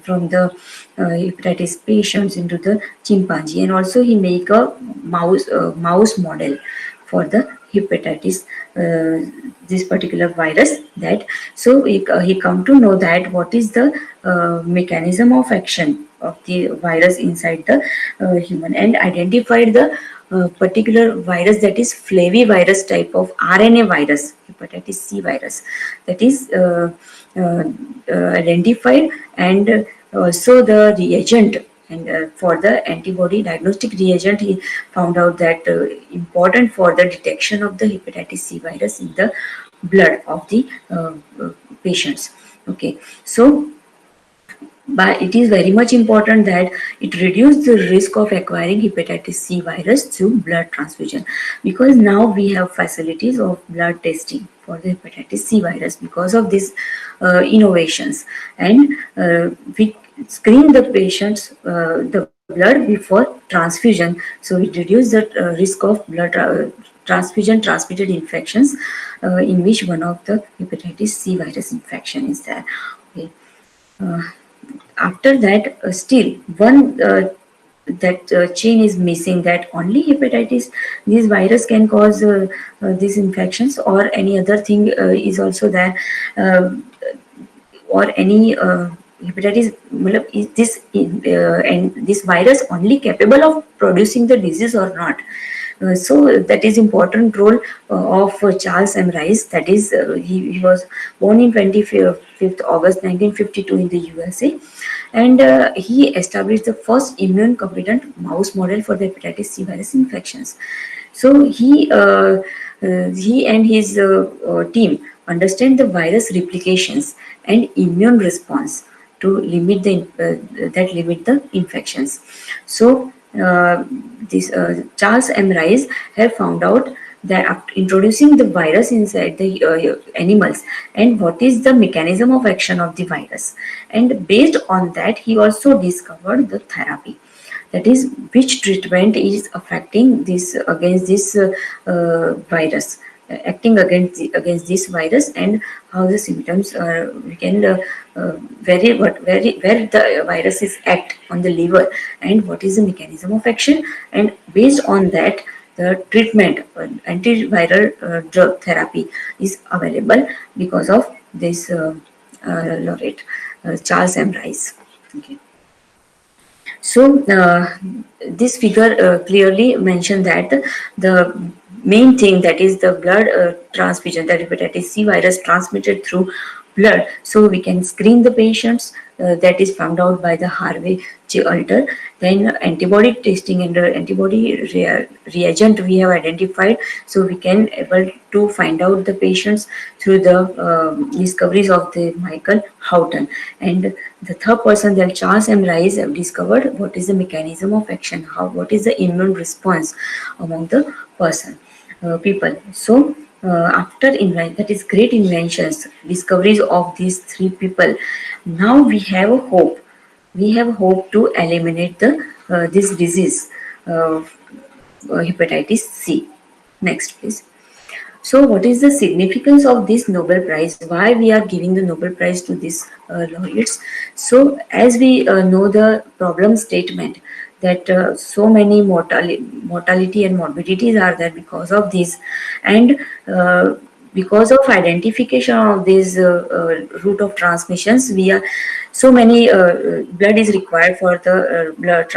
from the hepatitis patients into the chimpanzee, and also he make a mouse model for the hepatitis this particular virus. That so he come to know that what is the mechanism of action of the virus inside the human, and identified the particular virus, that is flavivirus type of RNA virus, hepatitis C virus, that is identified, and also the reagent. And for the antibody diagnostic reagent, he found out that important for the detection of the hepatitis C virus in the blood of the patients. Okay, so but it is very much important that it reduces the risk of acquiring hepatitis C virus through blood transfusion, because now we have facilities of blood testing for the hepatitis C virus because of these innovations, and we screen the patients the blood before transfusion, so it reduces the risk of blood transfusion transmitted infections, in which one of the hepatitis C virus infection is there. Okay. After that, still one that chain is missing, that only hepatitis this virus can cause these infections, or any other thing is also there, or any hepatitis is this and this virus only capable of producing the disease or not. So that is important role of Charles M. Rice. That is, he was born in 25th August 1952 in the USA, and he established the first immune competent mouse model for the hepatitis C virus infections. So he and his team understand the virus replications and immune response to limit the infections. So this Charles M. Rice have found out that after introducing the virus inside the animals, and what is the mechanism of action of the virus, and based on that he also discovered the therapy, that is which treatment is affecting this against this virus, acting against this virus, and how the symptoms are, we can where the virus is act on the liver, and what is the mechanism of action, and based on that the treatment antiviral drug therapy is available because of this laureate Charles M. Rice. Okay. So this figure clearly mentioned that the main thing, that is the blood transfusion, that hepatitis C virus transmitted through blood, so we can screen the patients. That is found out by the Harvey J. Alter. Then antibody testing and antibody reagent we have identified, so we can able to find out the patients through the discoveries of the Michael Houghton. And the third person, that Charles M. Rice, have discovered what is the mechanism of action, what is the immune response among the people. So after that is great inventions, discoveries of these three people, now we have a hope. We have hope to eliminate the this disease, uh, hepatitis C. Next, please. So, what is the significance of this Nobel Prize? Why we are giving the Nobel Prize to these laureates? So, as we know the problem statement, that so many mortality and morbidities are there because of this, and because of identification of this route of transmissions, we are so many blood is required for the blood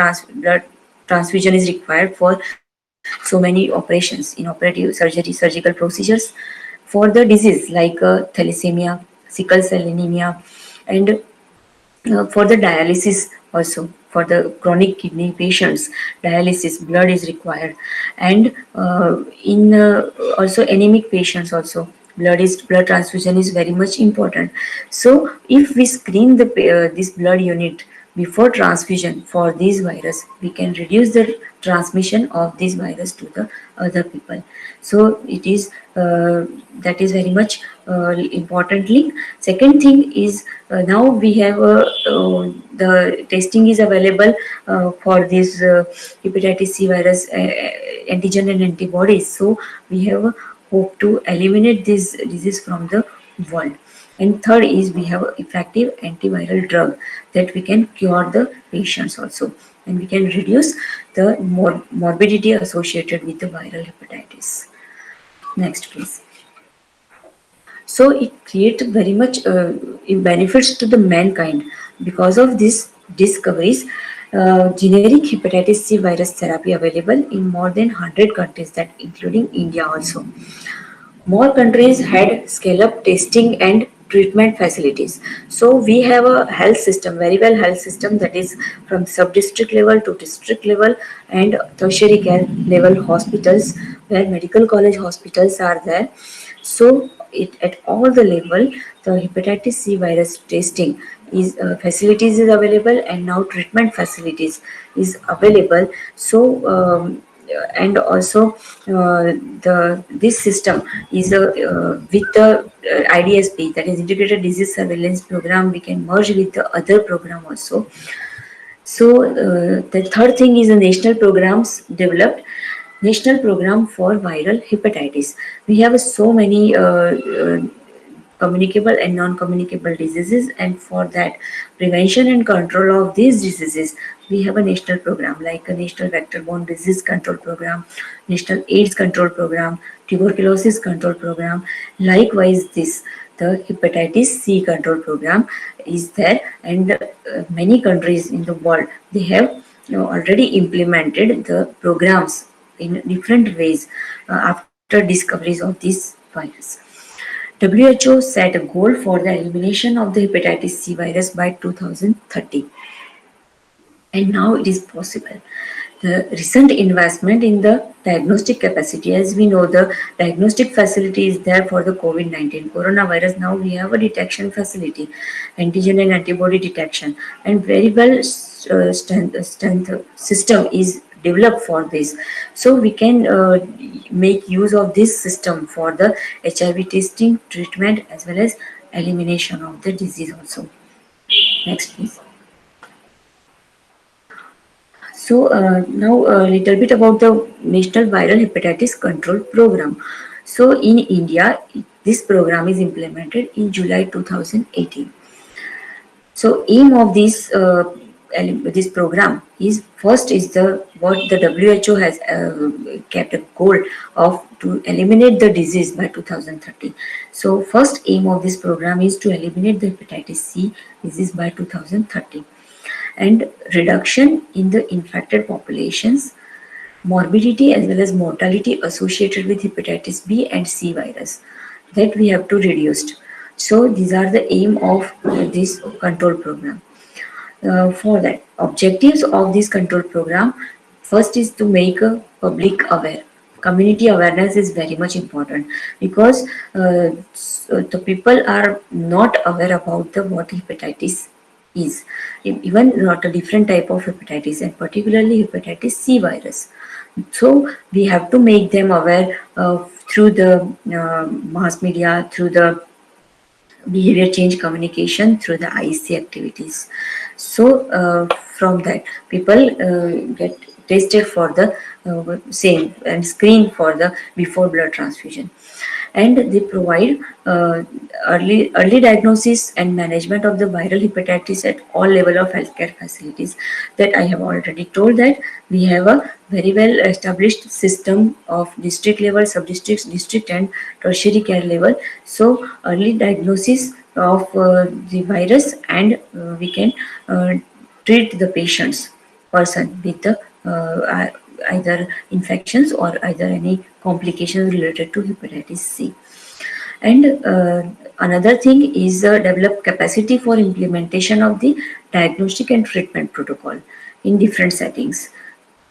transfusion is required for so many operations in operative surgical procedures for the disease like thalassemia, sickle cell anemia, and for the dialysis also. For the chronic kidney patients, dialysis blood is required, and in also anemic patients also blood transfusion is very much important. So if we screen the this blood unit before transfusion for this virus, we can reduce the transmission of this virus to the other people. So it is that is very much important link. Second thing is now we have the testing is available for this hepatitis C virus antigen and antibodies. So we have hope to eliminate this disease from the world. And third is we have effective antiviral drug that we can cure the patients also, and we can reduce the morbidity associated with the viral hepatitis. Next, please. So it creates very much benefits to the mankind because of these discoveries. Generic hepatitis C virus therapy available in more than 100 countries, that including India also. More countries had scale up testing and treatment facilities. So we have a health system, very well health system, that is from sub district level to district level and tertiary care level hospitals, where medical college hospitals are there. So at all the level, the hepatitis C virus testing is facilities is available, and now treatment facilities is available. So and also the this system is with the IDSP, that is Integrated Disease Surveillance Program, we can merge with the other program also. So the third thing is the national programs developed. National program for viral hepatitis. We have so many communicable and non-communicable diseases, and for that prevention and control of these diseases, we have a national program like a National Vector-Borne Disease Control Program, National AIDS Control Program, Tuberculosis Control Program. Likewise, the hepatitis C control program is there, and many countries in the world, they have already implemented the programs in different ways after discoveries of this virus. WHO set a goal for the elimination of the hepatitis C virus by 2030, and now it is possible. The recent investment in the diagnostic capacity, as we know, the diagnostic facility is there for the COVID-19 coronavirus. Now we have a detection facility, antigen and antibody detection, and very well strength system is developed for this. So we can make use of this system for the HIV testing, treatment, as well as elimination of the disease also. Next, please. So now a little bit about the National Viral Hepatitis Control Program. So in India, this program is implemented in July 2018. So aim of this program is first is what the WHO has kept a goal of to eliminate the disease by 2030. So first aim of this program is to eliminate the hepatitis C disease by 2030. And reduction in the infected populations, morbidity as well as mortality associated with hepatitis B and C virus, that we have to reduce. So these are the aim of this control program. For that, objectives of this control program, first is to make a public aware. Community awareness is very much important because the people are not aware about the what hepatitis is. Even not a different type of hepatitis, and particularly hepatitis C virus. So we have to make them aware through the mass media, through the behavior change communication, through the IC activities. So from that, people get tested for the same and screened for the before blood transfusion, and they provide early diagnosis and management of the viral hepatitis at all level of healthcare facilities. That I have already told that we have a very well established system of district level, sub districts, district and tertiary care level. So early diagnosis of the virus, and we can treat the patients person with the either infections or either any complications related to hepatitis C. And another thing is develop capacity for implementation of the diagnostic and treatment protocol in different settings.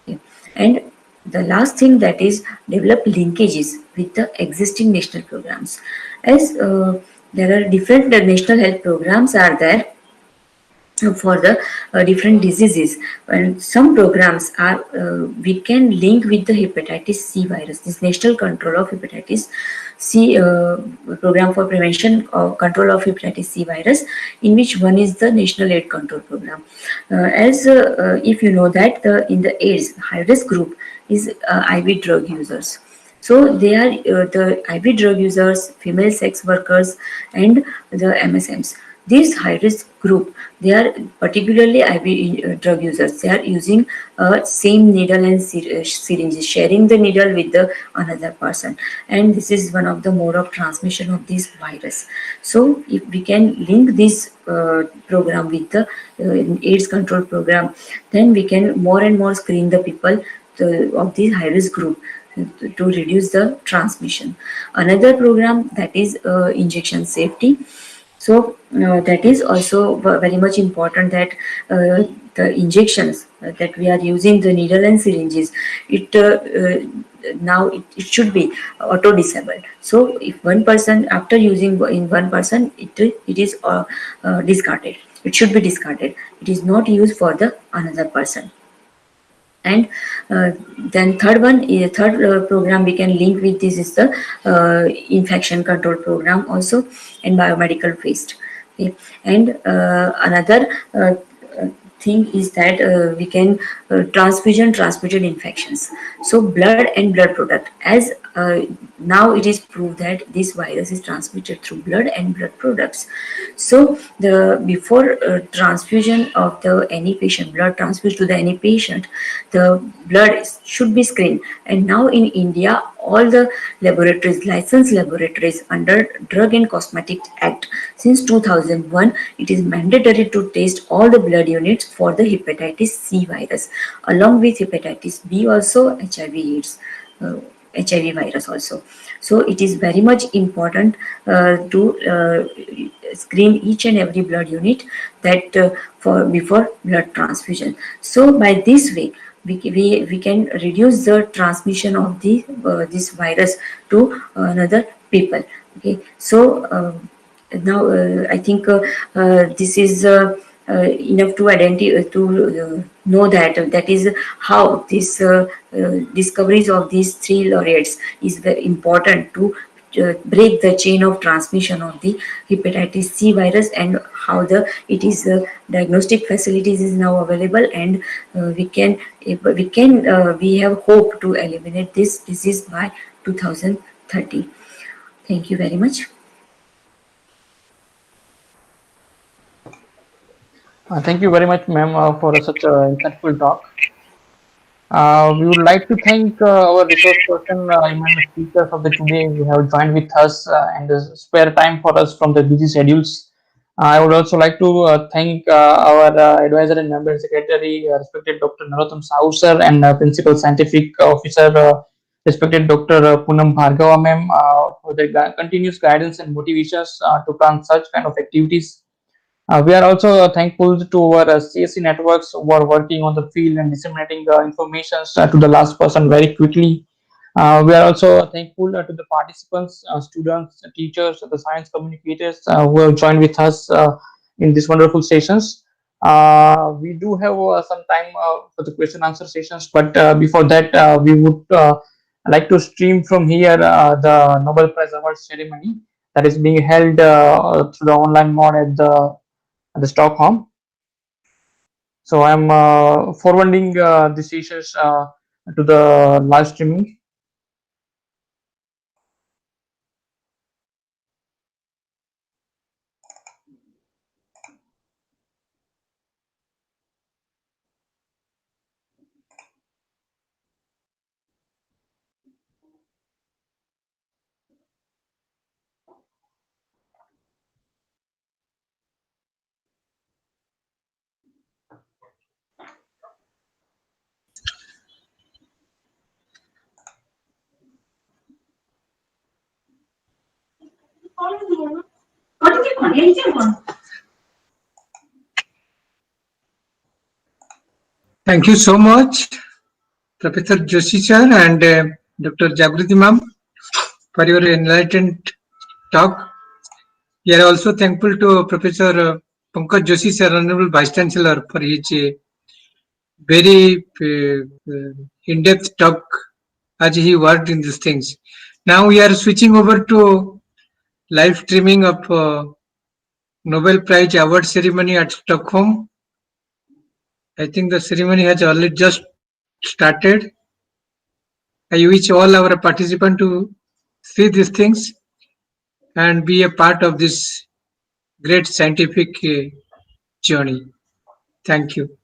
Okay. And the last thing, that is develop linkages with the existing national programs. As there are different national health programs are there for the different diseases, and some programs are we can link with the hepatitis C virus, this national control of hepatitis C program for prevention or control of hepatitis C virus, in which one is the national aid control program. As if you know that in the AIDS high risk group is IV drug users. So they are the IV drug users, female sex workers, and the MSMs. This high risk group, they are particularly IV drug users. They are using same needle and syringes, sharing the needle with the another person, and this is one of the mode of transmission of this virus. So if we can link this program with the AIDS control program, then we can more and more screen the people of this high risk group to reduce the transmission. Another program, that is injection safety. So that is also very much important, that the injections that we are using, the needle and syringes, it now it should be auto disabled. So if one person, after using in one person, it is discarded. It should be discarded. It is not used for the another person. And then third program we can link with this is the infection control program also, and biomedical waste. Okay. And another thing is that we can transfusion infections. So blood and blood product, as now it is proved that this virus is transmitted through blood and blood products. So the before transfusion of the any patient, blood transfused to the any patient, the blood should be screened. And now in India, all the laboratories, licensed laboratories under Drug and Cosmetic Act since 2001, it is mandatory to test all the blood units for the hepatitis C virus, along with hepatitis B also, HIV AIDS, HIV virus also. So it is very much important to screen each and every blood unit that for before blood transfusion. So by this way, we can reduce the transmission of the this virus to another people. Okay, so now I think this is enough to identify to know that that is how this discoveries of these three laureates is very important to break the chain of transmission of the hepatitis C virus, and how the it is diagnostic facilities is now available, and we have hope to eliminate this disease by 2030. Thank you very much. Thank you very much, ma'am, for such an insightful talk. We would like to thank our resource person, Iman, speakers of the today who have joined with us and spare time for us from the busy schedules. I would also like to thank our advisor and member secretary, respected Dr. Narottam Sahu sir, and Principal Scientific Officer respected Dr. Poonam Bhargava ma'am for the continuous guidance and motivations to plan such kind of activities. We are also thankful to our CSC networks who are working on the field and disseminating information to the last person very quickly. We are also thankful to the participants, students, teachers, the science communicators who have joined with us in these wonderful sessions. We do have some time for the question answer sessions, but before that, we would like to stream from here the Nobel Prize Award ceremony that is being held through the online mode at the Stockholm. So I'm forwarding the sessions to the live streaming. Thank you so much, Professor Joshi sir and Dr. Jagruti ma'am, for your enlightened talk. We are also thankful to Professor Pankaj Joshi sir, Honorable Vice Chancellor, for his very in-depth talk as he worked in these things. Now we are switching over to live streaming of Nobel Prize award ceremony at Stockholm. I think the ceremony has already just started. I wish all our participants to see these things and be a part of this great scientific journey. Thank you.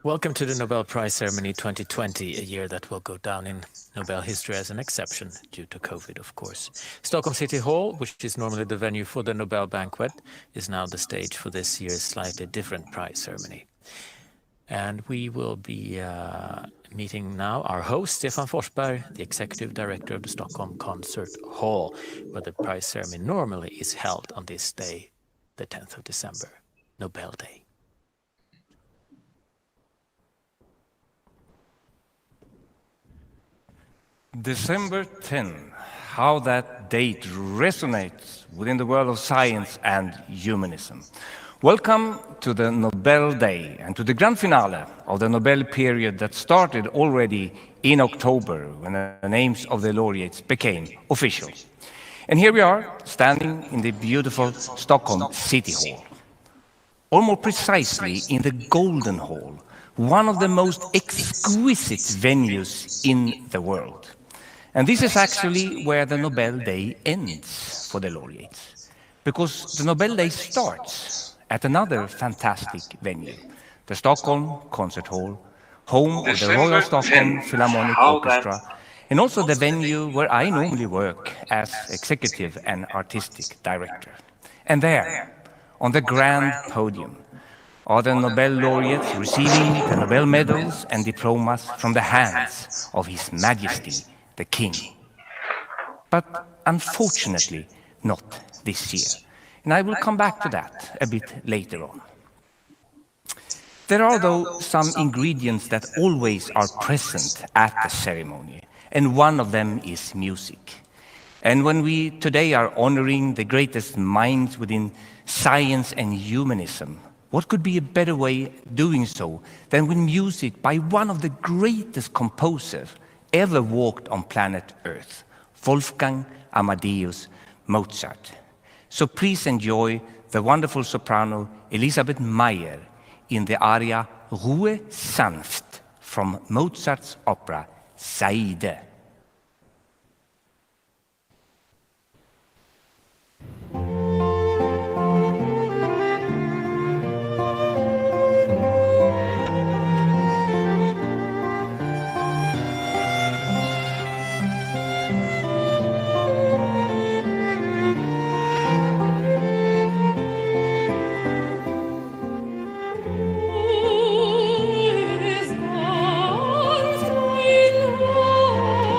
Welcome to the Nobel Prize Ceremony 2020, a year that will go down in Nobel history as an exception due to COVID, of course. Stockholm City Hall, which is normally the venue for the Nobel banquet, is now the stage for this year's slightly different prize ceremony. And we will be meeting now our host, Stefan Forsberg, the Executive Director of the Stockholm Concert Hall, where the prize ceremony normally is held on this day, the 10th of December, Nobel Day. December 10, how that date resonates within the world of science and humanism. Welcome to the Nobel Day and to the grand finale of the Nobel period that started already in October when the names of the laureates became official. And here we are, standing in the beautiful Stockholm City Hall, or more precisely in the Golden Hall, one of the most exquisite venues in the world. And this is actually where the Nobel Day ends for the laureates, because the Nobel Day starts at another fantastic venue, the Stockholm Concert Hall, home of the Royal Stockholm Philharmonic Orchestra, and also the venue where I normally work as executive and artistic director. And there, on the grand podium, are the Nobel laureates receiving the Nobel medals and diplomas from the hands of His Majesty, the King. But unfortunately, not this year. And I will come back to that a bit later on. There are, though, some ingredients that always are present at the ceremony, and one of them is music. And when we today are honoring the greatest minds within science and humanism, what could be a better way of doing so than with music by one of the greatest composers ever walked on planet Earth, Wolfgang Amadeus Mozart. So please enjoy the wonderful soprano Elisabeth Meyer in the aria Ruhe sanft from Mozart's opera Saide. Is ganz mein Lord.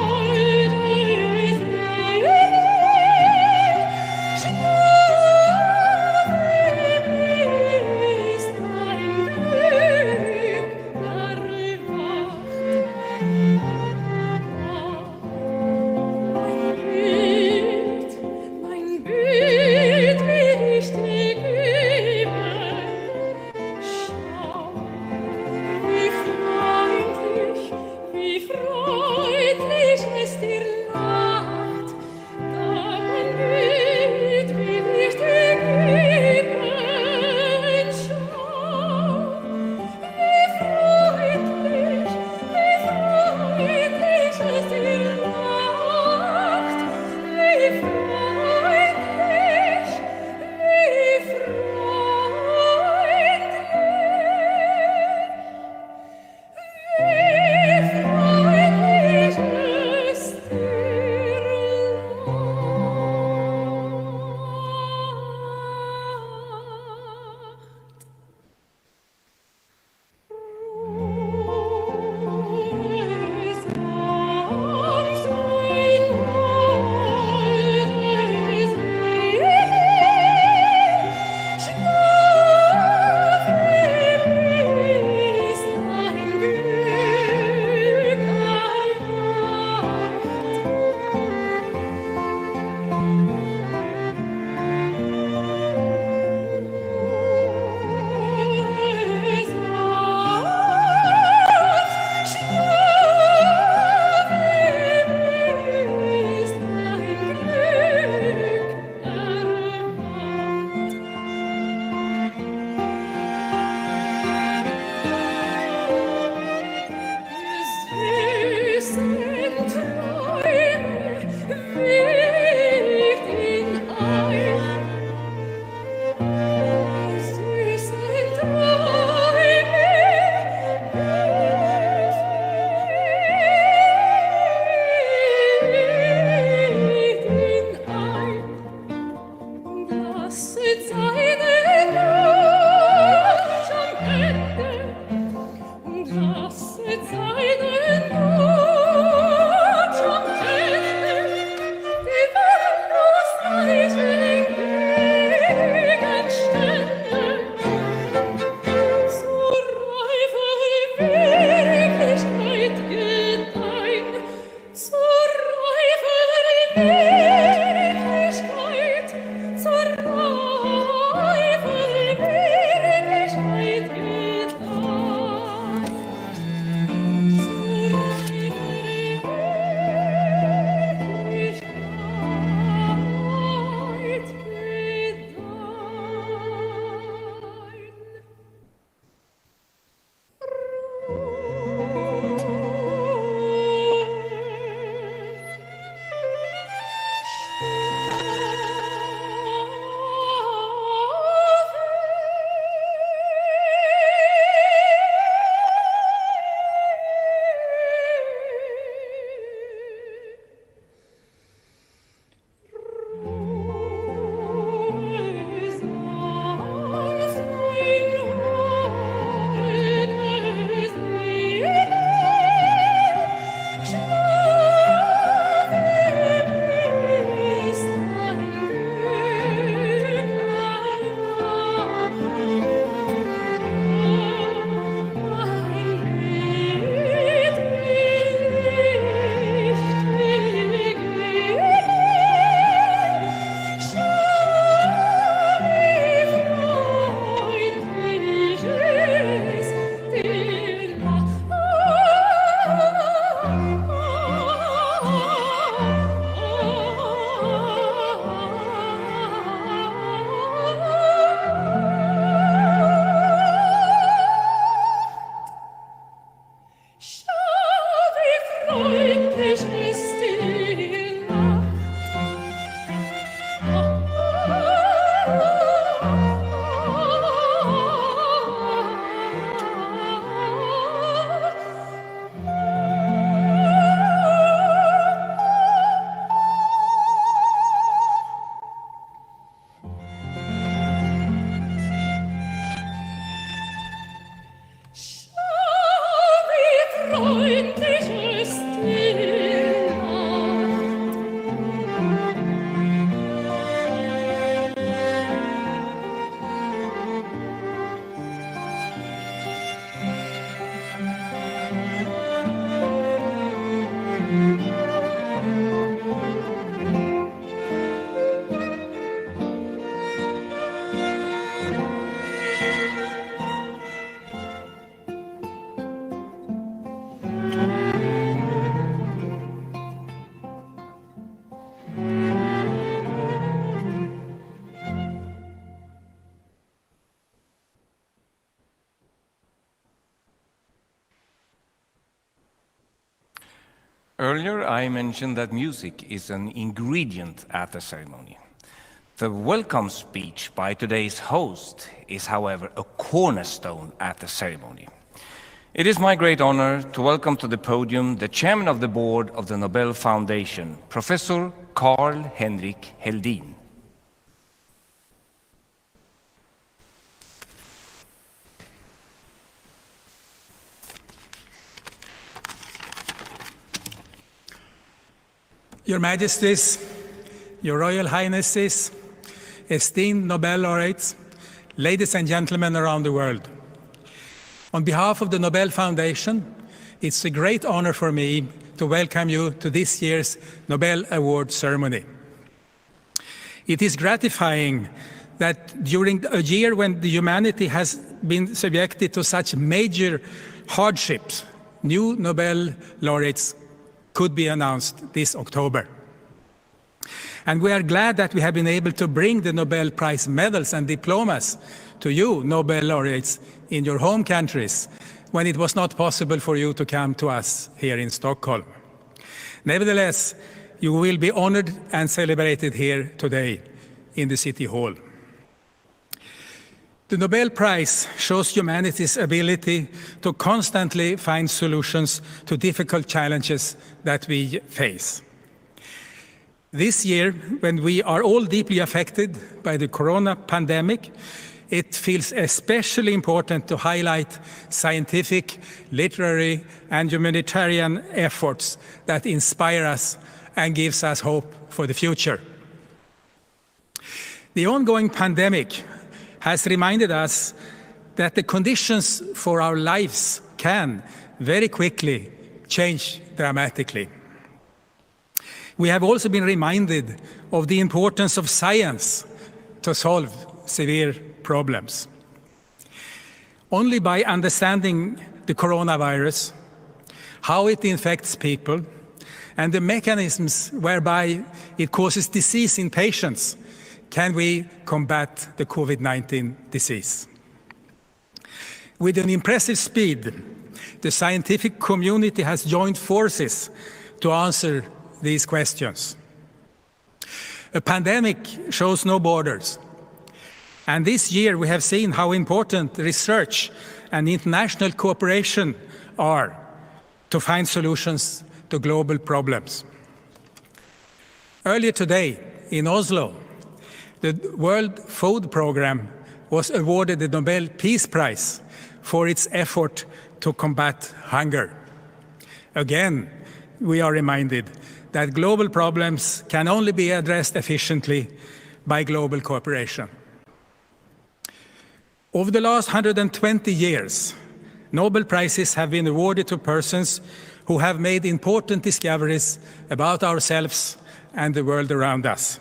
Earlier, I mentioned that music is an ingredient at the ceremony. The welcome speech by today's host is, however, a cornerstone at the ceremony. It is my great honor to welcome to the podium the chairman of the board of the Nobel Foundation, Professor Carl-Henrik Heldin. Your Majesties, Your Royal Highnesses, esteemed Nobel laureates, ladies and gentlemen around the world. On behalf of the Nobel Foundation, it's a great honor for me to welcome you to this year's Nobel Award ceremony. It is gratifying that during a year when the humanity has been subjected to such major hardships, new Nobel laureates could be announced this October. And we are glad that we have been able to bring the Nobel Prize medals and diplomas to you, Nobel laureates, in your home countries, when it was not possible for you to come to us here in Stockholm. Nevertheless, you will be honored and celebrated here today in the City Hall. The Nobel Prize shows humanity's ability to constantly find solutions to difficult challenges that we face. This year, when we are all deeply affected by the corona pandemic, it feels especially important to highlight scientific, literary, and humanitarian efforts that inspire us and gives us hope for the future. The ongoing pandemic has reminded us that the conditions for our lives can very quickly change dramatically. We have also been reminded of the importance of science to solve severe problems. Only by understanding the coronavirus, how it infects people, and the mechanisms whereby it causes disease in patients, can we combat the COVID-19 disease. With an impressive speed, the scientific community has joined forces to answer these questions. A pandemic shows no borders. And this year we have seen how important research and international cooperation are to find solutions to global problems. Earlier today in Oslo, the World Food Programme was awarded the Nobel Peace Prize for its effort to combat hunger. Again, we are reminded that global problems can only be addressed efficiently by global cooperation. Over the last 120 years, Nobel Prizes have been awarded to persons who have made important discoveries about ourselves and the world around us.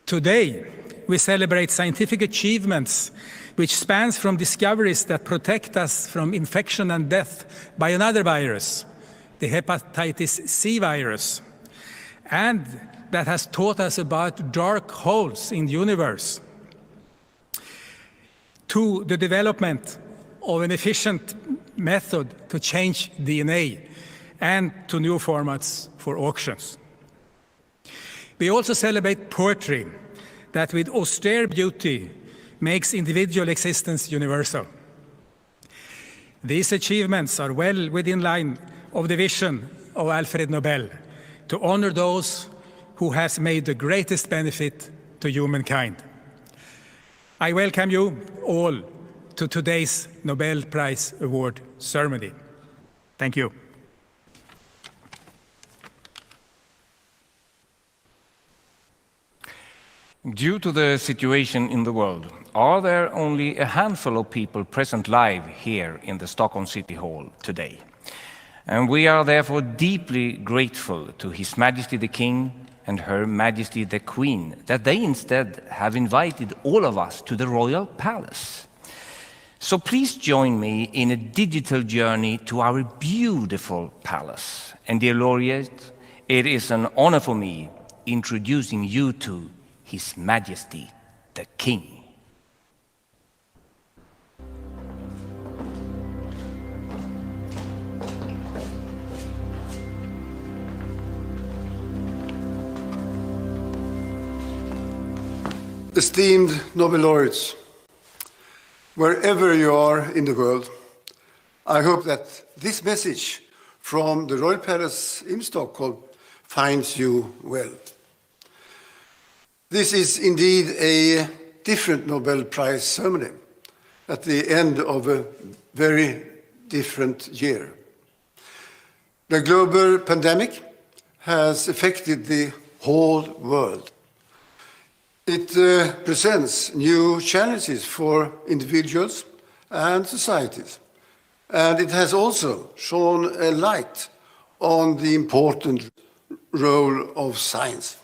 Today, we celebrate scientific achievements which spans from discoveries that protect us from infection and death by another virus, the hepatitis C virus, and that has taught us about dark holes in the universe, to the development of an efficient method to change DNA, and to new formats for auctions. We also celebrate poetry that with austere beauty makes individual existence universal. These achievements are well within line of the vision of Alfred Nobel to honor those who have made the greatest benefit to humankind. I welcome you all to today's Nobel Prize Award ceremony. Thank you. Due to the situation in the world, are there only a handful of people present live here in the Stockholm City Hall today? And we are therefore deeply grateful to His Majesty the King and Her Majesty the Queen that they instead have invited all of us to the Royal Palace. So please join me in a digital journey to our beautiful palace. And dear laureate, it is an honor for me introducing you to His Majesty the King. Esteemed Nobel laureates, wherever you are in the world, I hope that this message from the Royal Palace in Stockholm finds you well. This is indeed a different Nobel Prize ceremony at the end of a very different year. The global pandemic has affected the whole world. It presents new challenges for individuals and societies, and it has also shone a light on the important role of science.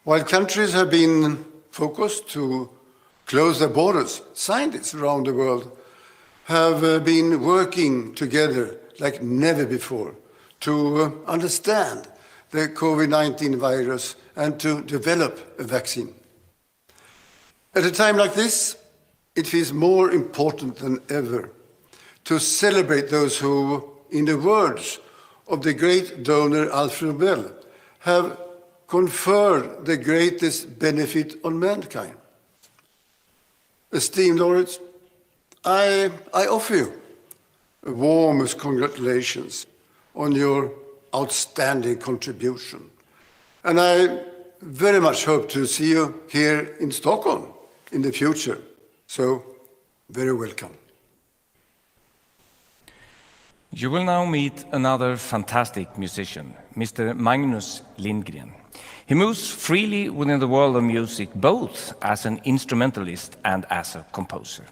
While countries have been focused to close their borders, scientists around the world have been working together like never before to understand the COVID-19 virus and to develop a vaccine. At a time like this, it feels more important than ever to celebrate those who, in the words of the great donor Alfred Nobel, have conferred the greatest benefit on mankind. Esteemed laureates, I offer you the warmest congratulations on your outstanding contribution And I very much hope to see you here in Stockholm in the future. So, very welcome. You will now meet another fantastic musician, Mr. Magnus Lindgren. He moves freely within the world of music, both as an instrumentalist and as a composer.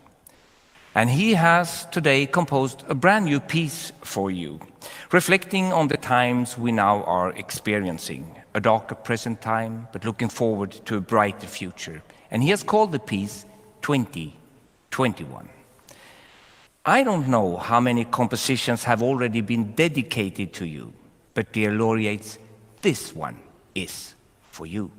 And he has today composed a brand new piece for you, reflecting on the times we now are experiencing, a darker present time, but looking forward to a brighter future. And he has called the piece 2021. I don't know how many compositions have already been dedicated to you, but dear laureates, this one is for you.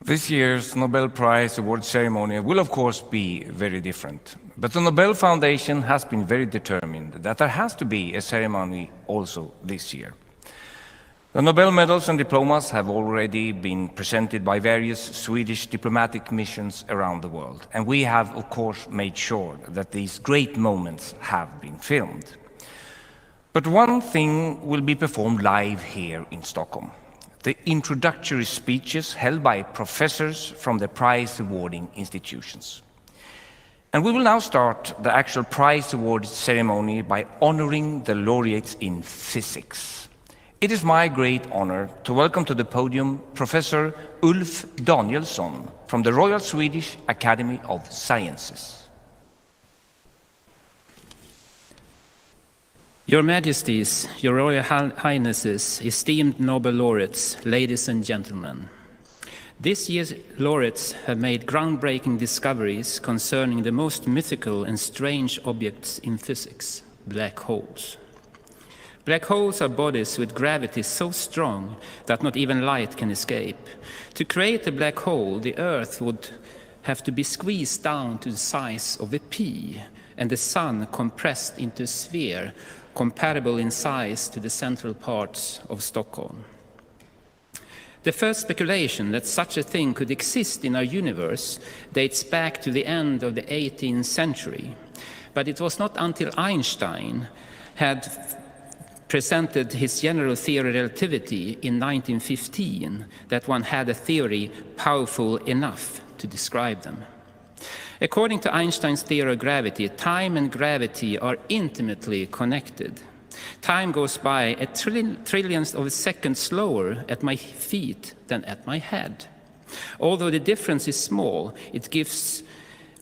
This year's Nobel Prize award ceremony will of course be very different, but the Nobel Foundation has been very determined that there has to be a ceremony also this year. The Nobel medals and diplomas have already been presented by various Swedish diplomatic missions around the world, and we have of course made sure that these great moments have been filmed. But one thing will be performed live here in Stockholm: the introductory speeches held by professors from the prize-awarding institutions. And we will now start the actual prize award ceremony by honoring the laureates in physics. It is my great honor to welcome to the podium Professor Ulf Danielsson from the Royal Swedish Academy of Sciences. Your Majesties, Your Royal Highnesses, esteemed Nobel laureates, ladies and gentlemen. This year's laureates have made groundbreaking discoveries concerning the most mythical and strange objects in physics, black holes. Black holes are bodies with gravity so strong that not even light can escape. To create a black hole, the Earth would have to be squeezed down to the size of a pea, and the Sun compressed into a sphere comparable in size to the central parts of Stockholm. The first speculation that such a thing could exist in our universe dates back to the end of the 18th century, but it was not until Einstein had presented his general theory of relativity in 1915 that one had a theory powerful enough to describe them. According to Einstein's theory of gravity, time and gravity are intimately connected. Time goes by a trillionth of a second slower at my feet than at my head. Although the difference is small, it gives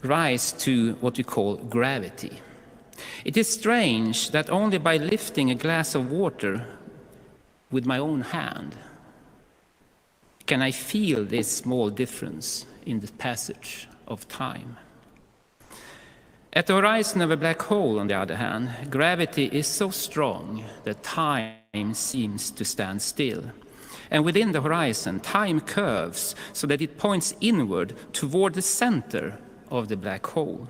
rise to what we call gravity. It is strange that only by lifting a glass of water with my own hand can I feel this small difference in the passage of time. At the horizon of a black hole, on the other hand, gravity is so strong that time seems to stand still. And within the horizon, time curves so that it points inward toward the center of the black hole.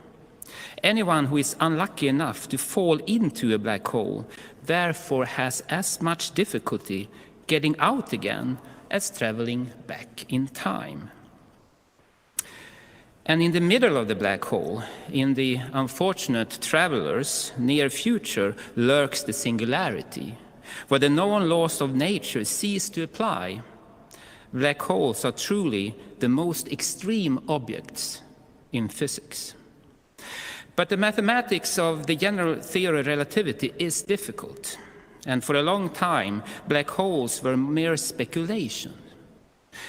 Anyone who is unlucky enough to fall into a black hole therefore has as much difficulty getting out again as traveling back in time. And in the middle of the black hole, in the unfortunate traveler's near future, lurks the singularity, where the known laws of nature cease to apply. Black holes are truly the most extreme objects in physics. But the mathematics of the general theory of relativity is difficult, and for a long time, black holes were mere speculation.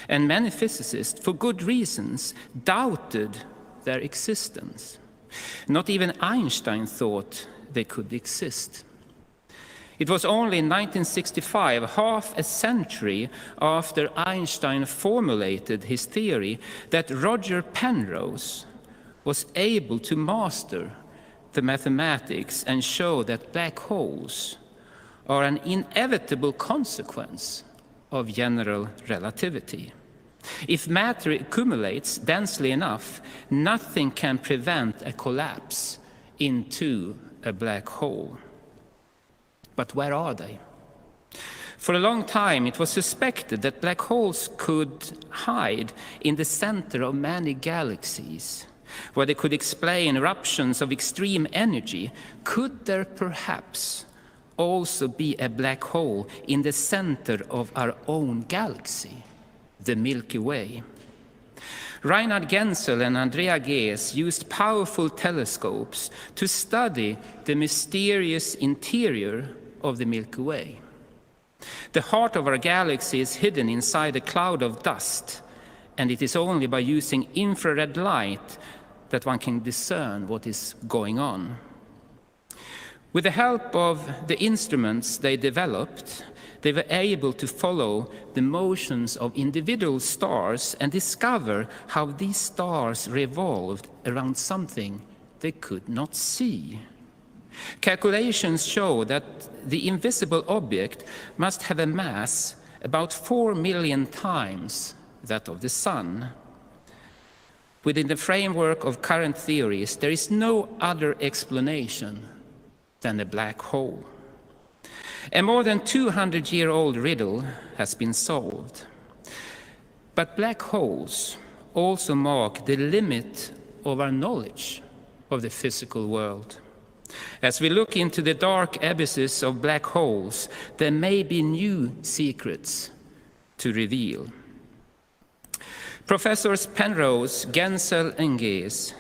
And many physicists, for good reasons, doubted their existence. Not even Einstein thought they could exist. It was only in 1965, half a century after Einstein formulated his theory, that Roger Penrose was able to master the mathematics and show that black holes are an inevitable consequence of general relativity. If matter accumulates densely enough, nothing can prevent a collapse into a black hole. But where are they? For a long time, it was suspected that black holes could hide in the center of many galaxies, where they could explain eruptions of extreme energy. Could there perhaps also be a black hole in the center of our own galaxy, the Milky Way? Reinhard Genzel and Andrea Ghez used powerful telescopes to study the mysterious interior of the Milky Way. The heart of our galaxy is hidden inside a cloud of dust, and it is only by using infrared light that one can discern what is going on. With the help of the instruments they developed, they were able to follow the motions of individual stars and discover how these stars revolved around something they could not see. Calculations show that the invisible object must have a mass about 4 million times that of the sun. Within the framework of current theories, there is no other explanation than a black hole. A more than 200-year-old riddle has been solved. But black holes also mark the limit of our knowledge of the physical world. As we look into the dark abysses of black holes, there may be new secrets to reveal. Professors Penrose, Gensel, and Gees,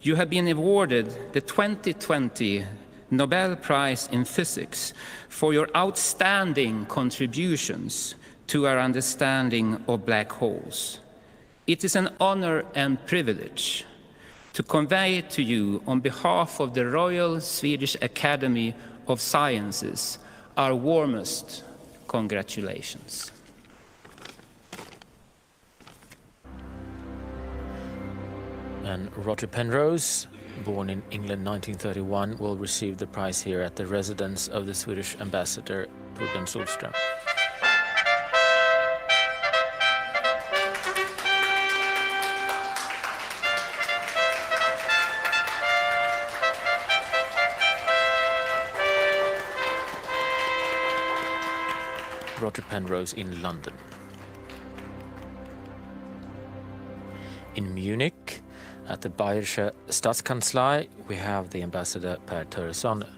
you have been awarded the 2020 Nobel Prize in Physics for your outstanding contributions to our understanding of black holes. It is an honor and privilege to convey to you, on behalf of the Royal Swedish Academy of Sciences, our warmest congratulations. And Roger Penrose, born in England 1931, will receive the prize here at the residence of the Swedish ambassador, Torbjörn Solström. Roger Penrose in London. In Munich, at the Bayerische Staatskanzlei, we have the ambassador Per Töresson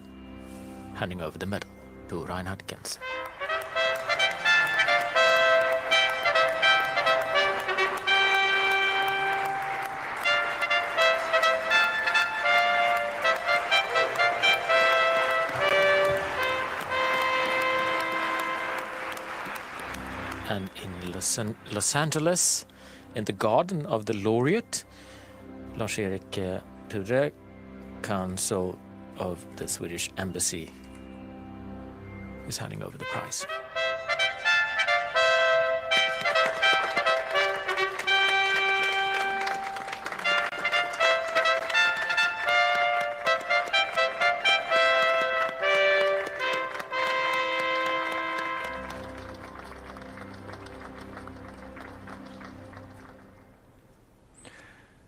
handing over the medal to Reinhard Genz. And in Los Angeles, in the garden of the laureate, Lars-Erik Pure, Consul of the Swedish Embassy, is handing over the prize.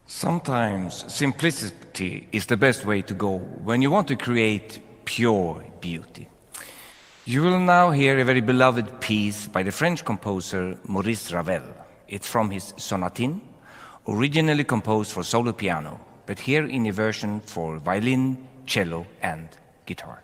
Sometimes simplicity is the best way to go when you want to create pure beauty. You will now hear a very beloved piece by the French composer Maurice Ravel. It's from his Sonatine, originally composed for solo piano, but here in a version for violin, cello, and guitar.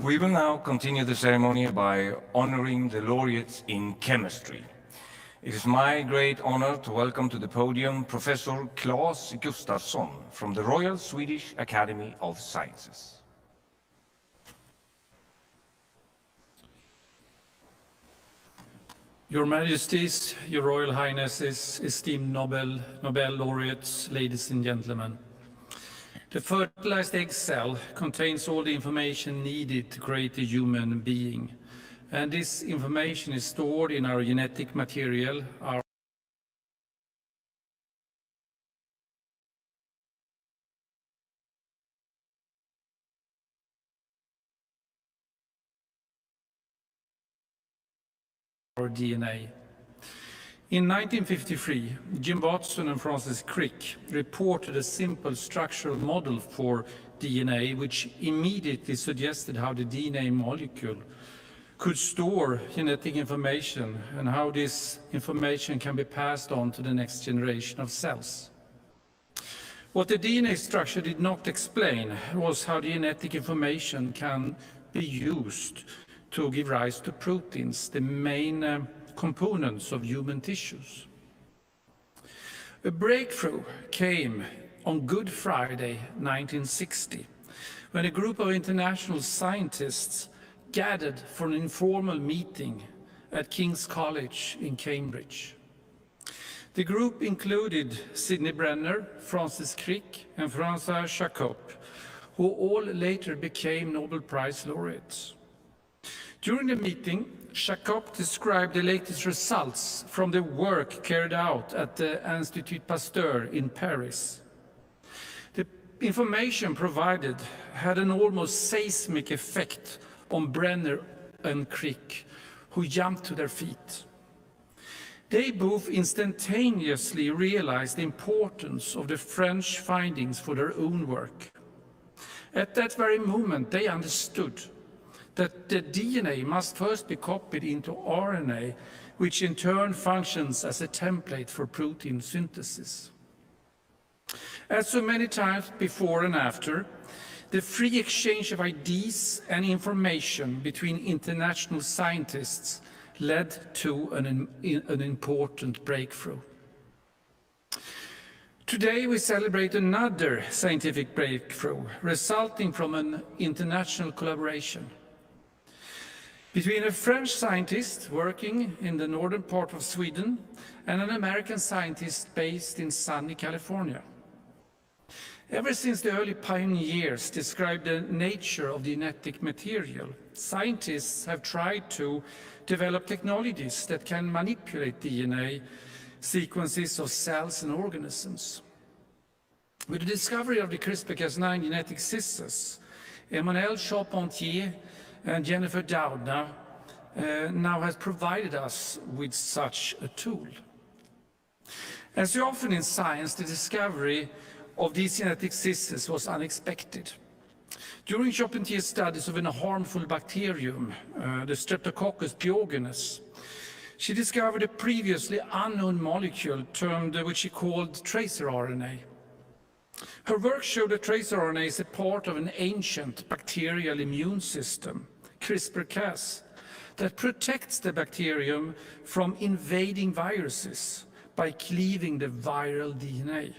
We will now continue the ceremony by honoring the laureates in chemistry. It is my great honor to welcome to the podium Professor Claes Gustafsson from the Royal Swedish Academy of Sciences. Your Majesties, Your Royal Highnesses, esteemed Nobel laureates, ladies and gentlemen. The fertilized egg cell contains all the information needed to create a human being. And this information is stored in our genetic material, our DNA. In 1953, Jim Watson and Francis Crick reported a simple structural model for DNA, which immediately suggested how the DNA molecule could store genetic information and how this information can be passed on to the next generation of cells. What the DNA structure did not explain was how the genetic information can be used to give rise to proteins, the main components of human tissues. A breakthrough came on Good Friday 1960, when a group of international scientists gathered for an informal meeting at King's College in Cambridge. The group included Sidney Brenner, Francis Crick, and Francois Jacob, who all later became Nobel Prize laureates. During the meeting, Jacob described the latest results from the work carried out at the Institut Pasteur in Paris. The information provided had an almost seismic effect on Brenner and Crick, who jumped to their feet. They both instantaneously realized the importance of the French findings for their own work. At that very moment, they understood that the DNA must first be copied into RNA, which in turn functions as a template for protein synthesis. As so many times before and after, the free exchange of ideas and information between international scientists led to an important breakthrough. Today we celebrate another scientific breakthrough resulting from an international collaboration between a French scientist working in the northern part of Sweden and an American scientist based in sunny California. Ever since the early pioneers described the nature of the genetic material, scientists have tried to develop technologies that can manipulate DNA sequences of cells and organisms. With the discovery of the CRISPR-Cas9 genetic scissors, Emmanuelle Charpentier and Jennifer Doudna now has provided us with such a tool. As so often in science, the discovery of these genetic scissors was unexpected. During Charpentier's studies of a harmful bacterium, the Streptococcus pyogenes, she discovered a previously unknown molecule termed, which she called tracer RNA. Her work showed that tracer RNA is a part of an ancient bacterial immune system, CRISPR-Cas, that protects the bacterium from invading viruses by cleaving the viral DNA.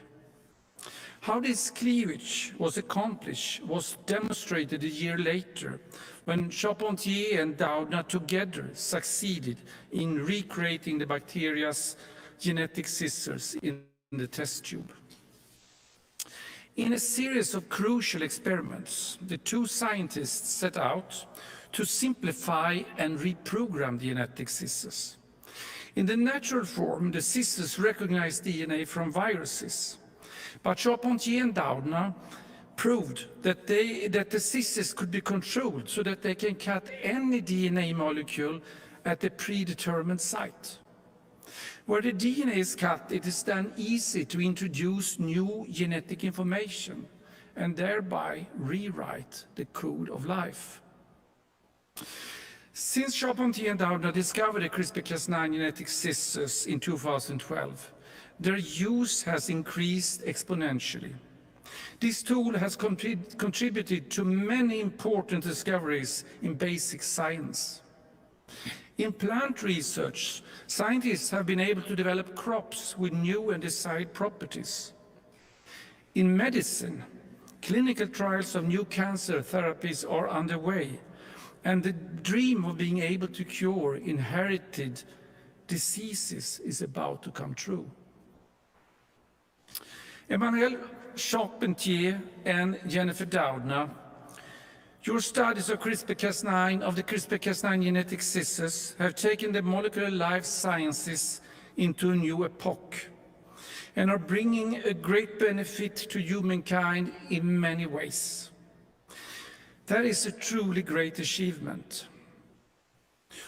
How this cleavage was accomplished was demonstrated a year later when Charpentier and Doudna together succeeded in recreating the bacteria's genetic scissors in the test tube. In a series of crucial experiments, the two scientists set out to simplify and reprogram the genetic scissors. In the natural form, the scissors recognize DNA from viruses. But Charpentier and Doudna proved that the scissors could be controlled so that they can cut any DNA molecule at a predetermined site. Where the DNA is cut, it is then easy to introduce new genetic information and thereby rewrite the code of life. Since Charpentier and Doudna discovered the CRISPR-Cas9 genetic scissors in 2012, their use has increased exponentially. This tool has contributed to many important discoveries in basic science. In plant research, scientists have been able to develop crops with new and desired properties. In medicine, clinical trials of new cancer therapies are underway, and the dream of being able to cure inherited diseases is about to come true. Emmanuel Charpentier and Jennifer Doudna, your studies of the CRISPR-Cas9 genetic scissors have taken the molecular life sciences into a new epoch and are bringing a great benefit to humankind in many ways. That is a truly great achievement.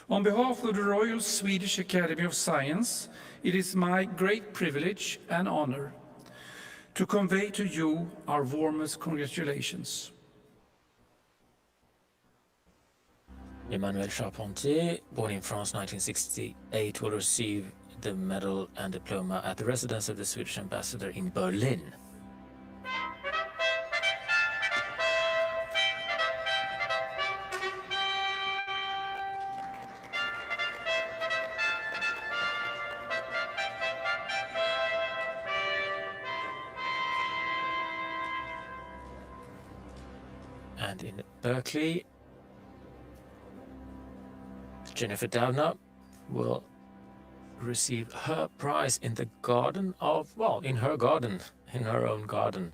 On behalf of the Royal Swedish Academy of Science, it is my great privilege and honor to convey to you our warmest congratulations. Emmanuel Charpentier, born in France 1968, will receive the medal and diploma at the residence of the Swedish ambassador in Berlin. And in Berkeley, Jennifer Doudna will receive her prize in the garden of, well, in her garden, in her own garden.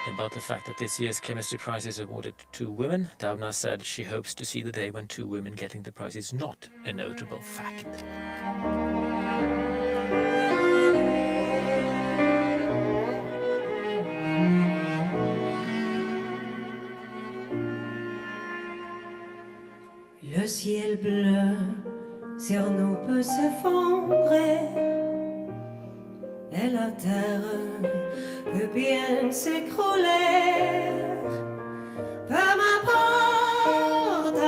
About the fact that this year's chemistry prize is awarded to 2 women, Doudna said she hopes to see the day when 2 women getting the prize is not a notable fact. Le ciel bleu sur nous peut s'effondrer et la terre peut bien s'écrouler. Peu m'importe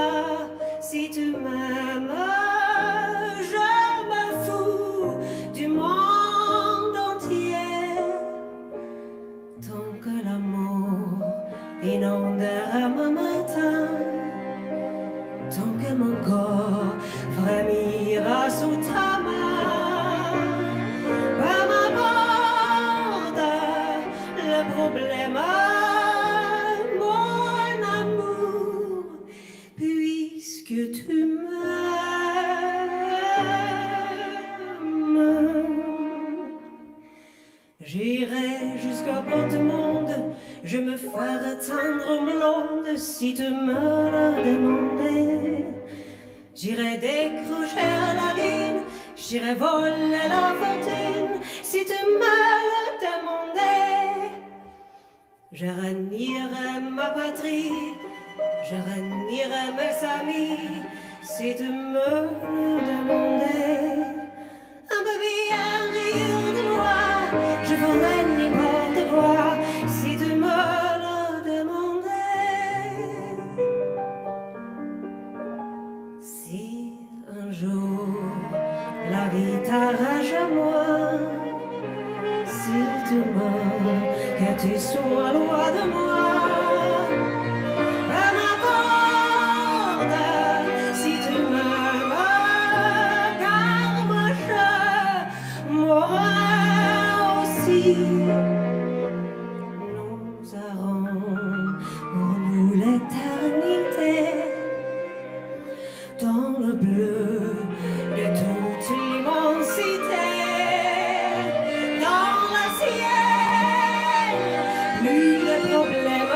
si tu m'aimes, je me fous du monde entier. Tant que l'amour inondera mon matin, tant que mon corps frémira sous ta main, peu m'importe le problème, mon amour, puisque tu m'aimes. J'irai jusqu'au bout du monde, je me ferai tendre blonde si tu me le demandais. J'irai décrocher la lune, j'irai voler la fortune si tu me le demandais. Je renierai ma patrie, je renierai mes amis si tu me le demandais. Un peu bien rire de moi, je ferai n'importe quoi si tu me le demandais. Si un jour la vie t'arrache à moi, s'il te manque que tu sois loin de moi, peu m'importe si tu m'aimes, car moi je mourrai aussi. Nous aurons pour nous l'éternité dans le bleu de toute l'immensité, dans le ciel, plus de problèmes,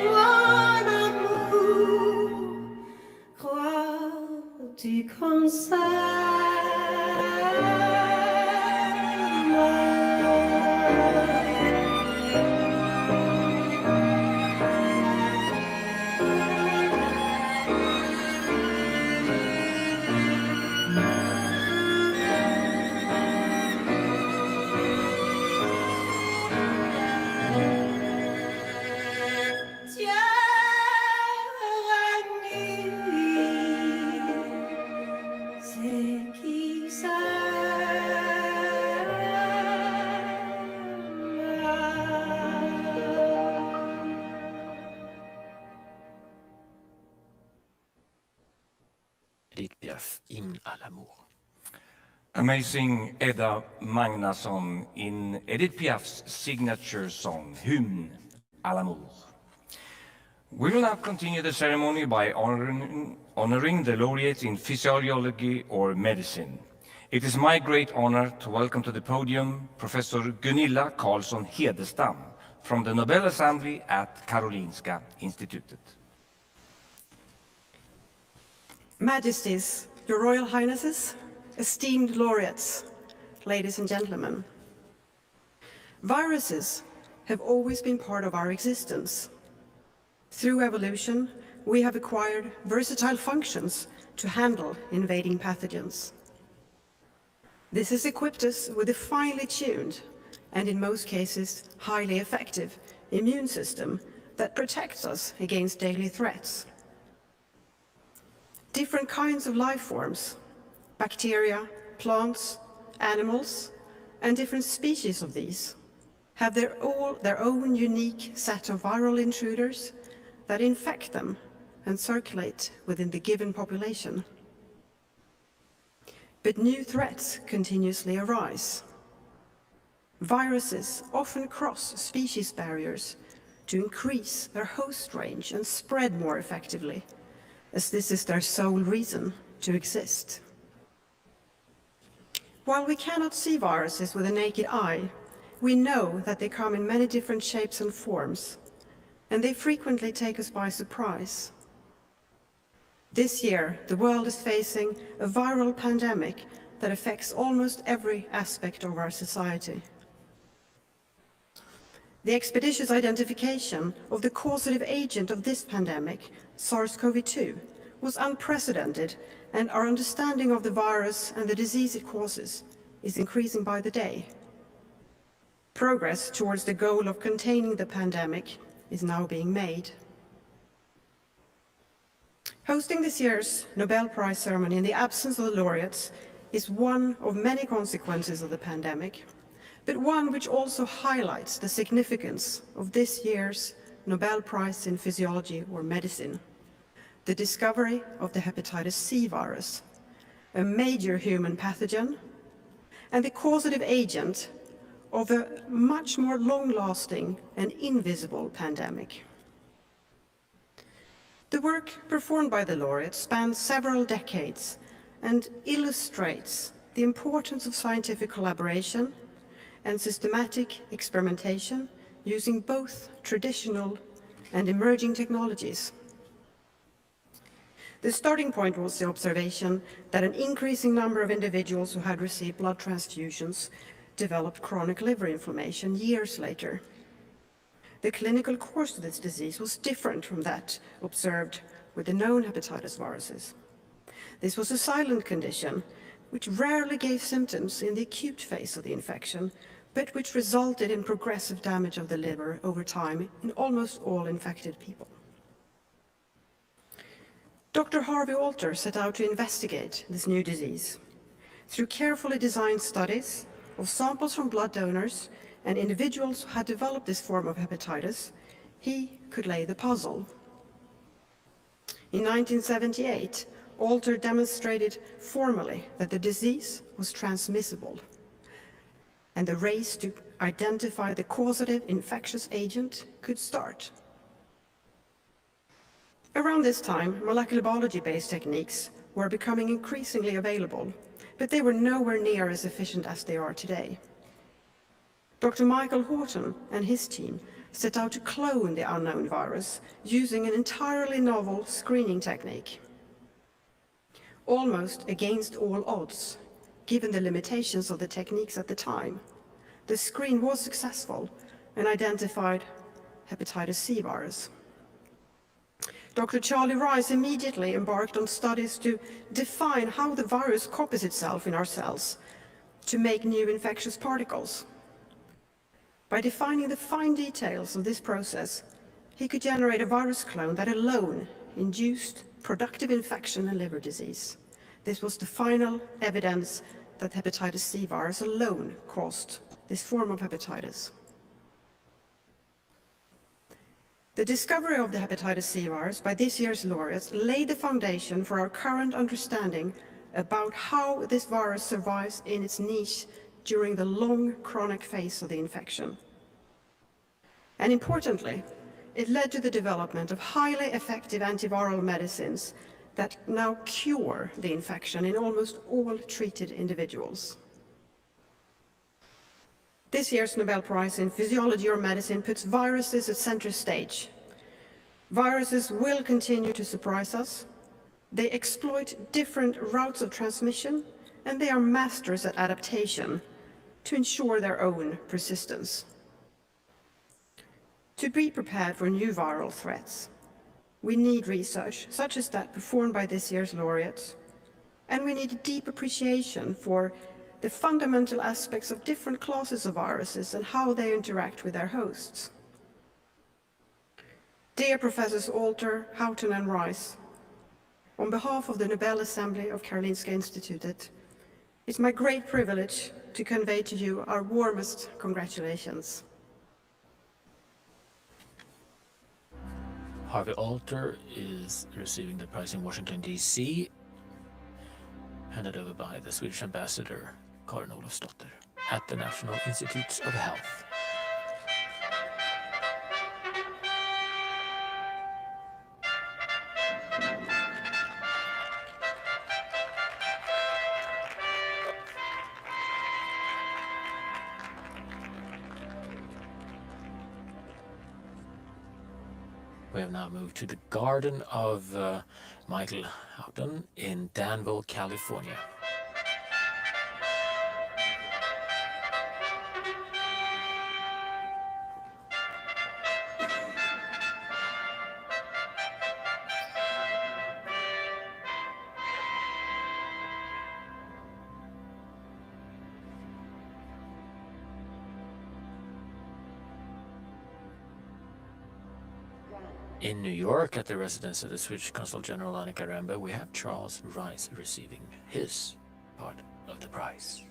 mon amour, crois-tu comme ça? c'est qui Edith Piaf, In à l'amour. Amazing Edda Magnusson in Edith Piaf's signature song, Hymn à l'amour. We will now continue the ceremony by honoring the laureates in physiology or medicine. It is my great honor to welcome to the podium Professor Gunilla Carlsson Hedestam from the Nobel Assembly at Karolinska Institutet. Majesties, Your Royal Highnesses, esteemed laureates, ladies and gentlemen. Viruses have always been part of our existence. Through evolution, we have acquired versatile functions to handle invading pathogens. This has equipped us with a finely tuned, and in most cases, highly effective immune system that protects us against daily threats. Different kinds of life forms, bacteria, plants, animals, and different species of these have their own unique set of viral intruders that infect them and circulate within the given population. But new threats continuously arise. Viruses often cross species barriers to increase their host range and spread more effectively, as this is their sole reason to exist. While we cannot see viruses with the naked eye, we know that they come in many different shapes and forms, and they frequently take us by surprise. This year, the world is facing a viral pandemic that affects almost every aspect of our society. The expeditious identification of the causative agent of this pandemic, SARS-CoV-2, was unprecedented, and our understanding of the virus and the disease it causes is increasing by the day. Progress towards the goal of containing the pandemic is now being made. Hosting this year's Nobel Prize ceremony in the absence of the laureates is one of many consequences of the pandemic, but one which also highlights the significance of this year's Nobel Prize in Physiology or Medicine, the discovery of the hepatitis C virus, a major human pathogen, and the causative agent of a much more long-lasting and invisible pandemic. The work performed by the laureates spans several decades and illustrates the importance of scientific collaboration and systematic experimentation using both traditional and emerging technologies. The starting point was the observation that an increasing number of individuals who had received blood transfusions developed chronic liver inflammation years later. The clinical course of this disease was different from that observed with the known hepatitis viruses. This was a silent condition which rarely gave symptoms in the acute phase of the infection, but which resulted in progressive damage of the liver over time in almost all infected people. Dr. Harvey Alter set out to investigate this new disease. Through carefully designed studies of samples from blood donors and individuals who had developed this form of hepatitis, he could lay the puzzle. In 1978, Alter demonstrated formally that the disease was transmissible, and the race to identify the causative infectious agent could start. Around this time, molecular biology-based techniques were becoming increasingly available, but they were nowhere near as efficient as they are today. Dr. Michael Horton and his team set out to clone the unknown virus using an entirely novel screening technique. Almost against all odds, given the limitations of the techniques at the time, the screen was successful and identified hepatitis C virus. Dr. Charlie Rice immediately embarked on studies to define how the virus copies itself in our cells to make new infectious particles. By defining the fine details of this process, he could generate a virus clone that alone induced productive infection and liver disease. This was the final evidence that hepatitis C virus alone caused this form of hepatitis. The discovery of the hepatitis C virus by this year's laureates laid the foundation for our current understanding about how this virus survives in its niche during the long chronic phase of the infection. And importantly, it led to the development of highly effective antiviral medicines that now cure the infection in almost all treated individuals. This year's Nobel Prize in Physiology or Medicine puts viruses at center stage. Viruses will continue to surprise us. They exploit different routes of transmission, and they are masters at adaptation to ensure their own persistence. To be prepared for new viral threats, we need research, such as that performed by this year's laureates, and we need a deep appreciation for the fundamental aspects of different classes of viruses and how they interact with their hosts. Dear Professors Alter, Houghton and Rice, on behalf of the Nobel Assembly of Karolinska Institutet, it's my great privilege to convey to you our warmest congratulations. Harvey Alter is receiving the prize in Washington, D.C., handed over by the Swedish ambassador, Karin Olofsdotter, at the National Institutes of Health. We have now moved to the garden of Michael Houghton in Danville, California. In New York, at the residence of the Swedish Consul General Annika Rembe, we have Charles Rice receiving his part of the prize.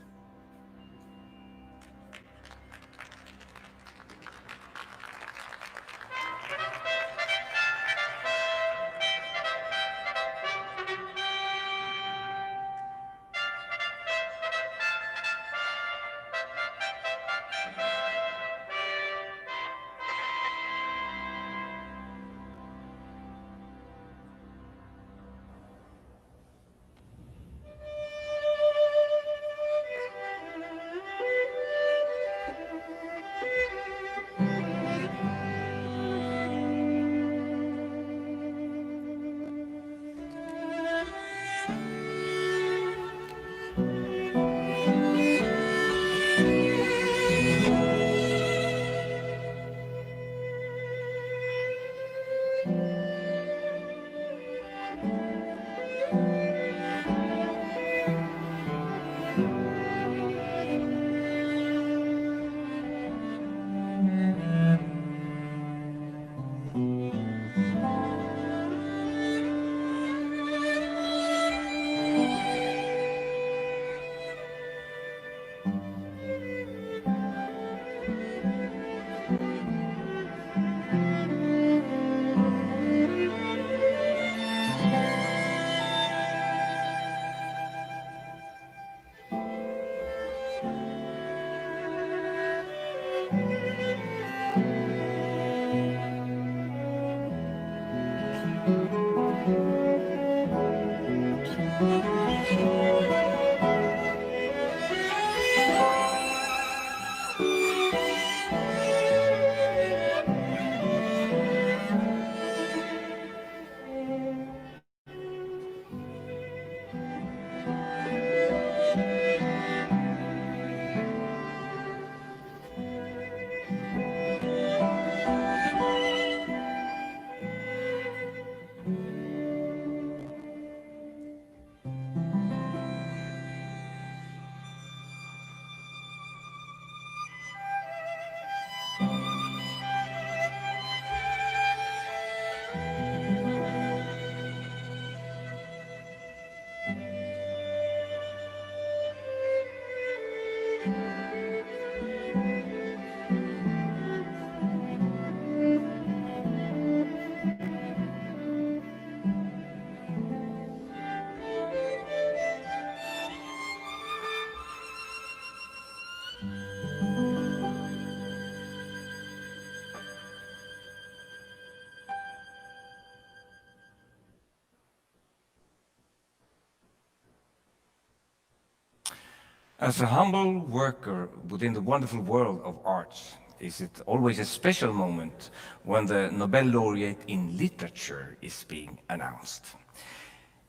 As a humble worker within the wonderful world of arts, is it always a special moment when the Nobel laureate in literature is being announced?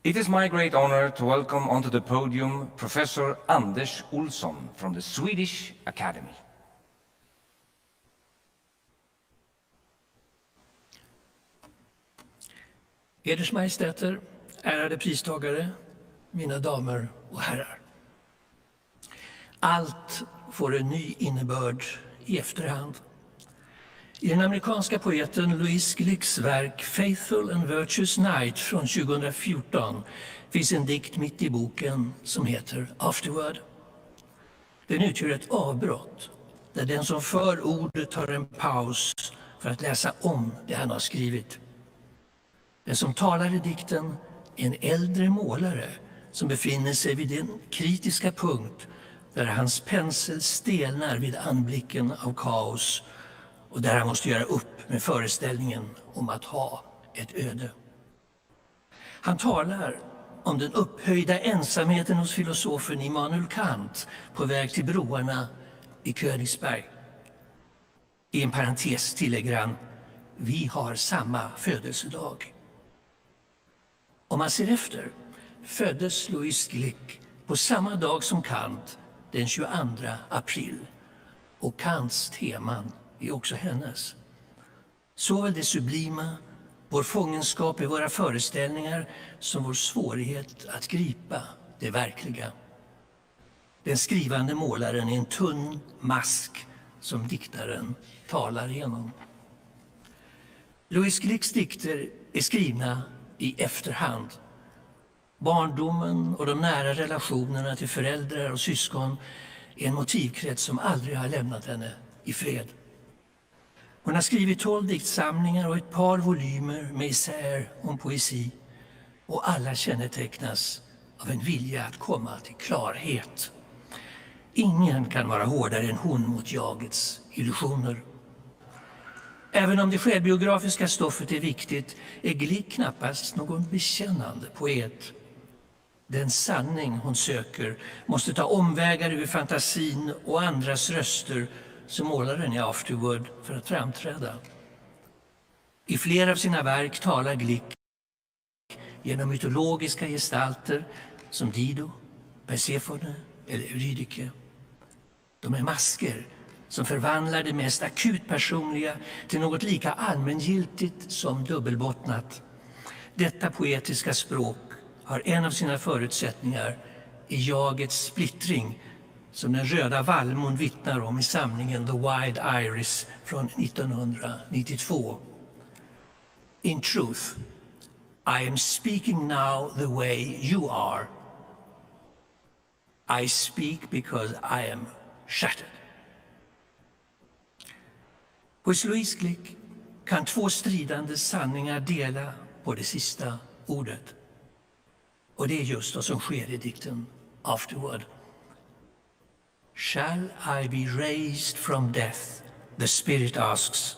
It is my great honor to welcome onto the podium Professor Anders Olsson from the Swedish Academy. Eders Majestäter, ärade pristagare, mina damer och herrar. Allt får en ny innebörd i efterhand. I den amerikanska poeten Louise Glicks verk Faithful and Virtuous Night från 2014 finns en dikt mitt i boken som heter Afterword. Den utgör ett avbrott där den som för ordet tar en paus för att läsa om det han har skrivit. Den som talar i dikten är en äldre målare som befinner sig vid en kritiska punkt där hans pensel stelnar vid anblicken av kaos och där han måste göra upp med föreställningen om att ha ett öde. Han talar om den upphöjda ensamheten hos filosofen Immanuel Kant på väg till broarna i Königsberg. I en parentes tillägger han, vi har samma födelsedag. Om man ser efter föddes Louise Glick på samma dag som Kant, den 22 april. Och Kants teman är också hennes. Såväl det sublima, vår fångenskap i våra föreställningar, som vår svårighet att gripa det verkliga. Den skrivande målaren är en tunn mask som diktaren talar igenom. Louise Glicks dikter är skrivna i efterhand. Barndomen och de nära relationerna till föräldrar och syskon är en motivkrets som aldrig har lämnat henne i fred. Hon har skrivit 12 diktsamlingar och ett par volymer med essäer om poesi, och alla kännetecknas av en vilja att komma till klarhet. Ingen kan vara hårdare än hon mot jagets illusioner. Även om det självbiografiska stoffet är viktigt är Glick knappast någon bekännande poet. Den sanning hon söker måste ta omvägar över fantasin och andras röster som målaren i Afterword för att framträda. I flera av sina verk talar Glick genom mytologiska gestalter som Dido, Persefone eller Eurydike. De är masker som förvandlar det mest akut personliga till något lika allmängiltigt som dubbelbottnat. Detta poetiska språk har en av sina förutsättningar i jagets splittring, som den röda vallmon vittnar om i samlingen The Wide Iris från 1992. In truth, I am speaking now the way you are. I speak because I am shattered. Hos Louise Glick kan två stridande sanningar dela på det sista ordet. Och det är just vad som sker i dikten Afterword. Shall I be raised from death? The spirit asks.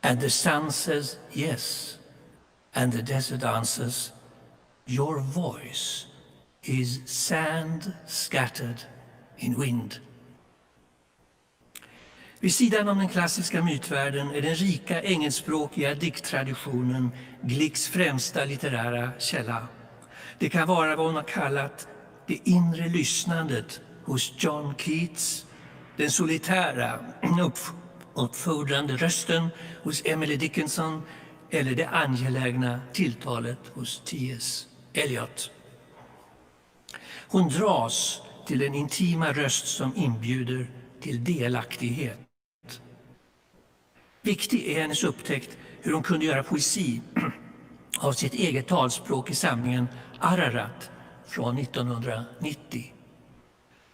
And the sun says yes. And the desert answers, your voice is sand scattered in wind. Vid sidan om den klassiska mytvärlden är den rika engelskspråkiga dikttraditionen Glicks främsta litterära källa. Det kan vara vad hon har kallat det inre lyssnandet hos John Keats, den solitära uppfordrande rösten hos Emily Dickinson eller det angelägna tilltalet hos T.S. Eliot. Hon dras till en intima röst som inbjuder till delaktighet. Viktig är hennes upptäckt hur hon kunde göra poesi av sitt eget talspråk i samlingen Ararat från 1990.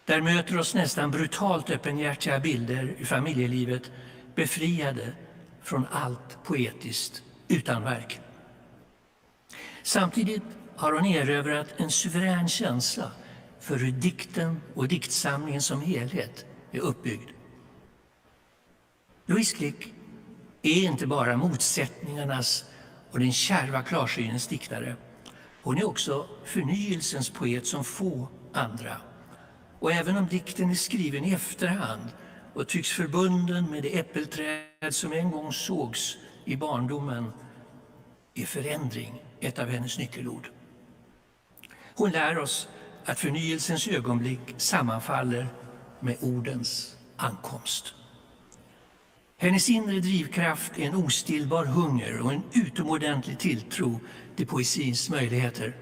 Där möter oss nästan brutalt öppenhjärtiga bilder ur familjelivet, befriade från allt poetiskt utanverk. Samtidigt har hon erövrat en suverän känsla för hur dikten och diktsamlingen som helhet är uppbyggd. Louise Glick är inte bara motsättningarnas och den kärva klarsynens diktare. Hon är också förnyelsens poet som få andra. Och även om dikten är skriven i efterhand och tycks förbunden med det äppelträd som en gång sågs i barndomen, är förändring ett av hennes nyckelord. Hon lär oss att förnyelsens ögonblick sammanfaller med ordens ankomst. Hennes inre drivkraft är en ostillbar hunger och en utomordentlig tilltro till poesins möjligheter.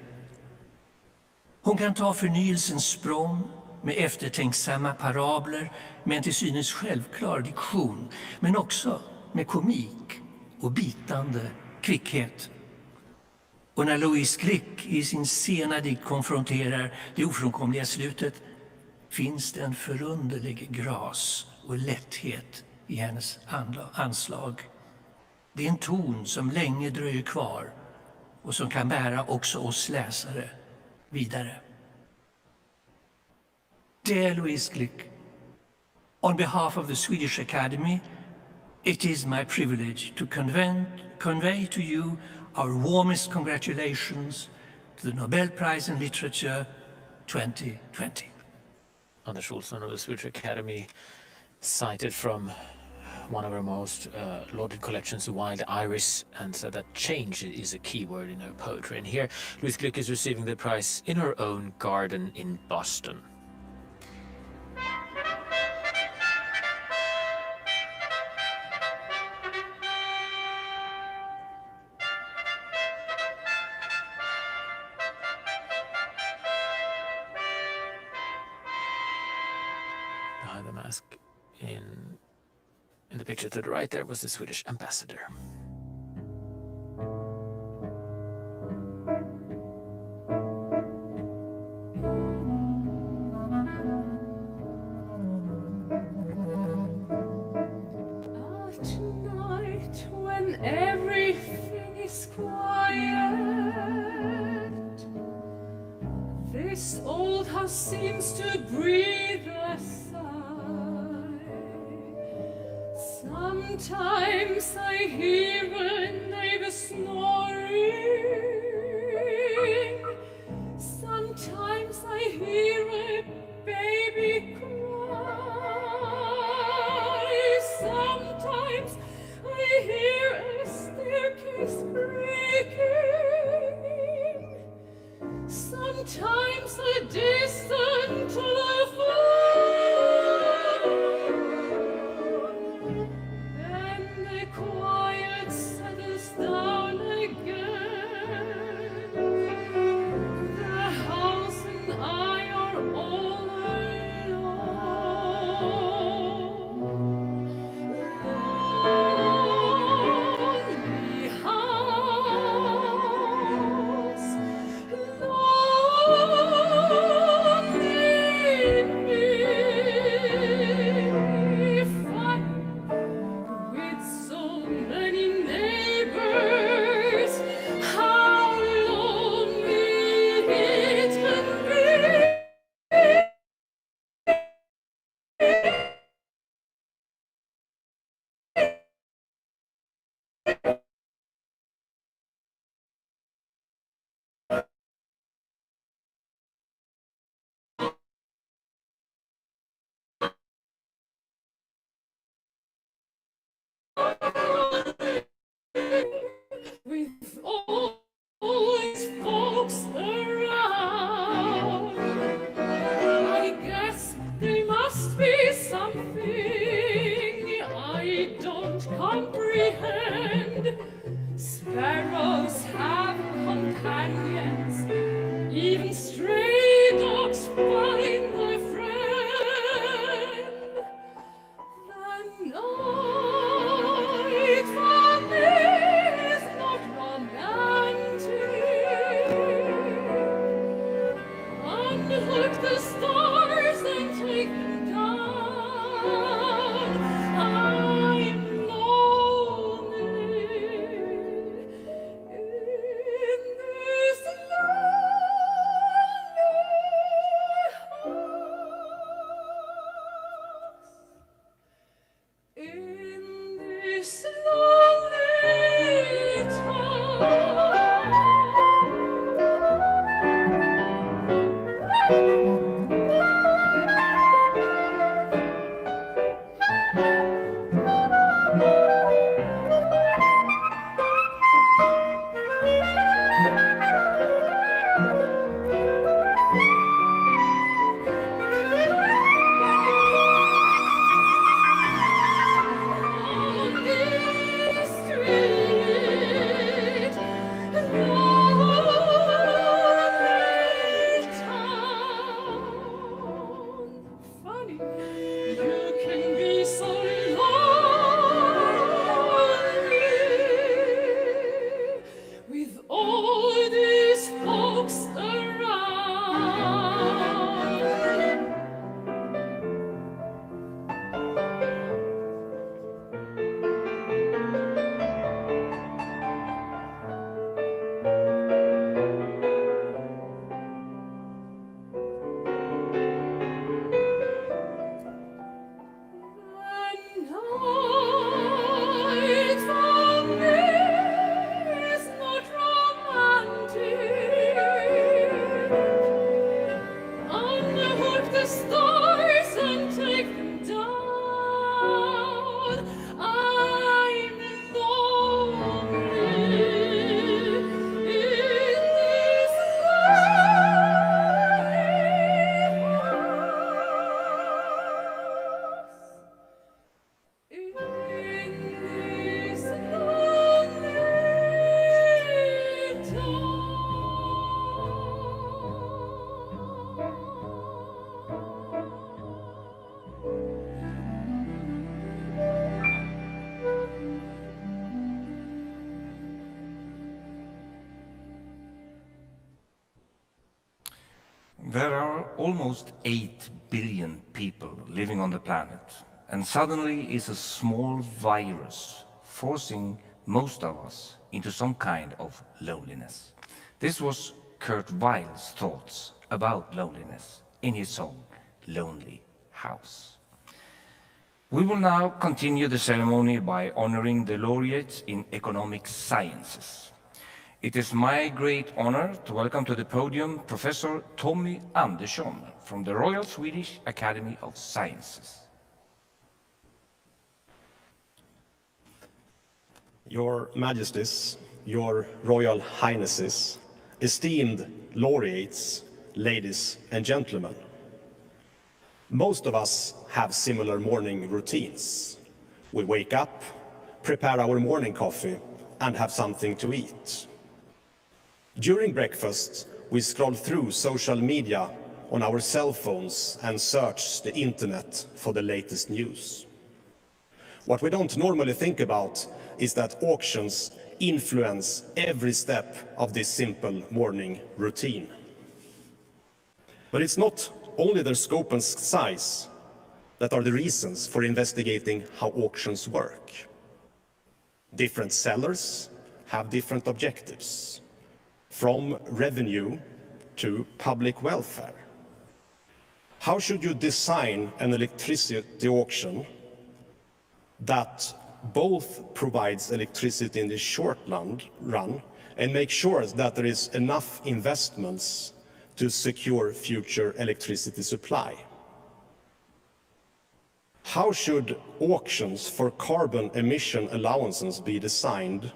Hon kan ta förnyelsens språng med eftertänksamma parabler med en till synes självklar diktion, men också med komik och bitande kvickhet. Och när Louise Glück i sin sena dikt konfronterar det ofrånkomliga slutet finns det en förunderlig gras och lätthet i hennes anslag. Det är en ton som länge dröjer kvar och som kan bära också oss läsare vidare. Dear Louise Glück, on behalf of the Swedish Academy, it is my privilege to convey to you our warmest congratulations to the Nobel Prize in Literature 2020. Anders Olsson of the Swedish Academy cited from one of her most lauded collections, Wild Iris, and said that change is a key word in her poetry. And here, Louise Glück is receiving the prize in her own garden in Boston. Behind the mask in the picture to the right there was the Swedish ambassador. At night when everything is quiet, this old house seems to breathe a sigh. Sometimes I hear a neighbor snoring. Sometimes I hear a baby cry. Sometimes I hear a staircase creaking. Sometimes a distant telephone. Then the quiet settles down again. The house and I are all alone. Lonely house, lonely me. Fun with so many neighbors, how lonely it can be. With always folks around, I guess there must be something I don't comprehend. Sparrows have companions, even stray dogs find a friend. The night for me is not romantic. Unhook the stars and take them down. I'm lonely in this lonely house. In this lonely town. the stars and take them down. I'm lonely in this There are almost 8 billion people living on the planet, and suddenly is a small virus forcing most of us into some kind of loneliness. This was Kurt Weill's thoughts about loneliness in his song Lonely House. We will now continue the ceremony by honoring the laureates in economic sciences. It is my great honor to welcome to the podium Professor Tommy Andersson from the Royal Swedish Academy of Sciences. Your Majesties, Your Royal Highnesses, esteemed laureates, ladies and gentlemen. Most of us have similar morning routines. We wake up, prepare our morning coffee, and have something to eat. During breakfast, we scroll through social media on our cell phones and search the internet for the latest news. What we don't normally think about is that auctions influence every step of this simple morning routine. But it's not only their scope and size that are the reasons for investigating how auctions work. Different sellers have different objectives, from revenue to public welfare. How should you design an electricity auction that both provides electricity in the short run and make sure that there is enough investments to secure future electricity supply? How should auctions for carbon emission allowances be designed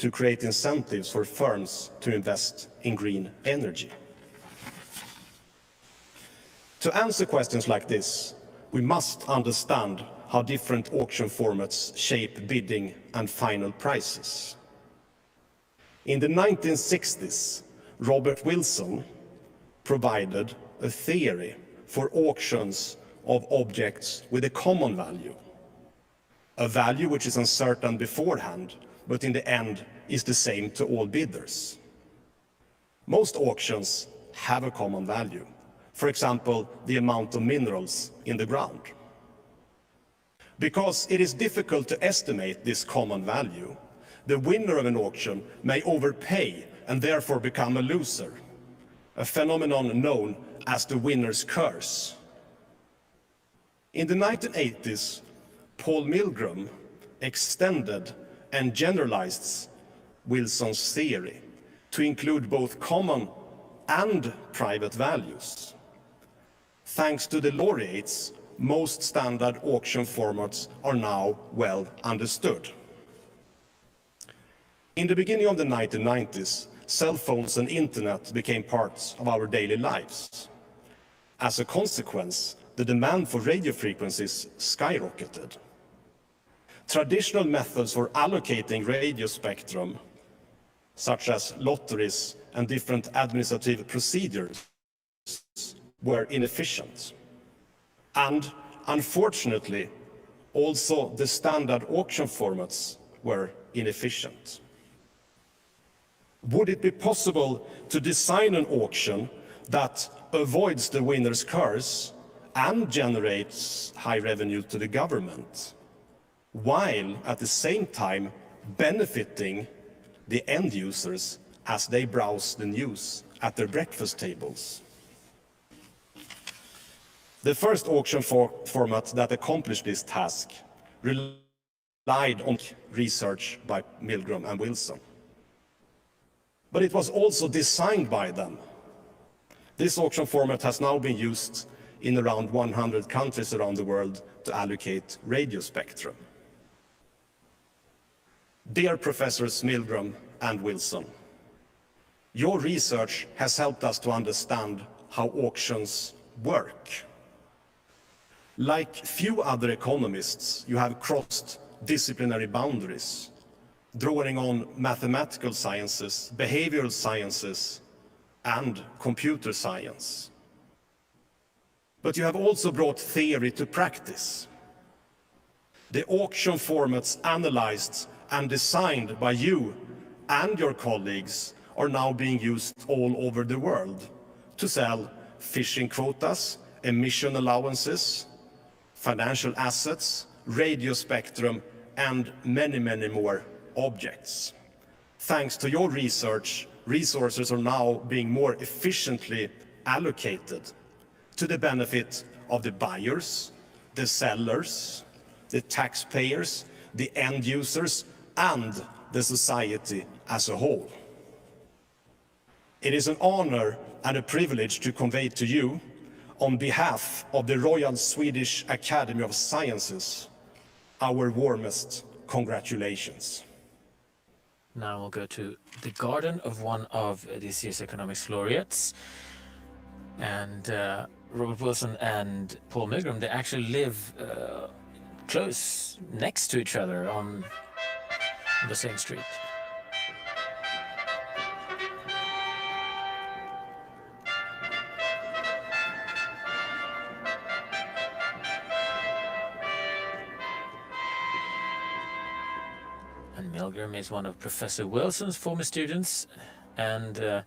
to create incentives for firms to invest in green energy? To answer questions like this, we must understand how different auction formats shape bidding and final prices. In the 1960s, Robert Wilson provided a theory for auctions of objects with a common value, a value which is uncertain beforehand, but in the end is the same to all bidders. Most auctions have a common value. For example, the amount of minerals in the ground. Because it is difficult to estimate this common value, the winner of an auction may overpay and therefore become a loser, a phenomenon known as the winner's curse. In the 1980s, Paul Milgrom extended and generalized Wilson's theory to include both common and private values. Thanks to the laureates, most standard auction formats are now well understood. In the beginning of the 1990s, cell phones and internet became parts of our daily lives. As a consequence, the demand for radio frequencies skyrocketed. Traditional methods for allocating radio spectrum, such as lotteries and different administrative procedures, were inefficient. And unfortunately, also the standard auction formats were inefficient. Would it be possible to design an auction that avoids the winner's curse and generates high revenue to the government, while at the same time benefiting the end users as they browse the news at their breakfast tables? The first auction format that accomplished this task relied on research by Milgrom and Wilson. But it was also designed by them. This auction format has now been used in around 100 countries around the world to allocate radio spectrum. Dear Professors Milgram and Wilson, your research has helped us to understand how auctions work. Like few other economists, you have crossed disciplinary boundaries, drawing on mathematical sciences, behavioral sciences, and computer science. But you have also brought theory to practice. The auction formats analyzed and designed by you and your colleagues are now being used all over the world to sell fishing quotas, emission allowances, financial assets, radio spectrum, and many, many more objects. Thanks to your research, resources are now being more efficiently allocated to the benefit of the buyers, the sellers, the taxpayers, the end users, and the society as a whole. It is an honor and a privilege to convey to you, on behalf of the Royal Swedish Academy of Sciences, our warmest congratulations. Now we'll go to the garden of one of this year's economics laureates. And Robert Wilson and Paul Milgram, they actually live close next to each other on the same street. And Milgram is one of Professor Wilson's former students, and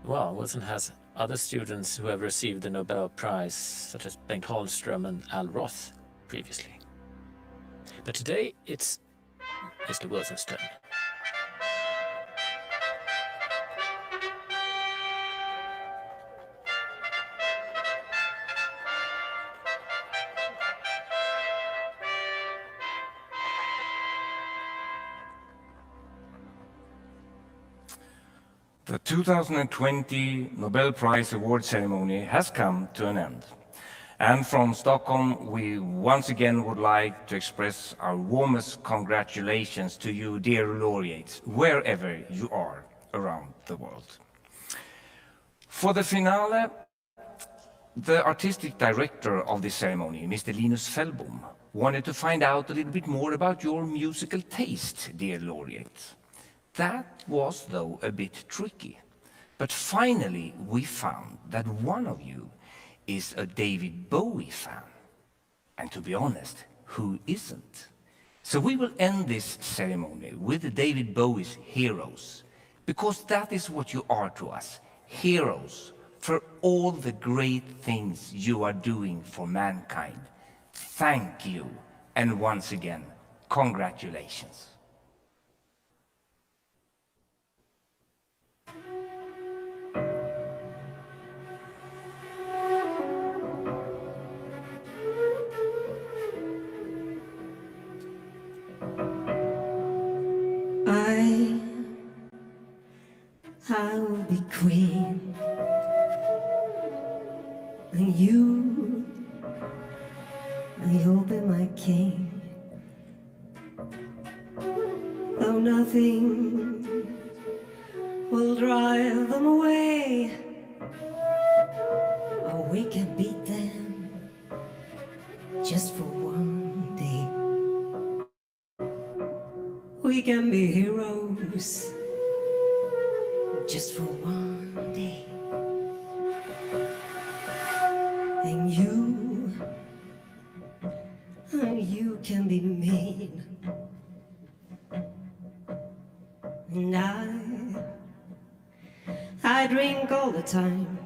well, Wilson has other students who have received the Nobel Prize, such as Bengt Holmström and Al Roth previously. But today, it's Mr. Wilson's turn. The 2020 Nobel Prize award ceremony has come to an end. And from Stockholm, we once again would like to express our warmest congratulations to you, dear laureates, wherever you are around the world. For the finale, the artistic director of the ceremony, Mr. Linus Fellbom, wanted to find out a little bit more about your musical taste, dear laureates. That was, though, a bit tricky. But finally, we found that one of you is a David Bowie fan. And to be honest, who isn't? So we will end this ceremony with David Bowie's Heroes, because that is what you are to us, heroes, for all the great things you are doing for mankind. Thank you, and once again, congratulations. I will be queen, and you'll be my king. Though nothing will drive them away, or we can beat them just for one day. We can be heroes just for one day. And you can be mean. And I drink all the time,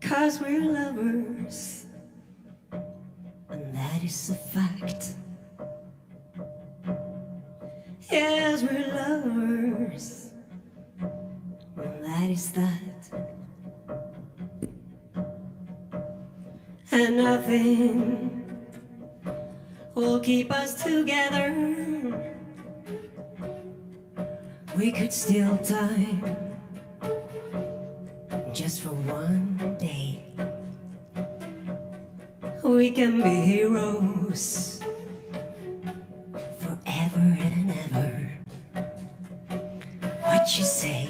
'cause we're lovers, and that is a fact. Yes, we're lovers, and that is that. And nothing will keep us together. We could steal time, just for one day. We can be heroes forever and ever. What you say?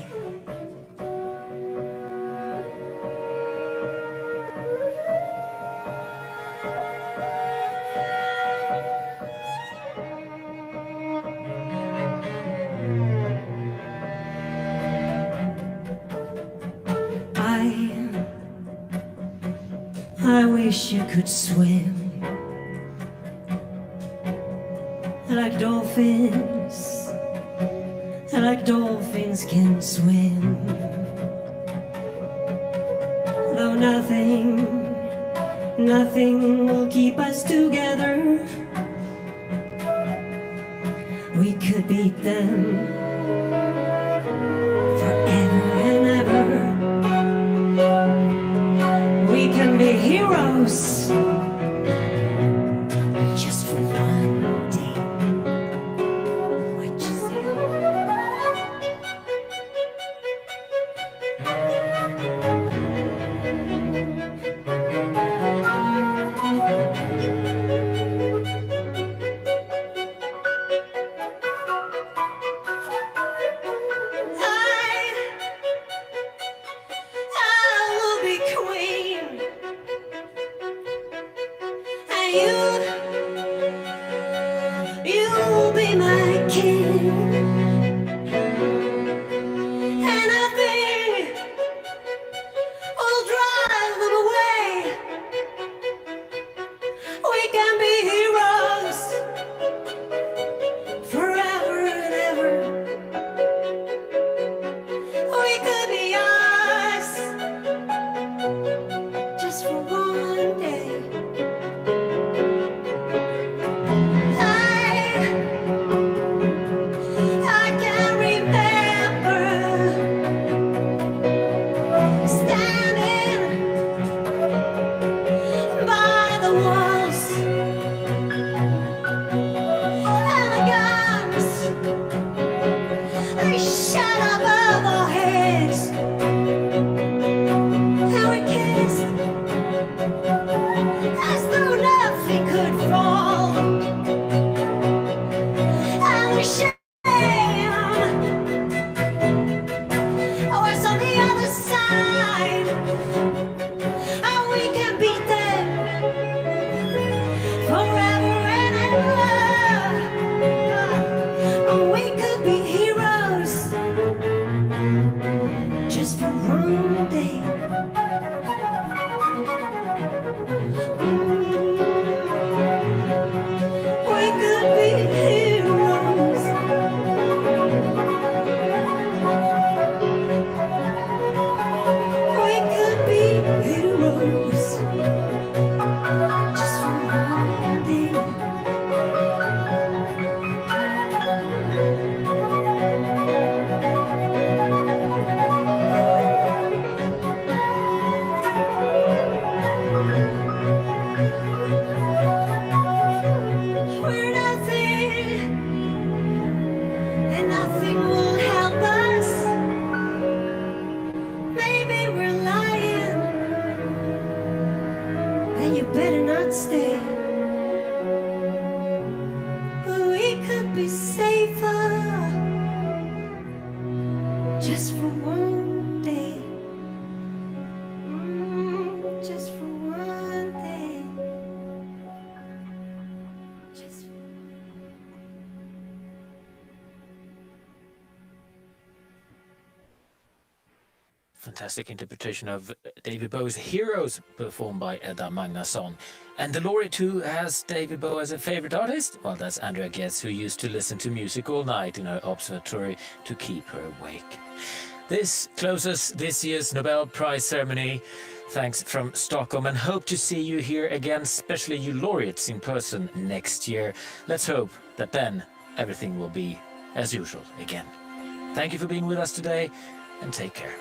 I wish you could swim like dolphins, like dolphins can swim. Though nothing will keep us together, we could beat them forever and ever. We can be heroes just for one day. What you You'll be my king, and nothing will drive them away. We can be heroes forever and ever. We could be yours just for one day. Fantastic interpretation of David Bowie's Heroes, performed by Edda Magnusson. And the laureate who has David Bowie as a favorite artist? Well, that's Andrea Getz, who used to listen to music all night in her observatory to keep her awake. This closes this year's Nobel Prize ceremony. Thanks from Stockholm, and hope to see you here again, especially you laureates in person next year. Let's hope that then everything will be as usual again. Thank you for being with us today, and take care.